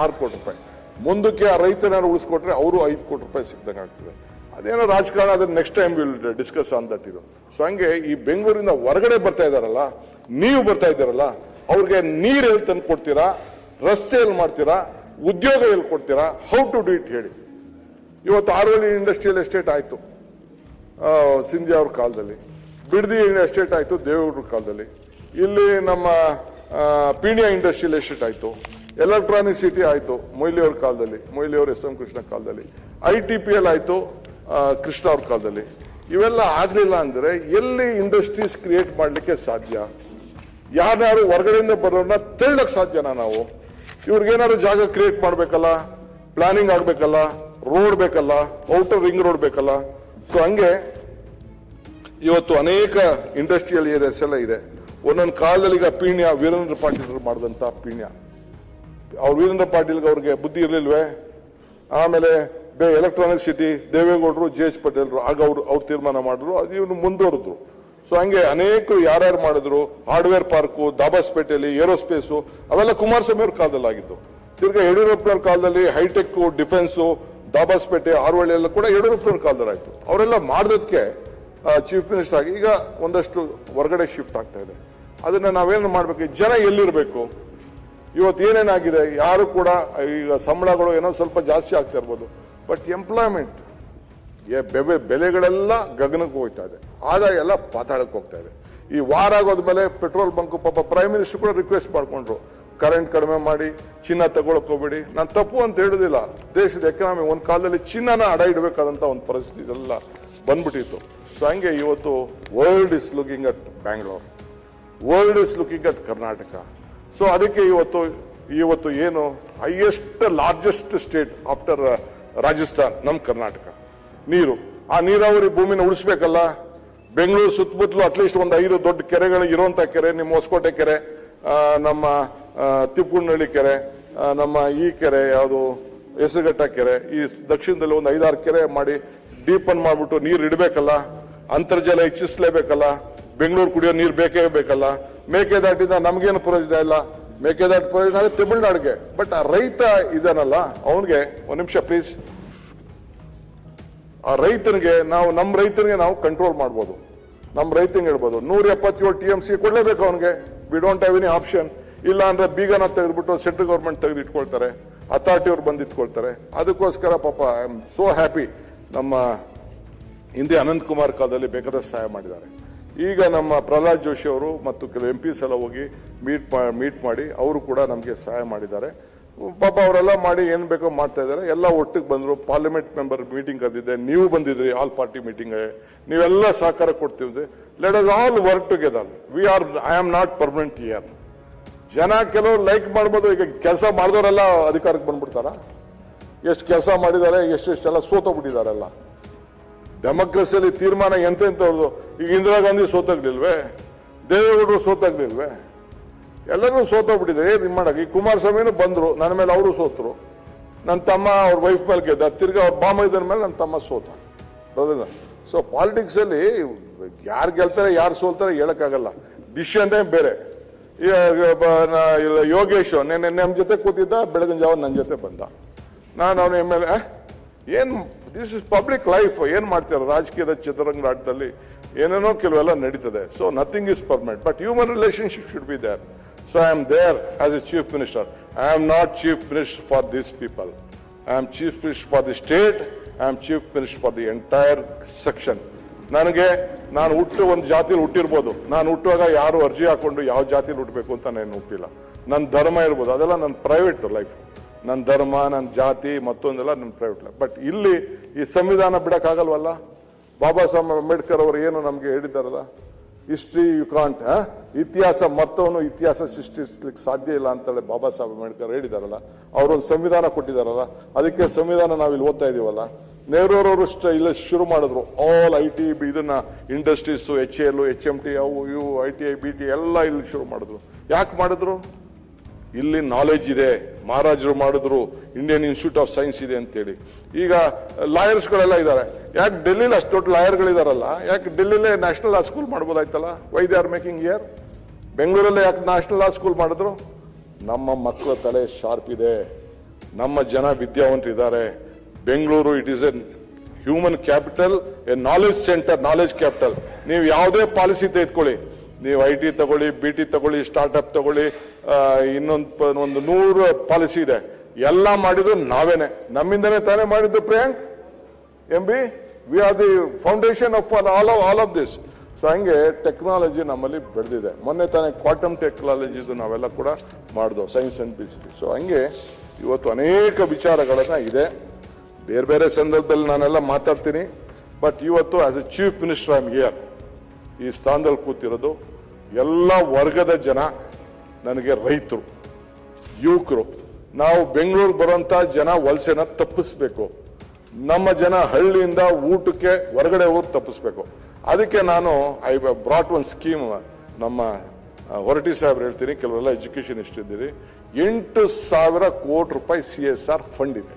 6 ಕೋಟಿ ರೂಪಾಯಿ ಮುಂದಕ್ಕೆ ಆ ರೈತನಾರು ಉಳಿಸ್ಕೊಟ್ರೆ ಅವರು 5 ಕೋಟಿ ರೂಪಾಯಿ ಸಿಕ್ದಂಗೆ ಆಗ್ತದೆ. ಅದೇನೋ ರಾಜಕಾರಣ, ಅದನ್ನ next time will discuss on that. ಇದು ಸೊ ಹಂಗೆ ಈ ಬೆಂಗಳೂರಿಂದ ಹೊರಗಡೆ ಬರ್ತಾ ಇದಾರಲ್ಲ, ನೀವು ಬರ್ತಾ ಇದ್ದಾರಲ್ಲ, ಅವ್ರಿಗೆ ನೀರು ಎಲ್ಲಿ ತಂದು ಕೊಡ್ತೀರಾ, ರಸ್ತೆ ಎಲ್ಲಿ ಮಾಡ್ತೀರಾ, ಉದ್ಯೋಗ ಎಲ್ಲಿ ಕೊಡ್ತೀರಾ, ಹೌ ಟು ಡೂ ಇಟ್ ಹೇಳಿ. ಇವತ್ತು ಆರೋಲಿ ಇಂಡಸ್ಟ್ರಿಯಲ್ ಎಸ್ಟೇಟ್ ಆಯ್ತು ಸಿಂಧ್ಯಾ ಅವ್ರ ಕಾಲದಲ್ಲಿ, ಬಿಡದಿ ಎಸ್ಟೇಟ್ ಆಯ್ತು ದೇವೇಗೌಡರ ಕಾಲದಲ್ಲಿ, ಇಲ್ಲಿ ನಮ್ಮ ಪೀಣ್ಯ ಇಂಡಸ್ಟ್ರಿಯಲ್ ಎಸ್ಟೇಟ್ ಆಯ್ತು, ಎಲೆಕ್ಟ್ರಾನಿಕ್ ಸಿಟಿ ಆಯ್ತು ಮೊಯ್ಲಿ ಅವ್ರ ಕಾಲದಲ್ಲಿ, ಮೊಯ್ಲಿ ಅವ್ರ SM ಕೃಷ್ಣ ಕಾಲದಲ್ಲಿ, ITPL ಆಯ್ತು ಕೃಷ್ಣ ಅವ್ರ ಕಾಲದಲ್ಲಿ. ಇವೆಲ್ಲ ಆಗ್ಲಿಲ್ಲ ಅಂದ್ರೆ ಎಲ್ಲಿ ಇಂಡಸ್ಟ್ರೀಸ್ ಕ್ರಿಯೇಟ್ ಮಾಡ್ಲಿಕ್ಕೆ ಸಾಧ್ಯ? ಯಾರ್ಯಾರು ಹೊರಗಡೆಯಿಂದ ಬರೋರ್ನ ತಳ್ಳಕ್ ಸಾಧ್ಯನಾ ನಾವು? ಇವ್ರಿಗೇನಾದ್ರು ಜಾಗ ಕ್ರಿಯೇಟ್ ಮಾಡ್ಬೇಕಲ್ಲ, ಪ್ಲಾನಿಂಗ್ ಆಗ್ಬೇಕಲ್ಲ, ರೋಡ್ ಬೇಕಲ್ಲ, ಔಟರ್ ರಿಂಗ್ ರೋಡ್ ಬೇಕಲ್ಲ. ಸೊ ಹಂಗೆ ಇವತ್ತು ಅನೇಕ ಇಂಡಸ್ಟ್ರಿಯಲ್ ಏರಿಯಾಸ್ ಎಲ್ಲ ಇದೆ. ಒಂದೊಂದು ಕಾಲದಲ್ಲಿ ಈಗ ಪೀಣ್ಯ ವೀರೇಂದ್ರ ಪಾಟೀಲ್ ಮಾಡಿದಂತ ಪೀಣ್ಯ, ಅವ್ರು ವೀರೇಂದ್ರ ಪಾಟೀಲ್ಗೆ ಅವ್ರಿಗೆ ಬುದ್ಧಿ ಇರ್ಲಿಲ್ವೇ? ಆಮೇಲೆ ಎಲೆಕ್ಟ್ರಾನಿಕ್ ಸಿಟಿ ದೇವೇಗೌಡರು, JH ಪಟೇಲ್ರು, ಆಗ ಅವ್ರು ತೀರ್ಮಾನ ಮಾಡಿದ್ರು, ಅದು ಇವನು ಮುಂದುವರೆದ್ರು. ಸೊ ಹಂಗೆ ಅನೇಕರು ಯಾರ್ಯಾರು ಮಾಡಿದ್ರು, ಹಾರ್ಡ್ವೇರ್ ಪಾರ್ಕು, ದಾಬಾಸ್ಪೇಟೆಯಲ್ಲಿ ಏರೋಸ್ಪೇಸು, ಅವೆಲ್ಲ ಕುಮಾರಸ್ವಾಮಿ ಅವ್ರ ಕಾಲದಲ್ಲಿ ಆಗಿದ್ದು. ತಿರ್ಗಾ ಯಡಿಯೂರಪ್ಪನವ್ರ ಕಾಲದಲ್ಲಿ ಹೈಟೆಕ್, ಡಿಫೆನ್ಸು, ದಾಬಾಸ್ಪೇಟೆ, ಆರ್ವಳ್ಳಿ ಎಲ್ಲ ಕೂಡ ಯಡಿಯೂರಪ್ಪನವ್ರ ಕಾಲದಲ್ಲಿ ಆಯ್ತು. ಅವರೆಲ್ಲ ಮಾಡಿದಕ್ಕೆ ಚೀಫ್ ಮಿನಿಸ್ಟರ್ ಆಗಿ ಈಗ ಒಂದಷ್ಟು ಹೊರಗಡೆ ಶಿಫ್ಟ್ ಆಗ್ತಾ ಇದೆ. ಅದನ್ನ ನಾವೇನು ಮಾಡ್ಬೇಕು? ಜನ ಎಲ್ಲಿರ್ಬೇಕು? ಇವತ್ತು ಏನೇನಾಗಿದೆ, ಯಾರು ಕೂಡ ಈಗ ಸಂಬಳಗಳು ಏನೋ ಸ್ವಲ್ಪ ಜಾಸ್ತಿ ಆಗ್ತಾ ಇರ್ಬೋದು, ಬಟ್ ಎಂಪ್ಲಾಯ್ಮೆಂಟ್ ಬೆಲೆಗಳೆಲ್ಲ ಗಗನಕ್ಕೆ ಹೋಗ್ತಾ ಇದೆ, ಆದಾಯ ಎಲ್ಲ ಪಾತಾಳಕ್ಕೆ ಹೋಗ್ತಾ ಇದೆ. ಈ ವಾರ ಆಗೋದ್ಮೇಲೆ ಪೆಟ್ರೋಲ್ ಬಂಕ್ ಪಾಪ ಪ್ರೈಮ್ ಮಿನಿಸ್ಟರ್ ಕೂಡ ರಿಕ್ವೆಸ್ಟ್ ಮಾಡ್ಕೊಂಡ್ರು, ಕರೆಂಟ್ ಕಡಿಮೆ ಮಾಡಿ, ಚಿನ್ನ ತಗೊಳಕ್ ಹೋಗ್ಬೇಡಿ. ನಾನು ತಪ್ಪು ಅಂತ ಹೇಳುದಿಲ್ಲ, ದೇಶದ ಎಕನಾಮಿ ಒಂದು ಕಾಲದಲ್ಲಿ ಚಿನ್ನನ ಅಡ ಇಡಬೇಕಾದಂತ ಒಂದು ಪರಿಸ್ಥಿತಿ ಇದೆಲ್ಲ ಬಂದ್ಬಿಟ್ಟಿತ್ತು. ಸೊ ಹಂಗೆ ಇವತ್ತು world is looking at Bangalore, world is looking at Karnataka. So ಅದಕ್ಕೆ ಇವತ್ತು ಏನು highest largest state after Rajasthan ನಮ್ಮ ಕರ್ನಾಟಕ. ನೀರು, ಆ ನೀರಾವರಿ ಭೂಮಿನ ಉಳಿಸ್ಬೇಕಲ್ಲ. ಬೆಂಗಳೂರು ಸುತ್ತಮುತ್ತಲು ಅಟ್ಲೀಸ್ಟ್ ಒಂದು 5 ದೊಡ್ಡ ಕೆರೆಗಳು ಇರುವಂತ ಕೆರೆ, ನಿಮ್ಮ ಹೊಸಕೋಟೆ ಕೆರೆ, ನಮ್ಮ ತಿಪ್ಪುಣ್ಣಳ್ಳಿ ಕೆರೆ, ನಮ್ಮ ಈ ಕೆರೆ ಯಾವುದು ಹೆಸರುಘಟ್ಟ ಕೆರೆ, ಈ ದಕ್ಷಿಣದಲ್ಲಿ ಒಂದು 5-6 ಕೆರೆ ಮಾಡಿ ಡೀಪನ್ ಮಾಡ್ಬಿಟ್ಟು ನೀರು ಇಡಬೇಕಲ್ಲ. ಅಂತರ್ಜಲ ಹೆಚ್ಚಿಸಲೇಬೇಕಲ್ಲ. ಬೆಂಗಳೂರು ಕುಡಿಯೋ ನೀರು ಬೇಕೇ ಬೇಕಲ್ಲ. ಮೇಕೆದಾಟಿಂದ ನಮಗೇನು ಪ್ರಯೋಜನ ಇಲ್ಲ, ಮೇಕೆದಾಟು ಪ್ರಯೋಜನ ತಮಿಳ್ನಾಡಿಗೆ. ಬಟ್ ಆ ರೈತ ಇದಾನಲ್ಲ, ಅವನಿಗೆ ಒಂದು ನಿಮಿಷ ಪ್ಲೀಸ್, ಆ ರೈತನಿಗೆ ನಮ್ಮ ರೈತನಿಗೆ ನಾವು ಕಂಟ್ರೋಲ್ ಮಾಡ್ಬೋದು. ನಮ್ಮ ರೈತನಿಗೆ ಹೇಳ್ಬೋದು 177 TMC ಕೊಡ್ಲೇಬೇಕು ಅವನಿಗೆ. V don't have any option. ಇಲ್ಲ ಅಂದ್ರೆ ಬೀಗನ ತೆಗೆದ್ಬಿಟ್ಟು ಸೆಂಟ್ರಲ್ ಗೌರ್ಮೆಂಟ್ ತೆಗೆದು ಇಟ್ಕೊಳ್ತಾರೆ, ಅಥಾರಿಟಿ ಅವ್ರು ಬಂದು ಇಟ್ಕೊಳ್ತಾರೆ. ಅದಕ್ಕೋಸ್ಕರ ಪಾಪ ಐ ಆಮ್ ಸೋ ಹ್ಯಾಪಿ ನಮ್ಮ ಹಿಂದೆ ಅನಂತಕುಮಾರ್ ಕಾಲದಲ್ಲಿ ಬೇಕಾದಷ್ಟು ಸಹಾಯ ಮಾಡಿದ್ದಾರೆ. ಈಗ ನಮ್ಮ ಪ್ರಹ್ಲಾದ್ ಜೋಶಿ ಅವರು ಮತ್ತು ಕೆಲವು MPs ಎಲ್ಲ ಹೋಗಿ ಮೀಟ್ ಮಾಡಿ ಅವರು ಕೂಡ ನಮಗೆ ಸಹಾಯ ಮಾಡಿದ್ದಾರೆ. ಪಾಪ ಅವರೆಲ್ಲ ಮಾಡಿ ಏನ್ ಬೇಕೋ ಮಾಡ್ತಾ ಇದ್ದಾರೆ. ಎಲ್ಲ ಒಟ್ಟಿಗೆ ಬಂದ್ರು. ಪಾರ್ಲಿಮೆಂಟ್ ಮೆಂಬರ್ ಮೀಟಿಂಗ್ ಕರೆದಿದ್ದೆ, ನೀವು ಬಂದಿದ್ರಿ, ಆಲ್ ಪಾರ್ಟಿ ಮೀಟಿಂಗ್, ನೀವೆಲ್ಲ ಸಹಕಾರ ಕೊಡ್ತೀವಿ. Let us all work together. I am not permanent here. ಜನ ಕೆಲವರು ಲೈಕ್ ಮಾಡ್ಬೋದು. ಈಗ ಕೆಲಸ ಮಾಡಿದವರೆಲ್ಲ ಅಧಿಕಾರಕ್ಕೆ ಬಂದ್ಬಿಡ್ತಾರ? ಎಷ್ಟು ಕೆಲಸ ಮಾಡಿದ್ದಾರೆ, ಎಷ್ಟೆಲ್ಲ ಸೋತೋಗ್ಬಿಟ್ಟಿದಾರೆಲ್ಲ. ಡೆಮೋಕ್ರಸಿಯಲ್ಲಿ ತೀರ್ಮಾನ ಎಂತೆಂಥವ್ರದ್ದು. ಈಗ ಇಂದಿರಾ ಗಾಂಧಿ ಸೋತಾಗ್ಲಿಲ್ವೇ? ದೇವೇಗೌಡರು ಸೋತಾಗ್ಲಿಲ್ವೇ? ಎಲ್ಲರೂ ಸೋತೋಗ್ಬಿಟ್ಟಿದ್ದಾರೆ. ಏನ್ ಮಾಡಕ್ಕೆ? ಈ ಕುಮಾರಸ್ವಾಮಿನೂ ಬಂದ್ರು, ನನ್ನ ಮೇಲೆ ಅವರು ಸೋತರು. ನನ್ನ ತಮ್ಮ ಅವ್ರ ವೈಫ್ ಮೇಲೆ ಗೆದ್ದ, ತಿರ್ಗಾ ಅವ್ರ ಬಾಮೈದನ ಮೇಲೆ ನನ್ನ ತಮ್ಮ ಸೋತ. ಸೊ ಪಾಲಿಟಿಕ್ಸ್ ಅಲ್ಲಿ ಯಾರು ಗೆಲ್ತಾರೆ ಯಾರು ಸೋಲ್ತಾರೆ ಹೇಳಕ್ಕಾಗಲ್ಲ. ಡಿಸಿಷನ್ನೇ ಬೇರೆ. ಯೋಗೇಶ್ ನಮ್ಮ ಜೊತೆ ಕೂತಿದ್ದ, ಬೆಳಗಿನ ಜಾವ ನನ್ನ ಜೊತೆ ಬಂದ. ನಾನು ಅವನ MLA ಏನ್ ದಿಸ್ ಇಸ್ ಪಬ್ಲಿಕ್ ಲೈಫ್. ಏನ್ ಮಾಡ್ತಾರೆ ರಾಜಕೀಯದ ಚದುರಂಗರಾಟದಲ್ಲಿ ಏನೇನೋ ಕೆಲವೆಲ್ಲ ನಡೀತದೆ. So nothing is permanent, but human relationship should be there. So I am there as a chief minister. I am not chief minister for this people. I am chief minister for the state. I am chief minister for the entire section. ನಾನು ಒಂದು ಜಾತಿಯಲ್ಲಿ ಹುಟ್ಟಿರ್ಬೋದು. ನಾನು ಹುಟ್ಟುವಾಗ ಯಾರು ಅರ್ಜಿ ಹಾಕೊಂಡು ಯಾವ ಜಾತಿಯಲ್ಲಿ ಹುಟ್ಟಬೇಕು ಅಂತ ನಾನು ಹುಟ್ಟಿಲ್ಲ. ನನ್ನ ಧರ್ಮ ಇರ್ಬೋದು, ಅದೆಲ್ಲ ನನ್ನ ಪ್ರೈವೇಟ್ ಲೈಫ್. ನನ್ನ ಧರ್ಮ, ನನ್ನ ಜಾತಿ, ಮತ್ತೊಂದೆಲ್ಲ ನನ್ನ ಪ್ರೈವೇಟ್ ಲೈಫ್. ಬಟ್ ಇಲ್ಲಿ ಈ ಸಂವಿಧಾನ ಬಿಡಕ್ಕಾಗಲ್ವಲ್ಲ. ಬಾಬಾ ಸಾಹೇಬ್ ಅಂಬೇಡ್ಕರ್ ಅವರು ಏನು ನಮ್ಗೆ ಹೇಳಿದಾರಲ್ಲ, ಹಿಸ್ಟ್ರಿ ಯು ಕಾಂಟ್, ಇತಿಹಾಸ ಮರ್ತವನು ಇತಿಹಾಸ ಸೃಷ್ಟಿಸ್ಲಿಕ್ಕೆ ಸಾಧ್ಯ ಇಲ್ಲ ಅಂತೇಳಿ ಬಾಬಾ ಸಾಹೇಬ್ ಅಂಬೇಡ್ಕರ್ ಹೇಳಿದಾರಲ್ಲ. ಅವರೊಂದು ಸಂವಿಧಾನ ಕೊಟ್ಟಿದಾರಲ್ಲ, ಅದಕ್ಕೆ ಸಂವಿಧಾನ ನಾವಿಲ್ಲಿ ಓದ್ತಾ ಇದೀವಲ್ಲ. ನೆಹರೂರವರು ಇಲ್ಲ ಶುರು ಮಾಡಿದ್ರು ಆಲ್ IT ಇದನ್ನ ಇಂಡಸ್ಟ್ರೀಸ್, HAL, HMT, ಅವು ಇವು, ITI, BT ಎಲ್ಲ ಇಲ್ಲಿ ಶುರು ಮಾಡಿದ್ರು. ಯಾಕೆ ಮಾಡಿದ್ರು? ಇಲ್ಲಿ ನಾಲೆಜ್ ಇದೆ. ಮಹಾರಾಜರು ಮಾಡಿದ್ರು, ಇಂಡಿಯನ್ ಇನ್ಸ್ಟಿಟ್ಯೂಟ್ ಆಫ್ ಸೈನ್ಸ್ ಇದೆ ಅಂತೇಳಿ. ಈಗ ಲಾಯರ್ಸ್ಗಳೆಲ್ಲ ಇದ್ದಾರೆ. ಯಾಕೆ ಡೆಲ್ಲಿಲಿ ಅಷ್ಟು ದೊಡ್ಡ ಲಾಯರ್ಗಳಿದಾರಲ್ಲ, ಯಾಕೆ ಡೆಲ್ಲಿಲೇ ನ್ಯಾಷನಲ್ ಲಾ ಸ್ಕೂಲ್ ಮಾಡ್ಬೋದಾಯ್ತಲ್ಲ? Why they are making here? ಬೆಂಗಳೂರಲ್ಲೇ ಯಾಕೆ ನ್ಯಾಷನಲ್ ಲಾ ಸ್ಕೂಲ್ ಮಾಡಿದ್ರು? ನಮ್ಮ ಮಕ್ಕಳ ತಲೆ ಶಾರ್ಪ್ ಇದೆ, ನಮ್ಮ ಜನ ವಿದ್ಯಾವಂತರಿದ್ದಾರೆ. Bengaluru it is a human capital, a knowledge centre, knowledge capital. ನೀವು ಯಾವುದೇ ಪಾಲಿಸಿ ತೆಗೆದುಕೊಳ್ಳಿ, ನೀವು IT ತಗೊಳ್ಳಿ, BT ತಗೊಳ್ಳಿ, ಸ್ಟಾರ್ಟ್ಅಪ್ ತಗೊಳ್ಳಿ, ಒಂದು 100 ಪಾಲಿಸಿ ಇದೆ. ಎಲ್ಲ ಮಾಡಿದ್ರು ನಾವೇನೆ, ನಮ್ಮಿಂದನೇ ತಾನೇ ಮಾಡಿದ್ದು. Priyank MB, we are the foundation of all of this. So ಹಂಗೆ ಟೆಕ್ನಾಲಜಿ ನಮ್ಮಲ್ಲಿ ಬೆಳೆದಿದೆ. ಮೊನ್ನೆ ತಾನೇ ಕ್ವಾಂಟಮ್ ಟೆಕ್ನಾಲಜಿದು ನಾವೆಲ್ಲ ಕೂಡ ಮಾಡಿದ್ವು, ಸೈನ್ಸ್ ಅಂಡ್ ಬಿಸಿನೆಸ್. ಸೊ ಹಂಗೆ ಇವತ್ತು ಅನೇಕ ವಿಚಾರಗಳನ್ನ ಇದೆ. ಬೇರೆ ಬೇರೆ ಸಂದರ್ಭದಲ್ಲಿ ನಾನೆಲ್ಲ ಮಾತಾಡ್ತೀನಿ. ಬಟ್ ಇವತ್ತು as a chief minister I am here. ಈ ಸ್ಥಾನದಲ್ಲಿ ಕೂತಿರೋದು ಎಲ್ಲ ವರ್ಗದ ಜನ, ನನಗೆ ರೈತರು, ಯುವಕರು. ನಾವು ಬೆಂಗಳೂರು ಬರುವಂತ ಜನ ವಲಸೆನ ತಪ್ಪಿಸ್ಬೇಕು. ನಮ್ಮ ಜನ ಹಳ್ಳಿಯಿಂದ ಊಟಕ್ಕೆ ಹೊರಗಡೆ ಹೋಗಿ ತಪ್ಪಿಸ್ಬೇಕು. ಅದಕ್ಕೆ ನಾನು ಐ ಬ್ರಾಟ್ ಒನ್ ಸ್ಕೀಮ್. ನಮ್ಮ ಹೊರಟಿ ಸಾಹೇಬ್ರು ಹೇಳ್ತೀನಿ, ಕೆಲವರೆಲ್ಲ ಎಜುಕೇಶನ್ ಇಷ್ಟಿದ್ದೀರಿ. 8,000 ಕೋಟಿ ರೂಪಾಯಿ CSR ಫಂಡ್ ಇದೆ.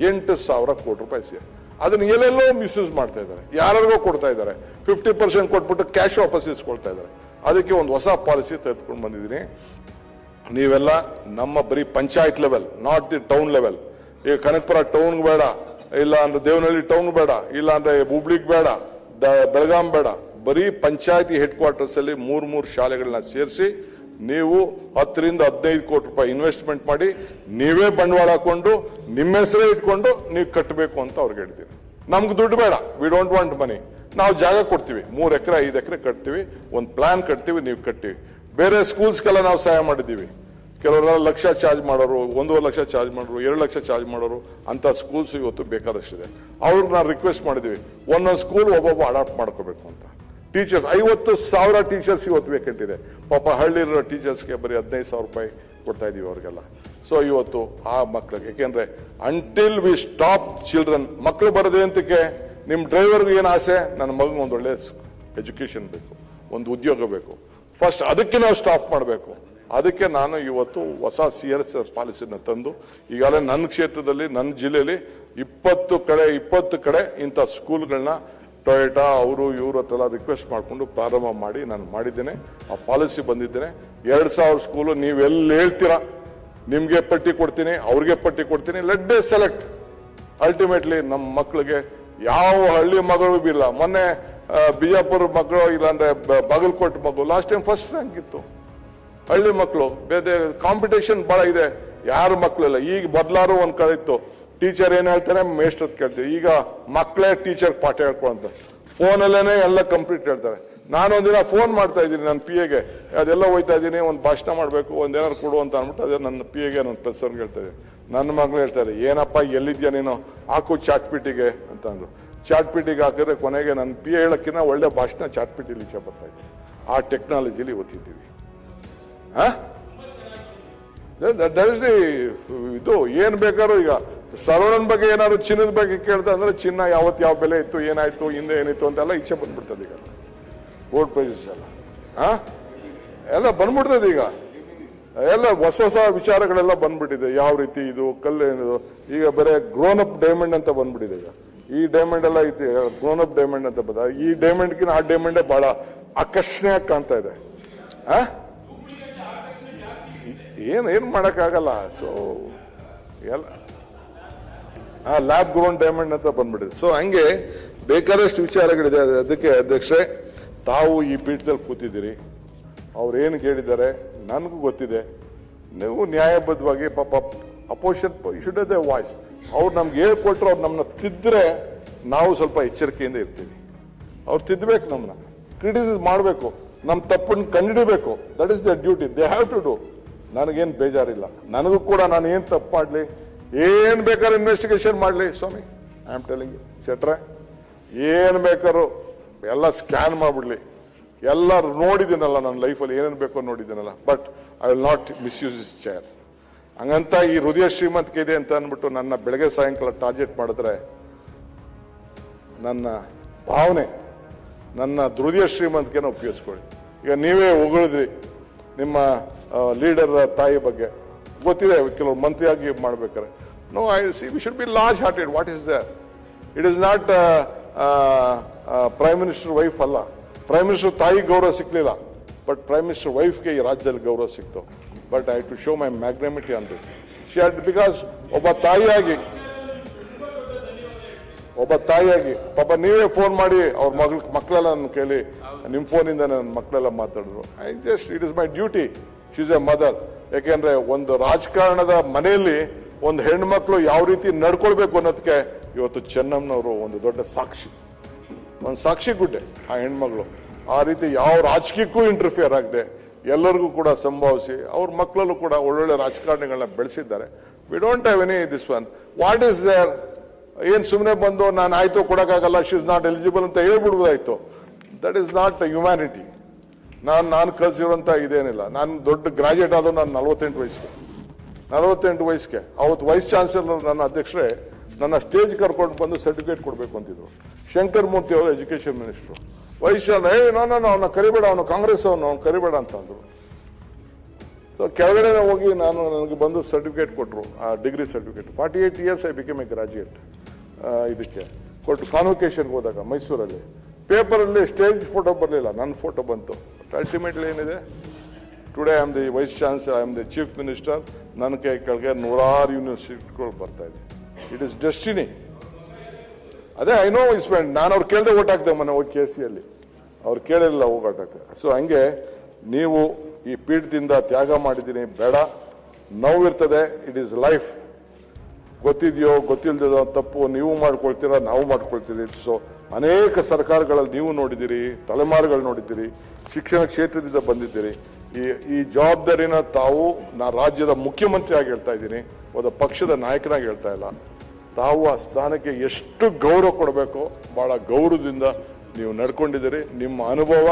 8,000 ಕೋಟಿ ರೂಪಾಯಿ CSR. ಅದನ್ನ ಎಲ್ಲೆಲ್ಲೋ ಮಿಸ್ಯೂಸ್ ಮಾಡ್ತಾ ಇದ್ದಾರೆ, ಯಾರಿಗೋ ಕೊಡ್ತಾ ಇದ್ದಾರೆ. 50% ಕೊಟ್ಬಿಟ್ಟು ಕ್ಯಾಶ್ ವಾಪಸ್ ಇಸ್ಕೊಳ್ತಾ ಇದ್ದಾರೆ. ಅದಕ್ಕೆ ಒಂದು ಹೊಸ ಪಾಲಿಸಿ ತೆಗೆದುಕೊಂಡು ಬಂದಿದ್ದೀನಿ. ನೀವೆಲ್ಲ ನಮ್ಮ ಬರೀ panchayat level, not the town level. ಈಗ ಕನಕಪುರ ಟೌನ್ ಬೇಡ, ಇಲ್ಲ ಅಂದ್ರೆ ದೇವನಹಳ್ಳಿ ಟೌನ್ ಬೇಡ, ಇಲ್ಲ ಅಂದ್ರೆ ಹುಬ್ಳಿಗ್ ಬೇಡ, ಬೆಳಗಾಂ ಬೇಡ. ಬರೀ ಪಂಚಾಯತಿ ಹೆಡ್ ಕ್ವಾರ್ಟರ್ಸ್ ಅಲ್ಲಿ 3 ಶಾಲೆಗಳನ್ನ ಸೇರಿಸಿ ನೀವು 10 ರಿಂದ 15 ಕೋಟಿ ರೂಪಾಯಿ ಇನ್ವೆಸ್ಟ್ಮೆಂಟ್ ಮಾಡಿ, ನೀವೇ ಬಂಡವಾಳ ಹಾಕೊಂಡು ನಿಮ್ಮ ಹೆಸರೇ ಇಟ್ಕೊಂಡು ನೀವು ಕಟ್ಟಬೇಕು ಅಂತ ಅವ್ರಿಗೆ ಹೇಳ್ತೀವಿ. ನಮ್ಗೆ ದುಡ್ಡು ಬೇಡ, ವಿ ಡೋಂಟ್ ವಾಂಟ್ ಮನಿ. ನಾವು ಜಾಗ ಕೊಡ್ತೀವಿ, 3 ಎಕರೆ 5 ಎಕರೆ ಕಟ್ತೀವಿ, ಒಂದು ಪ್ಲಾನ್ ಕಟ್ತೀವಿ, ನೀವು ಕಟ್ತೀವಿ. ಬೇರೆ ಸ್ಕೂಲ್ಸ್ಗೆಲ್ಲ ನಾವು ಸಹಾಯ ಮಾಡಿದ್ದೀವಿ. ಕೆಲವರೆಲ್ಲ ಲಕ್ಷ ಚಾರ್ಜ್ ಮಾಡೋರು, 1.5 ಲಕ್ಷ ಚಾರ್ಜ್ ಮಾಡೋರು, 2 ಲಕ್ಷ ಚಾರ್ಜ್ ಮಾಡೋರು ಅಂತ ಸ್ಕೂಲ್ಸ್ ಇವತ್ತು ಬೇಕಾದಷ್ಟಿದೆ. ಅವ್ರಿಗೆ ನಾವು ರಿಕ್ವೆಸ್ಟ್ ಮಾಡಿದ್ವಿ, ಒಂದೊಂದು ಸ್ಕೂಲ್ ಒಬ್ಬೊಬ್ಬ ಅಡಾಪ್ಟ್ ಮಾಡ್ಕೋಬೇಕು ಅಂತ. ಟೀಚರ್ಸ್ 50,000 ಟೀಚರ್ಸ್ ಇವತ್ತು ವೇಕೆಂಟ್ ಇದೆ. ಪಾಪ ಹಳ್ಳಿರೋ ಟೀಚರ್ಸ್ಗೆ ಬರೀ 15,000 ರೂಪಾಯಿ ಕೊಡ್ತಾ ಇದೀವಿ ಅವ್ರಿಗೆಲ್ಲ. ಸೊ ಇವತ್ತು ಆ ಮಕ್ಳಿಗೆ, ಯಾಕೆಂದ್ರೆ ಅಂಟಿಲ್ ವಿ ಸ್ಟಾಪ್ ಚಿಲ್ಡ್ರನ್, ಮಕ್ಕಳು ಬರದೆ ಅಂತಕ್ಕೆ ನಿಮ್ ಡ್ರೈವರ್ಗೆ ಏನು ಆಸೆ? ನನ್ನ ಮಗನಿಗೆ ಒಂದು ಒಳ್ಳೆ ಎಜುಕೇಶನ್ ಬೇಕು, ಒಂದು ಉದ್ಯೋಗ ಬೇಕು. ಫಸ್ಟ್ ಅದಕ್ಕೆ ನಾವು ಸ್ಟಾಪ್ ಮಾಡಬೇಕು. ಅದಕ್ಕೆ ನಾನು ಇವತ್ತು ಹೊಸ CSR ಪಾಲಿಸಿನ ತಂದು ಈಗಾಗಲೇ ನನ್ನ ಕ್ಷೇತ್ರದಲ್ಲಿ, ನನ್ನ ಜಿಲ್ಲೆಯಲ್ಲಿ 20 ಕಡೆ ಇಂಥ ಸ್ಕೂಲ್ಗಳನ್ನ ಟೊಯೋಟಾ ಅವರು ಇವ್ರ ಹತ್ರ ರಿಕ್ವೆಸ್ಟ್ ಮಾಡಿಕೊಂಡು ಪ್ರಾರಂಭ ಮಾಡಿ ನಾನು ಮಾಡಿದ್ದೇನೆ. ಆ ಪಾಲಿಸಿ ಬಂದಿದ್ದೇನೆ. 2,000 ಸ್ಕೂಲು ನೀವೆಲ್ಲಿ ಹೇಳ್ತೀರಾ, ನಿಮ್ಗೆ ಪಟ್ಟಿ ಕೊಡ್ತೀನಿ, ಅವ್ರಿಗೆ ಪಟ್ಟಿ ಕೊಡ್ತೀನಿ. Let they select. ಅಲ್ಟಿಮೇಟ್ಲಿ ನಮ್ಮ ಮಕ್ಕಳಿಗೆ ಯಾವ ಹಳ್ಳಿ ಮಗಳು ಇಲ್ಲ. ಮೊನ್ನೆ ಬಿಜಾಪುರ ಮಕ್ಕಳು, ಇಲ್ಲಾಂದ್ರೆ ಬಾಗಲಕೋಟೆ ಮಕ್ಕಳು ಲಾಸ್ಟ್ ಟೈಮ್ ಫಸ್ಟ್ ರ್ಯಾಂಕ್ ಇತ್ತು. ಹಳ್ಳಿ ಮಕ್ಕಳು ಬೇರೆ ಕಾಂಪಿಟೇಷನ್ ಬಹಳ ಇದೆ, ಯಾರ ಮಕ್ಕಳಿಲ್ಲ. ಈಗ ಬದಲಾರು ಒಂದ್ ಕಡೆ ಇತ್ತು, ಟೀಚರ್ ಏನ್ ಹೇಳ್ತಾರೆ ಮೇಸ್ಟರ್ ಕೇಳ್ತೀವಿ. ಈಗ ಮಕ್ಕಳೇ ಟೀಚರ್ ಪಾಠ ಹೇಳ್ಕೊಳಂತ ಫೋನಲ್ಲೇನೆ ಎಲ್ಲ ಕಂಪ್ಲೀಟ್ ಹೇಳ್ತಾರೆ. ನಾನೊಂದಿನ ಫೋನ್ ಮಾಡ್ತಾ ಇದ್ದೀನಿ ನನ್ನ ಪಿ ಎಗೆ, ಅದೆಲ್ಲ ಹೋಯ್ತಾ ಇದ್ದೀನಿ, ಒಂದು ಭಾಷಣ ಮಾಡಬೇಕು, ಒಂದೇನಾರು ಕೊಡು ಅಂತ ಅಂದ್ಬಿಟ್ಟು ಅದೇ ನನ್ನ ಪಿ ಎಗೆ ನನ್ನ ಪ್ರೊಫೆಸರ್ಗೆ ಹೇಳ್ತಾ ಇದ್ದೀನಿ. ನನ್ನ ಮಗಳು ಹೇಳ್ತಾರೆ, ಏನಪ್ಪ ಎಲ್ಲಿದ್ಯಾ ನೀನು, ಹಾಕು ಚಾಟ್ಪಿಟಿಗೆ ಅಂತ ಅಂದ್ರು. ಚಾಟ್ಪಿಟಿಗೆ ಹಾಕಿದ್ರೆ ಕೊನೆಗೆ ನನ್ನ ಪಿ ಎ ಹೇಳಕ್ಕಿಂತ ಒಳ್ಳೆ ಭಾಷಣ ಚಾಟ್ಪಿಟಿಲಿ ಈಚೆ ಬರ್ತಾ ಇತ್ತು. ಆ ಟೆಕ್ನಾಲಜಿಲಿ ಓದ್ತಿದ್ದೀವಿ. ಇದು ಏನ್ ಬೇಕಾದ್ರೂ ಈಗ ಸರವಣನ್ ಬಗ್ಗೆ ಏನಾದ್ರು ಚಿನ್ನದ ಬಗ್ಗೆ ಕೇಳ್ತಾ ಅಂದ್ರೆ ಚಿನ್ನ ಯಾವತ್ತು ಯಾವ ಬೆಲೆ ಇತ್ತು, ಏನಾಯ್ತು, ಹಿಂದೆ ಏನಿತ್ತು ಅಂತೆಲ್ಲ ಈಚೆ ಬಂದ್ಬಿಡ್ತದೆ. ಈಗ ಗೋಲ್ಡ್ ಪ್ರೈಸಸ್ ಎಲ್ಲ ಬಂದ್ಬಿಡ್ತದೆ. ಈಗ ಎಲ್ಲ ಹೊಸ ಹೊಸ ವಿಚಾರಗಳೆಲ್ಲ ಬಂದ್ಬಿಟ್ಟಿದೆ. ಯಾವ ರೀತಿ ಇದು ಕಲ್ಲು ಏನಿದು, ಈಗ ಬೇರೆ ಗ್ರೋನ್ ಅಪ್ ಡೈಮಂಡ್ ಅಂತ ಬಂದ್ಬಿಟ್ಟಿದೆ. ಈಗ ಈ ಡೈಮಂಡ್ ಎಲ್ಲ ಐತಿ, ಗ್ರೋನ್ ಅಪ್ ಡೈಮಂಡ್ ಅಂತ ಬಂದ. ಈ ಡೈಮಂಡ್ಗಿನ ಆ ಡೈಮಂಡೇ ಬಹಳ ಆಕರ್ಷಣೀಯವಾಗಿ ಕಾಣ್ತಾ ಇದೆ. ಏನ್ ಮಾಡಕ್ಕಾಗಲ್ಲ. ಸೊ ಎಲ್ಲ ಲ್ಯಾಬ್ ಗ್ರೋನ್ ಡೈಮಂಡ್ ಅಂತ ಬಂದ್ಬಿಟ್ಟಿದೆ. ಸೊ ಹಂಗೆ ಬೇಕಾದಷ್ಟು ವಿಚಾರಗಳಿದೆ. ಅದಕ್ಕೆ ಅಧ್ಯಕ್ಷರೇ, ತಾವು ಈ ಪೀಠದಲ್ಲಿ ಕೂತಿದ್ದೀರಿ, ಅವ್ರೇನು ಹೇಳಿದ್ದಾರೆ ನನಗೂ ಗೊತ್ತಿದೆ. ನೀವು ನ್ಯಾಯಬದ್ಧವಾಗಿ ಪಾಪ opposition should have the voice. ಅವ್ರು ನಮ್ಗೆ ಹೇಳ್ಕೊಟ್ರು, ಅವ್ರು ನಮ್ಮನ್ನ ತಿದ್ದರೆ ನಾವು ಸ್ವಲ್ಪ ಎಚ್ಚರಿಕೆಯಿಂದ ಇರ್ತೀವಿ. ಅವ್ರು ತಿದ್ದಬೇಕು, ನಮ್ಮನ್ನ ಕ್ರಿಟಿಸೈಸ್ ಮಾಡಬೇಕು, ನಮ್ಮ ತಪ್ಪನ್ನು ಕಂಡುಹಿಡಬೇಕು. That is the duty, they have to do. ನನಗೇನು ಬೇಜಾರಿಲ್ಲ. ನನಗೂ ಕೂಡ ನಾನು ಏನು ತಪ್ಪು ಮಾಡಲಿ, ಏನ್ ಬೇಕಾದ್ರೂ ಇನ್ವೆಸ್ಟಿಗೇಷನ್ ಮಾಡಲಿ ಸ್ವಾಮಿ, ಐ ಆಮ್ ಟೆಲಿಂಗ್ ಯು ಶೆಟ್ರೆ, ಏನ್ ಬೇಕಾದ್ರೂ ಎಲ್ಲ ಸ್ಕ್ಯಾನ್ ಮಾಡ್ಬಿಡ್ಲಿ. ಎಲ್ಲ ನೋಡಿದ್ದೀನಲ್ಲ ನನ್ನ ಲೈಫಲ್ಲಿ, ಏನೇನು ಬೇಕೋ ನೋಡಿದ್ದೀನಲ್ಲ. But I will not misuse this chair. ಹಂಗಂತ ಈ ಹೃದಯ ಶ್ರೀಮಂತಿಕೆ ಇದೆ ಅಂತ ಅಂದ್ಬಿಟ್ಟು ನನ್ನ ಬೆಳಗ್ಗೆ ಸಾಯಂಕಾಲ ಟಾರ್ಗೆಟ್ ಮಾಡಿದ್ರೆ ನನ್ನ ಭಾವನೆ, ನನ್ನ ಹೃದಯ ಶ್ರೀಮಂತಿಕೆನ ಉಪಯೋಗಿಸ್ಕೊಳ್ಳಿ. ಈಗ ನೀವೇ ಹೊಗಳಿದ್ರಿ ನಿಮ್ಮ ಲೀಡರ್ ತಾಯಿ ಬಗ್ಗೆ, ಗೊತ್ತಿದೆ ಕೆಲವರು ಮಂತ್ರಿಯಾಗಿ ಮಾಡ್ಬೇಕಾರೆ. No, I see we should be large hearted. What is there? It is not prime minister wife ಅಲ್ಲ. ಪ್ರೈಮ್ ಮಿನಿಸ್ಟರ್ ತಾಯಿ ಗೌರವ ಸಿಕ್ಲಿಲ್ಲ, ಬಟ್ ಪ್ರೈಮ್ ಮಿನಿಸ್ಟರ್ ವೈಫ್ಗೆ ಈ ರಾಜ್ಯದಲ್ಲಿ ಗೌರವ ಸಿಕ್ತು. But I to show my magnanimity on this. She had, because ಒಬ್ಬ ತಾಯಿಯಾಗಿ ಪಾಪ ನೀವೇ ಫೋನ್ ಮಾಡಿ ಅವ್ರ ಮಕ್ಕಳೆಲ್ಲ ನನ್ನ ಕೈಲಿ, ನಿಮ್ಮ ಫೋನಿಂದ ನನ್ನ ಮಕ್ಕಳೆಲ್ಲ ಮಾತಾಡಿದ್ರು. I just, it is my duty. She is A mother. ಯಾಕೆಂದ್ರೆ ಒಂದು ರಾಜಕಾರಣದ ಮನೆಯಲ್ಲಿ ಒಂದು ಹೆಣ್ಮಕ್ಳು ಯಾವ ರೀತಿ ನಡ್ಕೊಳ್ಬೇಕು ಅನ್ನೋದಕ್ಕೆ ಇವತ್ತು ಚೆನ್ನಮ್ಮನವರು ಒಂದು ದೊಡ್ಡ ಸಾಕ್ಷಿ, ಒಂದು ಸಾಕ್ಷಿ ಗುಡ್ಡೆ. ಆ ಹೆಣ್ಮಗಳು ಆ ರೀತಿ ಯಾವ ರಾಜಕೀಯಕ್ಕೂ ಇಂಟರ್ಫಿಯರ್ ಆಗದೆ ಎಲ್ಲರಿಗೂ ಕೂಡ ಸಂಭಾವಿಸಿ ಅವ್ರ ಮಕ್ಕಳಲ್ಲೂ ಕೂಡ ಒಳ್ಳೊಳ್ಳೆ ರಾಜಕಾರಣಿಗಳನ್ನ ಬೆಳೆಸಿದ್ದಾರೆ. We don't have any this one. What is there? ಏನ್ ಸುಮ್ಮನೆ ಬಂದು ನಾನು ಆಯ್ತು ಕೊಡಕ್ಕಾಗಲ್ಲ, ಶಿ ಇಸ್ ನಾಟ್ ಎಲಿಜಿಬಲ್ ಅಂತ ಹೇಳ್ಬಿಡ್ಬೋದಾಯ್ತು. That is not humanity. ನಾನು ಕಲ್ಸಿರುವಂತ ಇದೇನಿಲ್ಲ. ನಾನು ದೊಡ್ಡ ಗ್ರಾಜುಯೇಟ್ ಆದವು ನಾನು 48 ವಯಸ್ಸಿಗೆ. ಅವತ್ತು ವೈಸ್ ಚಾನ್ಸಲರ್ ನನ್ನ ಅಧ್ಯಕ್ಷರೇ ನನ್ನ ಸ್ಟೇಜ್ ಕರ್ಕೊಂಡು ಬಂದು ಸರ್ಟಿಫಿಕೇಟ್ ಕೊಡಬೇಕು ಅಂತಿದ್ರು. ಶಂಕರ್ ಮೂರ್ತಿ ಅವರು ಎಜುಕೇಶನ್ ಮಿನಿಸ್ಟರ್. ವೈಸ್ ಚಾನ್ಸಲರ್ ನಾನು ಅವನ್ನ ಕರಿಬೇಡ, ಅವನು ಕಾಂಗ್ರೆಸ್ ಅವನು ಕರಿಬೇಡ ಅಂತ ಅಂದ್ರು. ಸೊ ಕೆಳಗಡೆ ಹೋಗಿ ನನಗೆ ಬಂದು ಸರ್ಟಿಫಿಕೇಟ್ ಕೊಟ್ಟರು, ಆ degree certificate. 48 years I become A graduate. ಇದಕ್ಕೆ ಕೊಟ್ಟು ಕಾನ್ವೊಕೇಶನ್ಗೆ ಹೋದಾಗ ಮೈಸೂರಲ್ಲಿ ಪೇಪರಲ್ಲಿ ಸ್ಟೇಜ್ ಫೋಟೋ ಬರಲಿಲ್ಲ, ನನ್ನ ಫೋಟೋ ಬಂತು. ಬಟ್ ಅಲ್ಟಿಮೇಟ್ಲಿ ಏನಿದೆ, today I am the vice chancellor, I am the chief minister. ನನ್ನ ಕೈ ಕೆಳಗೆ 100 ಯೂನಿವರ್ಸಿಟಿಗಳು ಬರ್ತಾ ಇದೆ. It is destiny. ಅದೇ ಐ ನೋ ಇಸ್ ಫ್ರೆಂಡ್. ನಾನು ಅವ್ರು ಕೇಳದೆ ಓಟ್ ಹಾಕ್ದೆ ಮೊನ್ನೆ ಹೋಗಿ KC ಅವ್ರು ಕೇಳಿರಲಿಲ್ಲ, ಹೋಗಿ ಓಟ್ ಹಾಕ್ದೆ. ಸೊ ಹಂಗೆ ನೀವು ಈ ಪೀಠದಿಂದ ತ್ಯಾಗ ಮಾಡಿದ್ದೀನಿ, ಬೇಡ, ನೋವಿರ್ತದೆ. It is life. ಗೊತ್ತಿದೆಯೋ ಗೊತ್ತಿಲ್ಲದೋ ತಪ್ಪು ನೀವು ಮಾಡ್ಕೊಳ್ತೀರಾ, ನಾವು ಮಾಡ್ಕೊಳ್ತೀವಿ. ಸೊ ಅನೇಕ ಸರ್ಕಾರಗಳಲ್ಲಿ ನೀವು ನೋಡಿದ್ದೀರಿ, ತಲೆಮಾರುಗಳು ನೋಡಿದ್ದೀರಿ, ಶಿಕ್ಷಣ ಕ್ಷೇತ್ರದಿಂದ ಬಂದಿದ್ದೀರಿ. ಈ ಜವಾಬ್ದಾರಿನ ತಾವು ರಾಜ್ಯದ ಮುಖ್ಯಮಂತ್ರಿ ಆಗಿ ಹೇಳ್ತಾ ಇದ್ದೀನಿ, ಒಂದು ಪಕ್ಷದ ನಾಯಕನಾಗಿ ಹೇಳ್ತಾ ಇಲ್ಲ. ತಾವು ಆ ಸ್ಥಾನಕ್ಕೆ ಎಷ್ಟು ಗೌರವ ಕೊಡಬೇಕು, ಬಹಳ ಗೌರವದಿಂದ ನೀವು ನಡ್ಕೊಂಡಿದ್ದೀರಿ. ನಿಮ್ಮ ಅನುಭವ,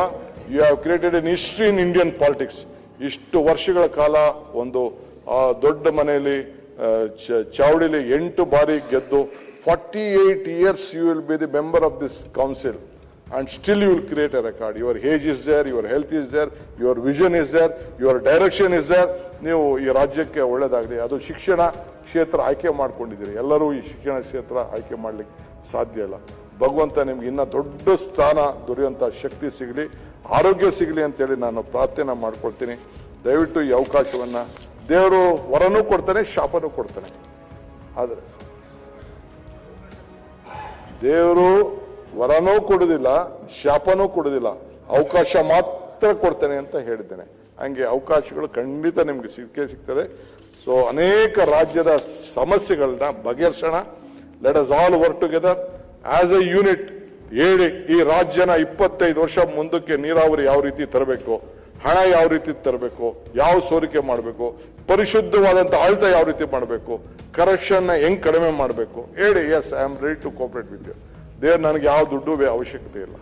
you have created an history in Indian politics. ಇಷ್ಟು ವರ್ಷಗಳ ಕಾಲ ಒಂದು ದೊಡ್ಡ ಮನೆಯಲ್ಲಿ ಚಾವಡಿಲಿ 8 ಬಾರಿ ಗೆದ್ದು 48 years you will be the member of this council and still you will create a record. Your age is there, your health is there, your vision is there, your direction is there. ನೀವು ಈ ರಾಜ್ಯಕ್ಕೆ ಒಳ್ಳೇದಾಗಲಿ. ಅದು ಶಿಕ್ಷಣ ಕ್ಷೇತ್ರ ಆಯ್ಕೆ ಮಾಡ್ಕೊಂಡಿದ್ದೀರಿ. ಎಲ್ಲರೂ ಈ ಶಿಕ್ಷಣ ಕ್ಷೇತ್ರ ಆಯ್ಕೆ ಮಾಡ್ಲಿಕ್ಕೆ ಸಾಧ್ಯ ಇಲ್ಲ. ಭಗವಂತ ನಿಮ್ಗೆ ಇನ್ನ ದೊಡ್ಡ ಸ್ಥಾನ ದೊರೆಯುವಂತ ಶಕ್ತಿ ಸಿಗಲಿ, ಆರೋಗ್ಯ ಸಿಗಲಿ ಅಂತೇಳಿ ನಾನು ಪ್ರಾರ್ಥನೆ ಮಾಡ್ಕೊಳ್ತೀನಿ. ದಯವಿಟ್ಟು ಈ ಅವಕಾಶವನ್ನ, ದೇವರು ವರನೂ ಕೊಡ್ತಾನೆ, ಶಾಪನೂ ಕೊಡ್ತಾನೆ. ಆದ್ರೆ ದೇವರು ವರನೂ ಕೊಡುದಿಲ್ಲ, ಶಾಪನೂ ಕೊಡುದಿಲ್ಲ, ಅವಕಾಶ ಮಾತ್ರ ಕೊಡ್ತಾನೆ ಅಂತ ಹೇಳಿದ್ದೇನೆ. ಹಂಗೆ ಅವಕಾಶಗಳು ಖಂಡಿತ ನಿಮ್ಗೆ ಸಿಕ್ಕೇ ಸಿಗ್ತದೆ. ಸೊ ಅನೇಕ ರಾಜ್ಯದ ಸಮಸ್ಯೆಗಳನ್ನ ಬಗೆಹರಿಸೋಣ. Let us all work together as a unit. ಹೇಳಿ ಈ ರಾಜ್ಯನ 25 ವರ್ಷ ಮುಂದಕ್ಕೆ ನೀರಾವರಿ ಯಾವ ರೀತಿ ತರಬೇಕು, ಹಣ ಯಾವ ರೀತಿ ತರಬೇಕು, ಯಾವ ಸೋರಿಕೆ ಮಾಡಬೇಕು, ಪರಿಶುದ್ಧವಾದಂತ ಆಡಳಿತ ಯಾವ ರೀತಿ ಮಾಡಬೇಕು, ಕರಪ್ಷನ್ ಹೆಂಗ್ ಕಡಿಮೆ ಮಾಡಬೇಕು ಹೇಳಿ. Yes, I am ready to cooperate with you. ದೇವ್ರು ನನಗೆ ಯಾವ ದುಡ್ಡು ಅವಶ್ಯಕತೆ ಇಲ್ಲ.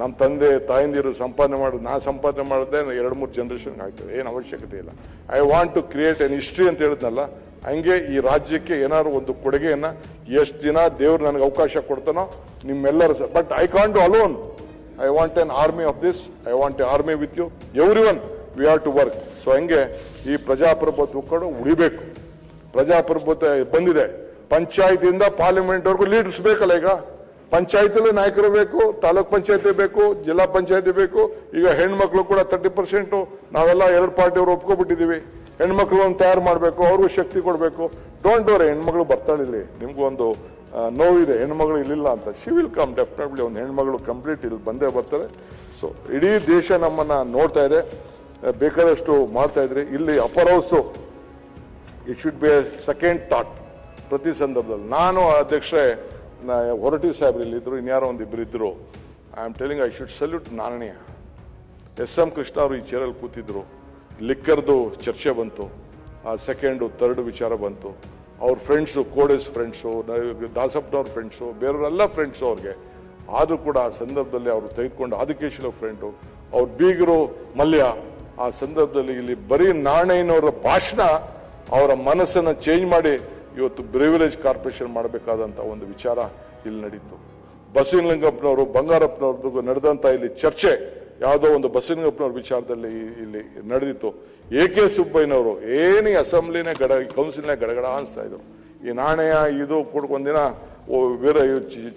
ನಮ್ಮ ತಂದೆ ತಾಯಂದಿರು ಸಂಪಾದನೆ ಮಾಡೋದು, ನಾ ಸಂಪಾದನೆ ಮಾಡಿದ್ರೆ 2-3 ಜನರೇಷನ್ ಆಗ್ತದೆ, ಏನು ಅವಶ್ಯಕತೆ ಇಲ್ಲ. I want to create an history ಅಂತ ಹೇಳಿದ್ನಲ್ಲ, ಹಂಗೆ ಈ ರಾಜ್ಯಕ್ಕೆ ಏನಾದ್ರು ಒಂದು ಕೊಡುಗೆಯನ್ನ ಎಷ್ಟು ದಿನ ದೇವ್ರು ನನಗೆ ಅವಕಾಶ ಕೊಡ್ತಾನೋ ನಿಮ್ಮೆಲ್ಲರೂ. But I can't do alone. I want an army of this. I want a army with you. Every one we have to work. So ಹಂಗೆ ಈ ಪ್ರಜಾಪ್ರಭುತ್ವ ಕೂಡ ಉಳಿಬೇಕು. ಪ್ರಜಾಪ್ರಭುತ್ವ ಬಂದಿದೆ, ಪಂಚಾಯತಿಯಿಂದ ಪಾರ್ಲಿಮೆಂಟ್ವರೆಗೂ ಲೀಡರ್ಸ್ ಬೇಕಲ್ಲ. ಈಗ ಪಂಚಾಯತಿಲೂ ನಾಯಕರು ಬೇಕು, ತಾಲೂಕ್ ಪಂಚಾಯತಿ ಬೇಕು, ಜಿಲ್ಲಾ ಪಂಚಾಯತಿ ಬೇಕು. ಈಗ ಹೆಣ್ಮಕ್ಳು ಕೂಡ 30% ನಾವೆಲ್ಲ 2 ಪಾರ್ಟಿಯವರು ಒಪ್ಕೊಬಿಟ್ಟಿದೀವಿ. ಹೆಣ್ಮಕ್ಳು ಒಂದು ತಯಾರು ಮಾಡಬೇಕು, ಅವ್ರಿಗೂ ಶಕ್ತಿ ಕೊಡಬೇಕು. ಡೋಂಟ್ ವರಿ, ಹೆಣ್ಮಗಳು ಬರ್ತಾಳೆ ಇಲ್ಲಿ. ನಿಮ್ಗೂ ಒಂದು ನೋವಿದೆ, ಹೆಣ್ಮಗಳು ಇಲ್ಲಿಲ್ಲ ಅಂತ. She will come definitely. ಒಂದು ಹೆಣ್ಮಗಳು ಕಂಪ್ಲೀಟ್ ಇಲ್ಲಿ ಬಂದೇ ಬರ್ತಾರೆ. ಸೊ ಇಡೀ ದೇಶ ನಮ್ಮನ್ನ ನೋಡ್ತಾ ಇದೆ, ಬೇಕಾದಷ್ಟು ಮಾಡ್ತಾ ಇದ್ರಿ. ಇಲ್ಲಿ upper house it should be second thought ಪ್ರತಿ ಸಂದರ್ಭದಲ್ಲಿ. ನಾನು ಅಧ್ಯಕ್ಷರೇ, ಹೊರಟಿ ಸಾಹೇಬ್ರು ಇಲ್ಲಿದ್ರು, ಇನ್ಯಾರೋ ಒಂದಿಬ್ರು ಇದ್ರು. I am telling I should salute Narayana. S M. Krishna ಅವರು ಈ ಚೇರಲ್ಲಿ ಕೂತಿದ್ರು. ಲಿಕ್ಕರ್ದು ಚರ್ಚೆ ಬಂತು, ಸೆಕೆಂಡು ಥರ್ಡ್ ವಿಚಾರ ಬಂತು. ಅವ್ರ ಫ್ರೆಂಡ್ಸು, ಕೋಡೆಸ್ ಫ್ರೆಂಡ್ಸು, ದಾಸಪ್ಪನವ್ರ ಫ್ರೆಂಡ್ಸು, ಬೇರೆಯವರೆಲ್ಲ ಫ್ರೆಂಡ್ಸು ಅವ್ರಿಗೆ. ಆದರೂ ಕೂಡ ಆ ಸಂದರ್ಭದಲ್ಲಿ ಅವರು ತೆಗೆದುಕೊಂಡು ಆದಿಕೇಶವ ಫ್ರೆಂಡು, ಅವ್ರ ಬೀಗರು ಮಲ್ಯ. ಆ ಸಂದರ್ಭದಲ್ಲಿ ಇಲ್ಲಿ ಬರೀ ನಾರಾಯಣನವರ ಭಾಷಣ ಅವರ ಮನಸ್ಸನ್ನು ಚೇಂಜ್ ಮಾಡಿ ಇವತ್ತು ಬ್ರಿವಿಲೇಜ್ ಕಾರ್ಪೊರೇಷನ್ ಮಾಡಬೇಕಾದಂತ ಒಂದು ವಿಚಾರ ಇಲ್ಲಿ ನಡೀತು. ಬಸವಲಿಂಗಪ್ಪನವರು, ಬಂಗಾರಪ್ಪನವ್ರದ್ದು ನಡೆದಂತ ಇಲ್ಲಿ ಚರ್ಚೆ, ಯಾವುದೋ ಒಂದು ಬಸವಲಿಂಗಪ್ಪನವ್ರ ವಿಚಾರದಲ್ಲಿ ಇಲ್ಲಿ ನಡೆದಿತ್ತು. ಎ.ಕೆ. ಸುಬ್ಬಯ್ಯನವರು ಏನಿ ಅಸೆಂಬ್ಲಿನೇ ಕೌನ್ಸಿಲ್ನೇ ಗಡಗಡ ಅನಿಸ್ತಾ ಇದ್ರು. ಈ ನಾಣಯ ಇದು ಒಂದಿನ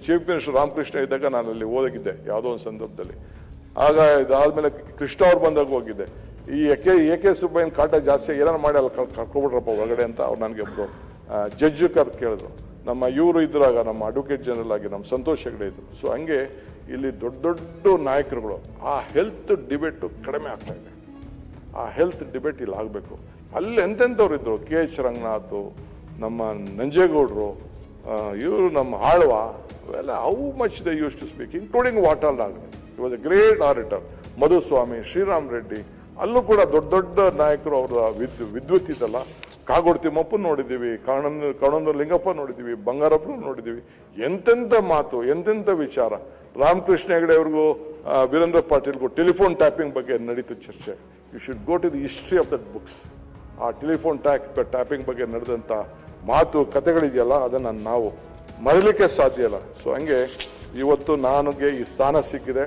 ಚೀಫ್ ಮಿನಿಸ್ಟರ್ ರಾಮಕೃಷ್ಣ ಇದ್ದಾಗ ನಾನು ಅಲ್ಲಿ ಓದಗಿದ್ದೆ ಯಾವುದೋ ಒಂದು ಸಂದರ್ಭದಲ್ಲಿ. ಆಗ ಇದಾದ್ಮೇಲೆ ಕೃಷ್ಣ ಅವ್ರು ಬಂದಾಗ ಹೋಗಿದ್ದೆ. ಈ ಎ.ಕೆ. ಸುಬ್ಬಯ್ಯನ ಕಾಟ ಜಾಸ್ತಿ, ಏನಾರು ಮಾಡಿ ಅಲ್ಲಿ ಕರ್ಕೊಬಿಟ್ರಪ್ಪ ಹೊರಗಡೆ ಅಂತ ಅವ್ರು ನನಗೆ ಒಬ್ರು ಜಡ್ಜ್ ಕೇಳಿದ್ರು. ನಮ್ಮ ಇವರು ಇದ್ರಾಗ, ನಮ್ಮ ಅಡ್ವೊಕೇಟ್ ಜನರಲ್ ಆಗಿ ನಮ್ಮ ಸಂತೋಷ್ ಹೆಗಡೆ ಇದ್ರು. ಸೊ ಹಂಗೆ ಇಲ್ಲಿ ದೊಡ್ಡ ದೊಡ್ಡ ನಾಯಕರುಗಳು, ಆ ಹೆಲ್ತ್ ಡಿಬೇಟ್ ಕಡಿಮೆ ಆಗ್ತಾ ಇದೆ. ಆ ಹೆಲ್ತ್ ಡಿಬೇಟ್ ಇಲ್ಲಿ ಆಗಬೇಕು. ಅಲ್ಲಿ ಎಂತೆಂಥವ್ರು ಇದ್ರು, ಕೆ.ಎಚ್. ರಂಗನಾಥ್, ನಮ್ಮ ನಂಜೇಗೌಡರು, ಇವರು ನಮ್ಮ ಆಳ್ವ, ಅವೆಲ್ಲ how much they use to speak, including Vatal Nagaraj. He was a great orator. Madhuswamy, Shriram Reddy, ಅಲ್ಲೂ ಕೂಡ ದೊಡ್ಡ ದೊಡ್ಡ ನಾಯಕರು ಅವರ ವಿದ್ವತ್ ಇದಲ್ಲ. ಕಾಗೋಡು ತಿಮ್ಮಪ್ಪನ ನೋಡಿದ್ದೀವಿ, ಕಣಂದೂರು ಲಿಂಗಪ್ಪ ನೋಡಿದ್ದೀವಿ, ಬಂಗಾರಪ್ಪನ ನೋಡಿದ್ದೀವಿ. ಎಂತೆಂಥ ಮಾತು, ಎಂತೆಂಥ ವಿಚಾರ. ರಾಮಕೃಷ್ಣ ಹೆಗಡೆ ಅವ್ರಿಗೂ ವೀರೇಂದ್ರ ಪಾಟೀಲ್ಗೂ ಟೆಲಿಫೋನ್ ಟ್ಯಾಪಿಂಗ್ ಬಗ್ಗೆ ನಡೀತು ಚರ್ಚೆ. You should go to the history of that books. ಆ ಟೆಲಿಫೋನ್ ಟ್ಯಾಪಿಂಗ್ ಬಗ್ಗೆ ನಡೆದಂಥ ಮಾತು ಕಥೆಗಳಿದೆಯಲ್ಲ, ಅದನ್ನು ನಾವು ಮರೀಲಿಕ್ಕೆ ಸಾಧ್ಯ ಇಲ್ಲ. ಸೊ ಹಂಗೆ ಇವತ್ತು ನನಗೆ ಈ ಸ್ಥಾನ ಸಿಕ್ಕಿದೆ.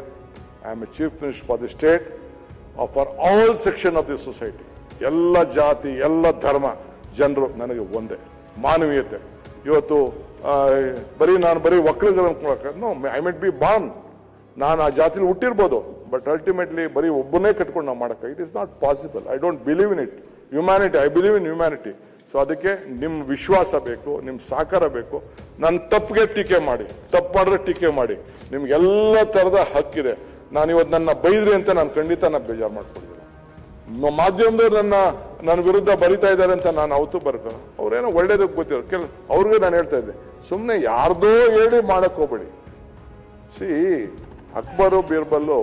I am A chief minister for the state for all section of the society. ಎಲ್ಲ ಜಾತಿ, ಎಲ್ಲ ಧರ್ಮ ಜನರು ನನಗೆ ಒಂದೇ. ಮಾನವೀಯತೆ. ಇವತ್ತು ನಾನು ಬರೀ ಒಕ್ಕಲಿಗರ no, I might be born, ನಾನು ಆ ಜಾತಿಲಿ ಹುಟ್ಟಿರ್ಬೋದು, ಬಟ್ ಅಲ್ಟಿಮೇಟ್ಲಿ ಬರೀ ಒಬ್ಬನೇ ಕಟ್ಕೊಂಡು ನಾವು ಮಾಡಕ್ಕೆ it is not possible. I don't believe in it. Humanity, I believe in humanity. So ಅದಕ್ಕೆ ನಿಮ್ಮ ವಿಶ್ವಾಸ ಬೇಕು, ನಿಮ್ಮ ಸಹಕಾರ ಬೇಕು. ನನ್ನ ತಪ್ಪಿಗೆ ಟೀಕೆ ಮಾಡಿ, ತಪ್ಪು ಮಾಡಿದ್ರೆ ಟೀಕೆ ಮಾಡಿ, ನಿಮ್ಗೆಲ್ಲ ತರದ ಹಕ್ಕಿದೆ. ನಾನು ಇವತ್ತು ನನ್ನ ಬೈದ್ರಿ ಅಂತ ನಾನು ಖಂಡಿತ ಬೇಜಾರು ಮಾಡ್ಕೊಂಡಿಲ್ಲ. ಮಾಧ್ಯಮದವ್ರು ನನ್ನ ವಿರುದ್ಧ ಬರಿತಾ ಇದ್ದಾರೆ ಅಂತ ನಾನು ಅವತ್ತು ಬರ್ಕ, ಅವ್ರೇನೋ ಒಳ್ಳೇದಕ್ಕೆ ಗೊತ್ತಿರೋ ಅವ್ರಿಗೆ ನಾನು ಹೇಳ್ತಾ ಇದ್ದೆ, ಸುಮ್ಮನೆ ಯಾರ್ದೋ ಹೇಳಿ ಮಾಡಕ್ ಹೋಗ್ಬೇಡಿ. ಸಿ, ಅಕ್ಬರು ಬೀರ್ಬಲ್ಲು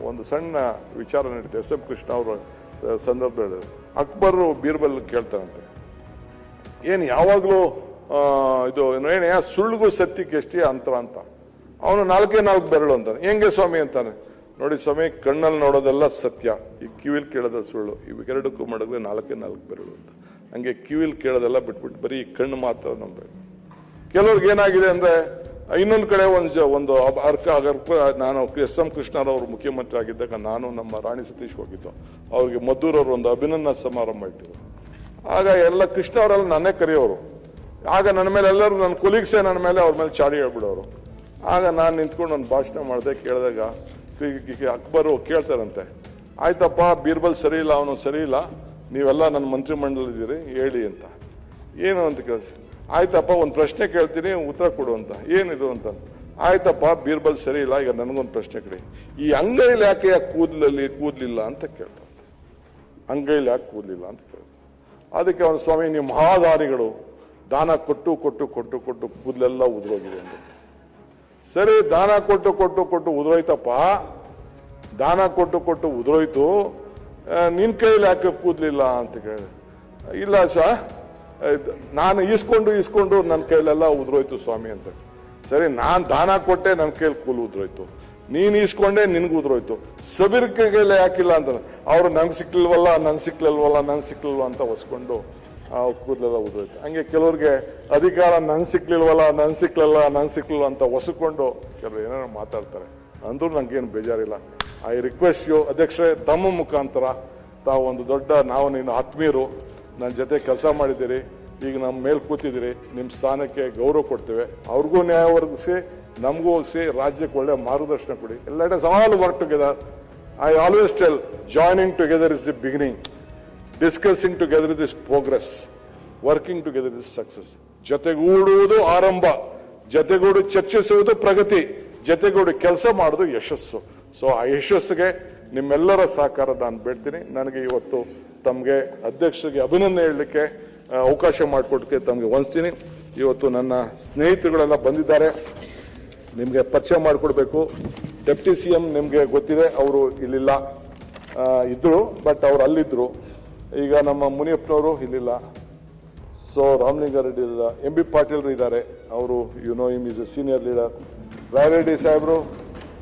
ಒಂದು ಸಣ್ಣ ವಿಚಾರ ನಡೀತೆ. ಎಸ್.ಎಂ. ಕೃಷ್ಣ ಅವರ ಸಂದರ್ಭದಲ್ಲಿ ಅಕ್ಬರು ಬೀರ್ಬಲ್ ಕೇಳ್ತಾನಂತೆ, ಏನು ಯಾವಾಗಲೂ ಇದು ಏನೇ ಸುಳ್ಳಿಗೂ ಸತ್ಯಕ್ಕೆ ಎಷ್ಟೇ ಅಂತರ ಅಂತ. ಅವನು 4 ಬೆರಳು ಅಂತಾನೆ. ಹೆಂಗೆ ಸ್ವಾಮಿ ಅಂತಾನೆ. ನೋಡಿ ಸ್ವಾಮಿ, ಕಣ್ಣಲ್ಲಿ ನೋಡೋದೆಲ್ಲ ಸತ್ಯ, ಈ ಕಿವಿಲ್ ಕೇಳೋದ ಸುಳ್ಳು. ಇವೆರಡಕ್ಕೂ ಮಾಡಿದ್ರೆ 4 ಬೆರಳು ಅಂತ. ಹಂಗೆ ಕಿವಿಲ್ ಕೇಳೋದೆಲ್ಲ ಬಿಟ್ಬಿಟ್ಟು ಬರೀ ಕಣ್ಣು ಮಾತ್ರ ನಂಬಬೇಕು. ಕೆಲವ್ರಿಗೆ ಏನಾಗಿದೆ ಅಂದ್ರೆ, ಇನ್ನೊಂದು ಕಡೆ ಒಂದು ನಾನು ಎಸ್.ಎಂ. ಕೃಷ್ಣರವರು ಮುಖ್ಯಮಂತ್ರಿ ಆಗಿದ್ದಾಗ ನಾನು ನಮ್ಮ ರಾಣಿ ಸತೀಶ್ ಹೋಗಿದ್ದು. ಅವ್ರಿಗೆ ಮದ್ದೂರವರು ಒಂದು ಅಭಿನಂದನಾ ಸಮಾರಂಭ ಇಟ್ಟಿದ್ರು. ಆಗ ಎಲ್ಲ ಕೃಷ್ಣ ಅವರೆಲ್ಲ ನನ್ನೇ ಕರೆಯೋರು. ಆಗ ನನ್ನ ಮೇಲೆ ಎಲ್ಲರೂ ನನ್ನ ಕೊಲೀಗ್ಸೇ ನನ್ನ ಮೇಲೆ ಅವ್ರ ಮೇಲೆ ಚಾಡಿ ಹೇಳ್ಬಿಡೋರು. ಆಗ ನಾನು ನಿಂತ್ಕೊಂಡು ಒಂದು ಭಾಷಣ ಮಾಡಿದೆ. ಕೇಳಿದಾಗ ಅಕ್ಬರು ಕೇಳ್ತಾರಂತೆ, ಆಯ್ತಪ್ಪ ಬೀರ್ಬಲ್ ಸರಿ ಇಲ್ಲ, ಅವನು ಸರಿ ಇಲ್ಲ, ನೀವೆಲ್ಲ ನನ್ನ ಮಂತ್ರಿಮಂಡಲ ಇದ್ದೀರಿ, ಹೇಳಿ ಅಂತ. ಏನು ಅಂತ ಕೇಳಿಸಿ, ಆಯ್ತಪ್ಪ ಒಂದು ಪ್ರಶ್ನೆ ಕೇಳ್ತೀನಿ, ಉತ್ತರ ಕೊಡು ಅಂತ. ಏನಿದು ಅಂತ. ಆಯ್ತಪ್ಪ ಬೀರ್ಬಲ್ ಸರಿ ಇಲ್ಲ, ಈಗ ನನಗೊಂದು ಪ್ರಶ್ನೆ ಕೇಳಿ, ಈ ಅಂಗೈಲಿ ಯಾಕೆ ಕೂದಲಿಲ್ಲ ಅಂತ ಕೇಳ್ತಾರೆ. ಅಂಗೈಲಿ ಯಾಕೆ ಕೂದಲಿಲ್ಲ ಅಂತ ಕೇಳ್ತಾರೆ. ಅದಕ್ಕೆ ಅವನು ಸ್ವಾಮಿ ನೀವು ಮಹಾದಾನಿಗಳು, ದಾನ ಕೊಟ್ಟು ಕೊಟ್ಟು ಕೊಟ್ಟು ಕೊಟ್ಟು ಕೂದಲೆಲ್ಲ ಉದುರೋಗಿದೆ ಅಂತ. ಸರಿ, ದಾನ ಕೊಟ್ಟು ಕೊಟ್ಟು ಕೊಟ್ಟು ಉದುರೋಯ್ತಪ್ಪ, ದಾನ ಕೊಟ್ಟು ಕೊಟ್ಟು ಉದುರೋಯ್ತು, ನಿನ್ ಕೈಲಿ ಯಾಕೆ ಕೂದಲಿಲ್ಲ ಅಂತ ಕೇಳಿದೆ. ಇಲ್ಲ ಸರ್, ನಾನು ಇಸ್ಕೊಂಡು ನನ್ನ ಕೈಲೆಲ್ಲ ಉದುರೋಯ್ತು ಸ್ವಾಮಿ ಅಂತ. ಸರಿ, ನಾನು ದಾನ ಕೊಟ್ಟೆ, ನನ್ನ ಕೈಲಿ ಕೂದಲು ಉದುರೋಯ್ತು, ನೀನ್ ಇಸ್ಕೊಂಡೆ, ನಿನ್ಗೂ ಉದುರೋಯ್ತು, ಸಬೀರ್ ಕೈಗೆಲ್ಲ ಯಾಕಿಲ್ಲ ಅಂತ. ಅವ್ರು ನಂಗೆ ಸಿಕ್ಲಿಲ್ವಲ್ಲ ಅಂತ ಹೊಸ್ಕೊಂಡು ಕೂದಲೆಲ್ಲ ಉದುರೋಯ್ತು. ಹಂಗೆ ಕೆಲವ್ರಿಗೆ ಅಧಿಕಾರ ನನ್ ಸಿಕ್ಲಿಲ್ವಲ್ಲ ಅಂತ ಹೊಸ್ಕೊಂಡು ಕೆಲವರು ಏನೇನೋ ಮಾತಾಡ್ತಾರೆ. ಅಂದ್ರೂ ನಂಗೇನು ಬೇಜಾರಿಲ್ಲ. ಐ ರಿಕ್ವೆಸ್ಟ್ ಯು ಅಧ್ಯಕ್ಷರೇ, ತಮ್ಮ ಮುಖಾಂತರ ತಾವು ಒಂದು ದೊಡ್ಡ, ನಾವು ನೀನು ಆತ್ಮೀಯರು, ನನ್ನ ಜೊತೆ ಕೆಲಸ ಮಾಡಿದ್ದೀರಿ, ಈಗ ನಮ್ಮ ಮೇಲೆ ಕೂತಿದ್ದೀರಿ, ನಿಮ್ಮ ಸ್ಥಾನಕ್ಕೆ ಗೌರವ ಕೊಡ್ತೇವೆ. ಅವ್ರಿಗೂ ನ್ಯಾಯ ಒದಗಿಸಿ, ನಮಗೂ ಒದಗಿಸಿ, ರಾಜ್ಯಕ್ಕೆ ಒಳ್ಳೆ ಮಾರ್ಗದರ್ಶನ ಕೊಡಿ. Let us all work together. I always tell, joining together is the beginning, discussing together is progress, working together is success. ಜೊತೆಗೂಡುವುದು ಆರಂಭ, ಜೊತೆಗೂಡಿ ಚರ್ಚಿಸುವುದು ಪ್ರಗತಿ, ಜೊತೆಗೂಡಿ ಕೆಲಸ ಮಾಡೋದು ಯಶಸ್ಸು. ಸೊ ಆ ಯಶಸ್ಸಿಗೆ ನಿಮ್ಮೆಲ್ಲರ ಸಹಕಾರ ನಾನು ಬೇಡ್ತೀನಿ. ನನಗೆ ಇವತ್ತು ತಮಗೆ ಅಧ್ಯಕ್ಷರಿಗೆ ಅಭಿನಂದನೆ ಹೇಳಲಿಕ್ಕೆ ಅವಕಾಶ ಮಾಡಿಕೊಟ್ಟಕ್ಕೆ ತಮಗೆ ವಂದಿಸ್ತೀನಿ. ಇವತ್ತು ನನ್ನ ಸ್ನೇಹಿತರುಗಳೆಲ್ಲ ಬಂದಿದ್ದಾರೆ, ನಿಮಗೆ ಪರಿಚಯ ಮಾಡಿಕೊಡ್ಬೇಕು. ಡೆಪ್ಟಿ CM ನಿಮಗೆ ಗೊತ್ತಿದೆ, ಅವರು ಇಲ್ಲಿಲ್ಲ, ಇದ್ರು, ಬಟ್ ಅವ್ರು ಅಲ್ಲಿದ್ರು. ಈಗ ನಮ್ಮ ಮುನಿಯಪ್ಪನವರು ಇಲ್ಲಿಲ್ಲ, ಸೊ ರಾಮಲಿಂಗಾರೆಡ್ಡಿ ಇಲ್ಲ, MB ಪಾಟೀಲ್ರು ಇದ್ದಾರೆ, ಅವರು him is A senior leader. Rayareddy ಸಾಹೇಬರು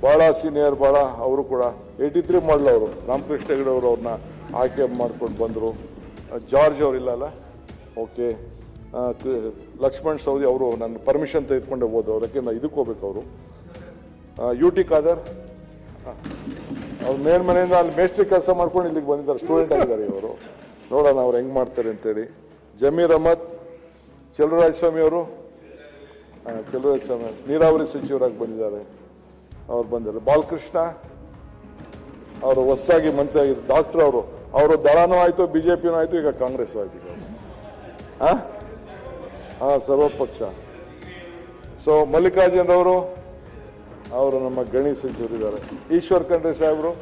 ಬಹಳ ಸೀನಿಯರ್, ಬಹಳ ಅವರು ಕೂಡ 83 ಮಾಡಲ್ ಅವರು, ರಾಮಕೃಷ್ಣ ಹೆಗಡೆ ಅವರು ಅವ್ರನ್ನ ಆಯ್ಕೆ ಮಾಡ್ಕೊಂಡು ಬಂದರು. ಜಾರ್ಜ್ ಅವರಿಲ್ಲ ಅಲ್ಲ, ಓಕೆ. ಲಕ್ಷ್ಮಣ್ ಸವದಿ ಅವರು ನನ್ನ ಪರ್ಮಿಷನ್ ತೆಗೆದುಕೊಂಡೆ ಹೋದ್ರು, ಅದಕ್ಕೆ ನಾನು ಇದಕ್ಕೆ ಹೋಗ್ಬೇಕು. ಅವರು UT ಖಾದರ್ ಅವ್ರು ಮೇಲ್ಮನೆಯಿಂದ ಅಲ್ಲಿ ಮೇಸ್ಟ್ರಿ ಕೆಲಸ ಮಾಡ್ಕೊಂಡು ಇಲ್ಲಿಗೆ ಬಂದಿದ್ದಾರೆ, ಸ್ಟೂಡೆಂಟ್ ಆಗಿದ್ದಾರೆ ಇವರು. ನೋಡೋಣ ಅವ್ರು ಹೆಂಗ್ ಮಾಡ್ತಾರೆ ಅಂತೇಳಿ. ಜಮೀರ್ ಅಹಮದ್, ಚಲುವರಾಜ ಸ್ವಾಮಿ ಅವರು, ಚಲುವರಾಜ ಸ್ವಾಮಿ ನೀರಾವರಿ ಸಚಿವರಾಗಿ ಬಂದಿದ್ದಾರೆ, ಅವ್ರು ಬಂದಿದ್ದಾರೆ. ಬಾಲಕೃಷ್ಣ ಅವರು ಹೊಸದಾಗಿ ಮಂತ್ರಿ ಆಗಿದ್ರು. ಡಾಕ್ಟರ್ ಅವರು ದಳನೂ ಆಯ್ತು, ಬಿಜೆಪಿನೂ ಆಯ್ತು, ಈಗ ಕಾಂಗ್ರೆಸ್ ಆಯ್ತು. ಈಗ ಸರ್ವಪಕ್ಷ. ಸೊ ಮಲ್ಲಿಕಾರ್ಜುನ್ ಅವರು ನಮ್ಮ ಗಣಿ ಸಚಿವರಿದ್ದಾರೆ. ಈಶ್ವರ್ ಖಂಡ್ರೆ ಸಾಹೇಬರು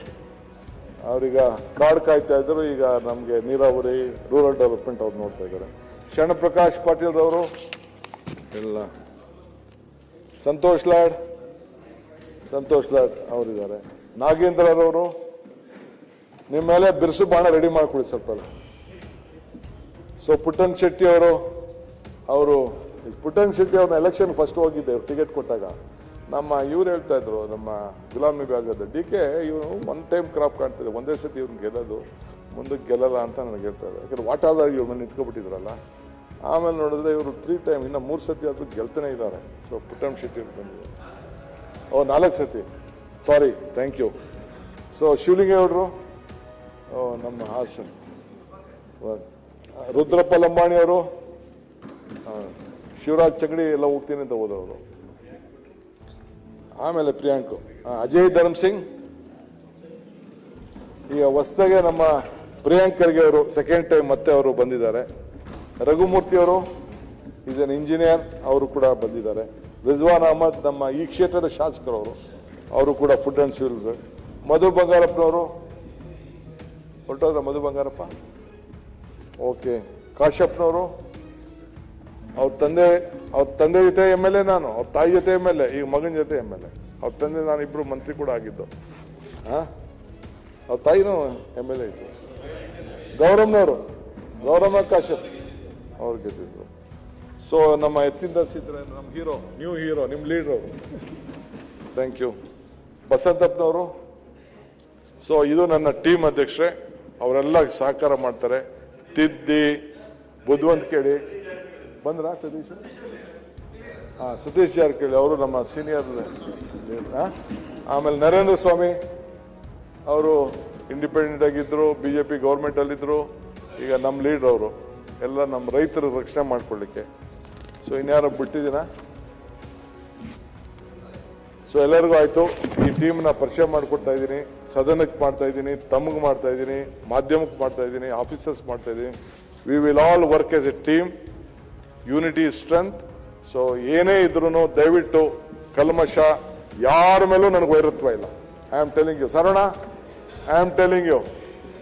ಅವ್ರೀಗ ಕಾರ್ಡ್ ಕಾಯ್ತಾ ಇದ್ರು, ಈಗ ನಮಗೆ ನೀರಾವರಿ, ರೂರಲ್ ಡೆವಲಪ್ಮೆಂಟ್ ಅವ್ರು ನೋಡ್ತಾ ಇದ್ದಾರೆ. ಶರಣಪ್ರಕಾಶ್ ಪಾಟೀಲ್ ಅವರು ಎಲ್ಲ. ಸಂತೋಷ್ ಲಾಡ್ ಅವರಿದ್ದಾರೆ. ನಾಗೇಂದ್ರರವರು, ನಿಮ್ಮ ಮೇಲೆ ಬಿರುಸು ಬಾಣ ರೆಡಿ ಮಾಡ್ಕೊಳ್ಳಿ ಸ್ವಲ್ಪ. ಸೊ ಪುಟ್ಟನ್ ಶೆಟ್ಟಿ ಅವರು ಪುಟ್ಟನ್ ಶೆಟ್ಟಿ ಅವ್ರನ್ನ ಎಲೆಕ್ಷನ್ ಫಸ್ಟ್ ಹೋಗಿದ್ದೆ, ಟಿಕೆಟ್ ಕೊಟ್ಟಾಗ ನಮ್ಮ ಇವ್ರು ಹೇಳ್ತಾ ಇದ್ರು, ನಮ್ಮ ಗುಲಾಂ ನಬಿ ಆಜಾದ್, DK ಇವನು ಒನ್ ಟೈಮ್ ಕ್ರಾಪ್ ಕಾಣ್ತಿದೆ, ಒಂದೇ ಸತಿ ಇವ್ರನ್ನ ಗೆಲ್ಲೋದು, ಮುಂದಕ್ಕೆ ಗೆಲ್ಲಲ್ಲ ಅಂತ ನನಗೆ ಹೇಳ್ತಾ ಇದ್ದಾರೆ. ಯಾಕಂದ್ರೆ ವಾಟ್ ಆದ ಇವ್ರ ಮೇಲೆ ನಿಂತ್ಕೊಬಿಟ್ಟಿದ್ರಲ್ಲ. ಆಮೇಲೆ ನೋಡಿದ್ರೆ ಇವರು 3 ಟೈಮ್, ಇನ್ನು 3 ಸತಿ ಆದ್ರೂ ಗೆಲ್ತಾನೆ ಇದ್ದಾರೆ. ಸೊ ಪುಟ್ಟನ್ ಶೆಟ್ಟಿ ಬಂದಿದೆ. 4 ಸತಿ, ಸಾರಿ, ಥ್ಯಾಂಕ್ ಯು. ಸೊ ಶಿವಲಿಂಗೇಗೌಡರು, ನಮ್ಮ ಹಾಸನ್. ರುದ್ರಪ್ಪ ಲಂಬಾಣಿ ಅವರು, ಶಿವರಾಜ್ ಚಗಡಿ ಎಲ್ಲ ಹೋಗ್ತೀನಿ ಅಂತ ಹೋದವರು. ಆಮೇಲೆ ಪ್ರಿಯಾಂಕ್, ಅಜಯ್ ಧರ್ಮ್ ಸಿಂಗ್. ಈಗ ಹೊಸದಾಗೆ ನಮ್ಮ ಪ್ರಿಯಾಂಕ್ ಖರ್ಗೆ ಅವರು ಸೆಕೆಂಡ್ ಟೈಮ್ ಮತ್ತೆ ಅವರು ಬಂದಿದ್ದಾರೆ. ರಘುಮೂರ್ತಿ ಅವರು ಈಸ್ ಅನ್ ಇಂಜಿನಿಯರ್, ಅವರು ಕೂಡ ಬಂದಿದ್ದಾರೆ. ರಿಜ್ವಾನ್ ಅಹಮದ್ ನಮ್ಮ ಈ ಕ್ಷೇತ್ರದ ಶಾಸಕರವರು, ಅವರು ಕೂಡ ಫುಡ್ ಅಂಡ್ ಸಿವಿಲ್. ಮಧು ಬಂಗಾರಪ್ಪನವರು ಹೊರಟೋದ್ರ, ಮಧು ಬಂಗಾರಪ್ಪ, ಓಕೆ. ಕಾಶ್ಯಪ್ನವರು, ಅವ್ರ ತಂದೆ ಜೊತೆ MLA, ನಾನು ಅವ್ರ ತಾಯಿ ಜೊತೆ MLA, ಈಗ ಮಗನ ಜೊತೆ MLA. ಅವ್ರ ತಂದೆ ನಾನು ಇಬ್ರು ಮಂತ್ರಿ ಕೂಡ ಆಗಿದ್ದು. ಅವ್ರ ತಾಯಿನೂ MLA ಇತ್ತು. ಗೌರಮ್ಮ ಕಾಶ್ಯಪ್ ಅವ್ರು ಗೆದ್ದಿದ್ರು. ಸೊ ನಮ್ಮ ಎತ್ತಿಂದ ಸಿದ್ರೆ ನಮ್ಮ ಹೀರೋ, ನ್ಯೂ ಹೀರೋ, ನಿಮ್ಮ ಲೀಡ್ರು, ಥ್ಯಾಂಕ್ ಯು. ಬಸಂತಪ್ಪನವರು. ಸೊ ಇದು ನನ್ನ ಟೀಮ್ ಅಧ್ಯಕ್ಷರೇ, ಅವರೆಲ್ಲ ಸಹಕಾರ ಮಾಡ್ತಾರೆ. ತಿದ್ದಿ ಬುದ್ಧಿವಂತ ಕೇಳಿ ಬಂದ್ರ ಸತೀಶ್ ಜಾರಕಿಹೊಳಿ ಅವರು ನಮ್ಮ ಸೀನಿಯರ್. ಆಮೇಲೆ ನರೇಂದ್ರ ಸ್ವಾಮಿ ಅವರು ಇಂಡಿಪೆಂಡೆಂಟ್ ಆಗಿದ್ರು, BJP ಗೌರ್ಮೆಂಟ್ ಅಲ್ಲಿದ್ರು, ಈಗ ನಮ್ಮ ಲೀಡರ್ ಅವರು. ಎಲ್ಲ ನಮ್ಮ ರೈತರ ರಕ್ಷಣೆ ಮಾಡ್ಕೊಳ್ಳಿಕ್ಕೆ. ಸೊ ಇನ್ಯಾರು ಬಿಟ್ಟಿದ್ದೀನ? ಸೊ ಎಲ್ಲರಿಗೂ ಆಯ್ತು. ಈ ಟೀಮ್ನ ಪರಿಚಯ ಮಾಡಿಕೊಡ್ತಾ ಇದ್ದೀನಿ, ಸದನಕ್ಕೆ ಮಾಡ್ತಾ ಇದ್ದೀನಿ, ತಮಗೆ ಮಾಡ್ತಾ ಇದ್ದೀನಿ, ಮಾಧ್ಯಮಕ್ಕೆ ಮಾಡ್ತಾ ಇದ್ದೀನಿ, ಆಫೀಸರ್ಸ್ ಮಾಡ್ತಾ ಇದ್ದೀನಿ. We will all work as a team. Unity is strength. So ಏನೇ ಇದ್ರು ದಯವಿಟ್ಟು ಕಲ್ಮಶ ಯಾರ ಮೇಲೂ ನನಗೆ ವೈರತ್ವ ಇಲ್ಲ. I am telling you. ಸರಣ, ಐ ಆಮ್ ಟೆಲಿಂಗ್ ಯು,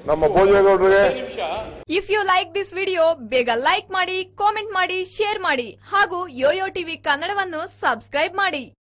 ನಮ್ಮ ಭೋಜೇಗೌಡರಿಗೆ. If you like this video ಬೇಗ ಲೈಕ್ ಮಾಡಿ, ಕಾಮೆಂಟ್ ಮಾಡಿ, ಶೇರ್ ಮಾಡಿ ಹಾಗೂ ಯೋಯೋ ಟಿವಿ ಕನ್ನಡವನ್ನು ಸಬ್ಸ್ಕ್ರೈಬ್ ಮಾಡಿ.